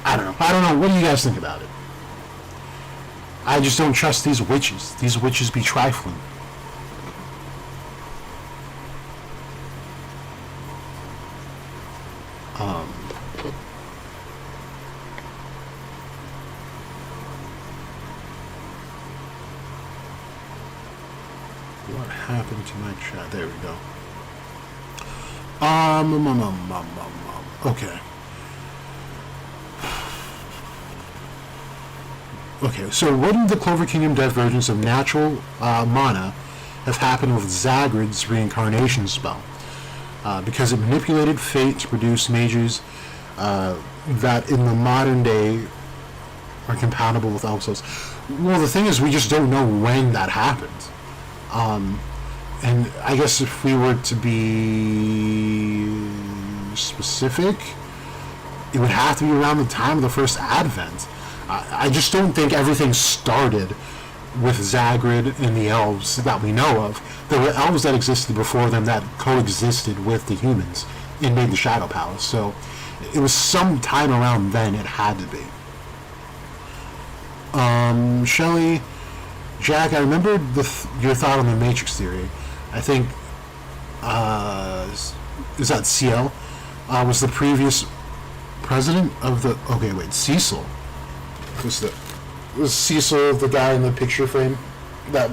I don't know. What do you guys think about it? I just don't trust these witches. These witches be trifling. What happened to my chat? There we go. Okay. Okay, so wouldn't the Clover Kingdom divergence of natural mana have happened with Zagred's reincarnation spell? Because it manipulated fate to produce mages that in the modern day are compatible with elf souls. Well, the thing is, we just don't know when that happened. And I guess if we were to be specific, it would have to be around the time of the first Advent. I just don't think everything started with Zagrid and the elves that we know of. There were elves that existed before them that coexisted with the humans and made the Shadow Palace. So it was some time around then it had to be. Shelley, Jack, I remember your thought on the Matrix theory. I think, is that CL? Was the previous president of the... Okay, wait, Cecil. Was Cecil the guy in the picture frame that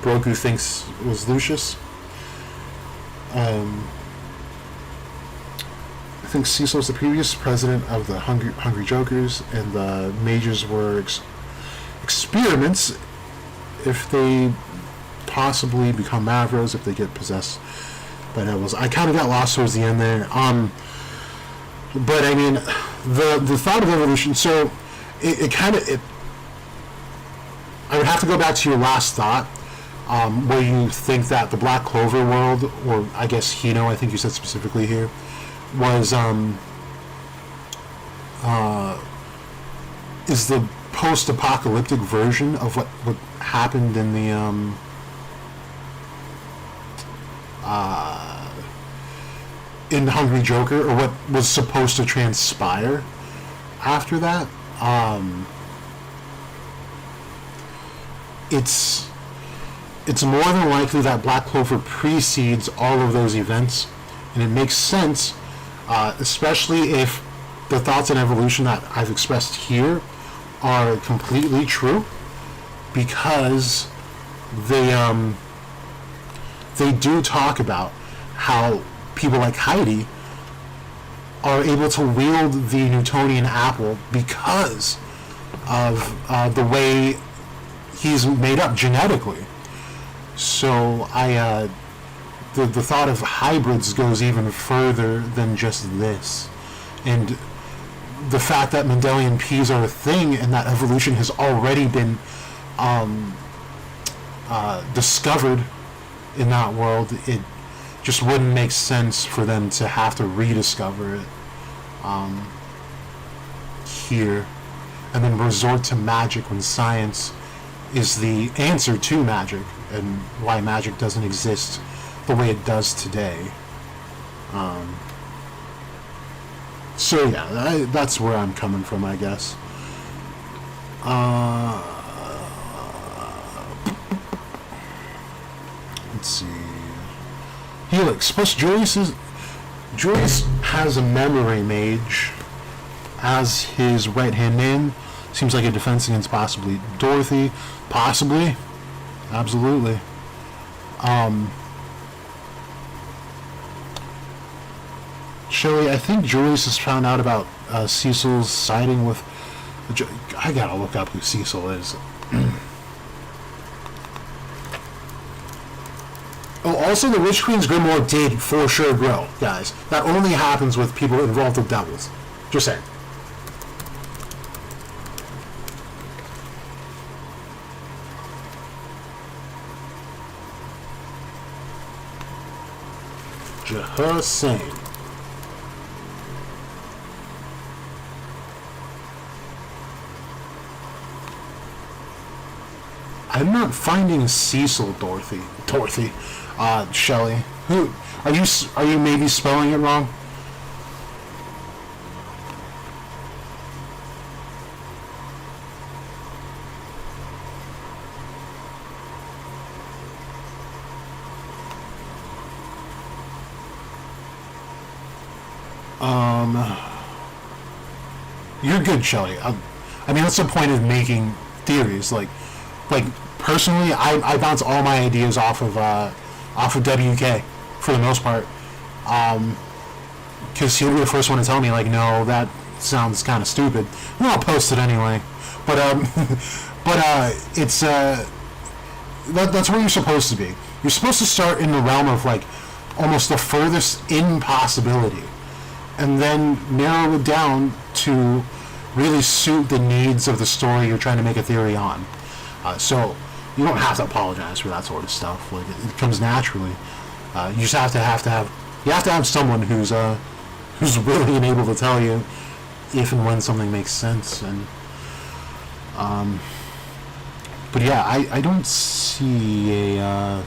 Broku thinks was Lucius? I think Cecil was the previous president of the Hungry Jokers, and the mages were experiments if they possibly become Mavros, if they get possessed by devils. I kind of got lost towards the end there. But I mean, the thought of evolution, so it I would have to go back to your last thought, where you think that the Black Clover world, or I guess Hino, I think you said specifically here, was is the post-apocalyptic version of what happened in the in Hungry Joker, or what was supposed to transpire after that. It's more than likely that Black Clover precedes all of those events, and it makes sense, especially if the thoughts on evolution that I've expressed here are completely true, because they do talk about how people like Heidi are able to wield the Newtonian apple because of the way he's made up genetically. So the thought of hybrids goes even further than just this, and the fact that Mendelian Ps are a thing and that evolution has already been discovered in that world, it just wouldn't make sense for them to have to rediscover it here and then resort to magic when science is the answer to magic, and why magic doesn't exist the way it does today. So yeah, that's where I'm coming from, I guess. Let's see. Helix. Plus, Julius has a memory mage as his right-hand man. Seems like a defense against possibly Dorothy. Possibly. Absolutely. Shelley, I think Julius has found out about Cecil's siding with... I gotta look up who Cecil is. Oh, also the Witch Queen's Grimoire did for sure grow, guys. That only happens with people involved with devils. Just saying. Just saying. I'm not finding Cecil, Dorothy. Shelley. Who are you? Are you maybe spelling it wrong? You're good, Shelley. I mean, that's the point of making theories. Like personally, I bounce all my ideas off of WK for the most part, because he'll be the first one to tell me, like, no, that sounds kind of stupid. Well, I'll post it anyway. But it's that's where you're supposed to be. You're supposed to start in the realm of like almost the furthest impossibility, and then narrow it down to really suit the needs of the story you're trying to make a theory on. So You don't have to apologize for that sort of stuff. Like it comes naturally. You just have to have someone who's willing and able to tell you if and when something makes sense. And but yeah, I don't see a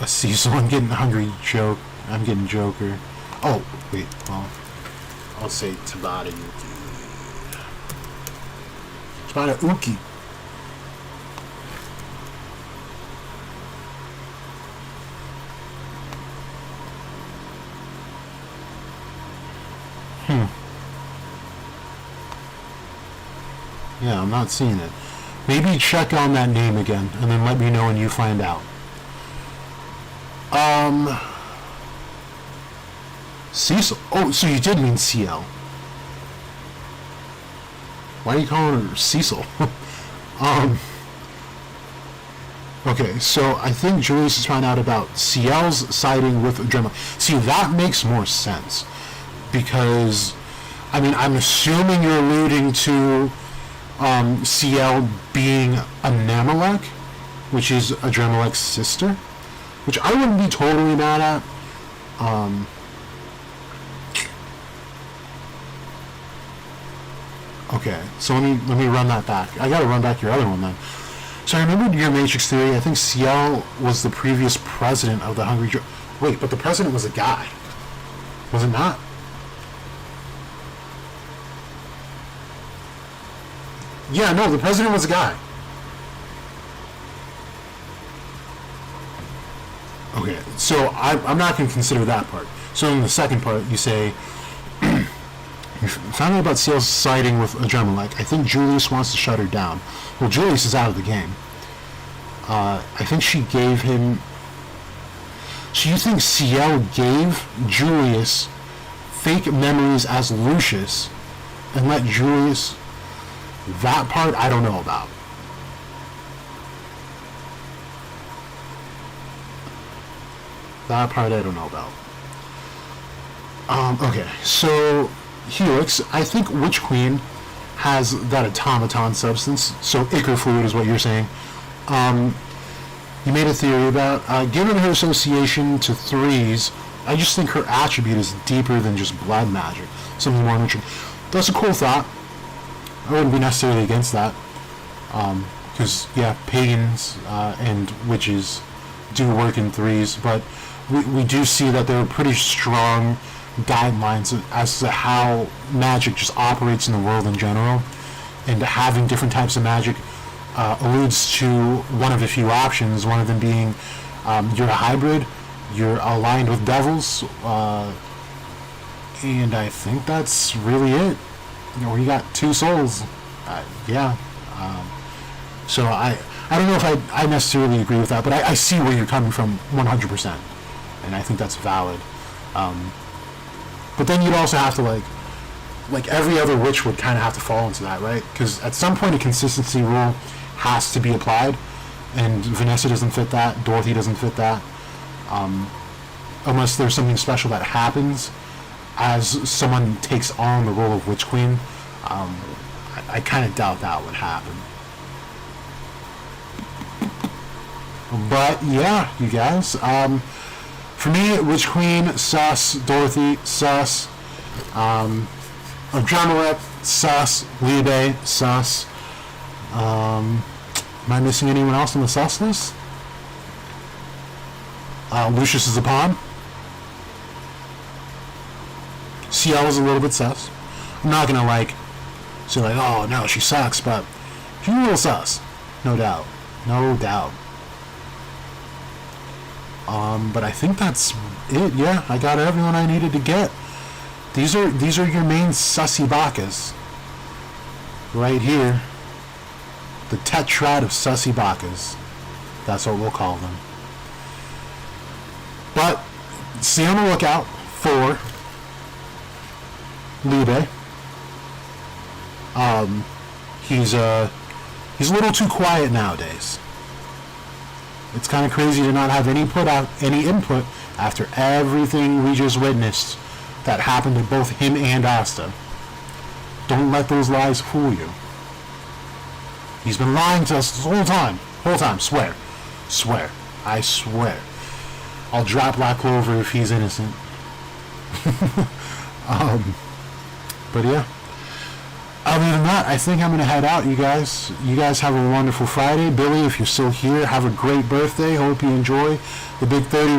Cecil. I'm getting hungry joke. I'm getting Joker. Oh wait, well, I'll say Tabata Yuki. Tabata Uki. Yeah, I'm not seeing it. Maybe check on that name again, and then let me know when you find out. Cecil. Oh, so you did mean CL. Why are you calling her Cecil? Okay, so I think Julius has found out about CL's siding with Adrenaline. See, that makes more sense. Because, I mean, I'm assuming you're alluding to CL being a Namalek, which is Adremalek's sister, which I wouldn't be totally mad at. Okay, so let me run that back. I gotta run back your other one then. So I remembered your Matrix theory. I think CL was the previous president of the Hungry Joker. Wait, but the president was a guy, was it not? Yeah, no, the president was a guy. Okay, so I'm not going to consider that part. So in the second part, you say, you found out about CL's siding with Adremalek. I think Julius wants to shut her down. Well, Julius is out of the game. I think she gave him... So you think CL gave Julius fake memories as Lucius and let Julius... That part I don't know about. That part I don't know about. Okay, so Helix, I think Witch Queen has that automaton substance, so ichor fluid is what you're saying. You made a theory about, given her association to threes, I just think her attribute is deeper than just blood magic, something more nurturing. That's a cool thought. I wouldn't be necessarily against that, because yeah, pagans and witches do work in threes, but we do see that there are pretty strong guidelines as to how magic just operates in the world in general, and having different types of magic alludes to one of a few options, one of them being you're a hybrid, you're aligned with devils, and I think that's really it. You know, you got two souls. Yeah. So I don't know if I necessarily agree with that, but I see where you're coming from 100%. And I think that's valid. But then you'd also have to, like every other witch would kind of have to fall into that, right? Because at some point a consistency rule has to be applied. And Vanessa doesn't fit that. Dorothy doesn't fit that. Unless there's something special that happens as someone takes on the role of Witch Queen, I kind of doubt that would happen. But yeah, you guys. For me, Witch Queen, sus. Dorothy, sus. Adremalek, sus. Liebe, sus. Am I missing anyone else on the sus list? Lucius is a pawn. CL is a little bit sus. I'm not gonna say oh no, she sucks, but she's a little sus. No doubt. No doubt. But I think that's it. Yeah, I got everyone I needed to get. These are your main sussy bakas. Right here. The tetrad of sussy bakas. That's what we'll call them. But stay on the lookout for Liebe. He's a little too quiet nowadays. It's kind of crazy to not have any input after everything we just witnessed that happened to both him and Asta. Don't let those lies fool you. He's been lying to us this whole time. Swear. I swear. I'll drop Black Clover if he's innocent. But yeah. Other than that, I think I'm going to head out, you guys. You guys have a wonderful Friday. Billy, if you're still here, have a great birthday. Hope you enjoy the big 30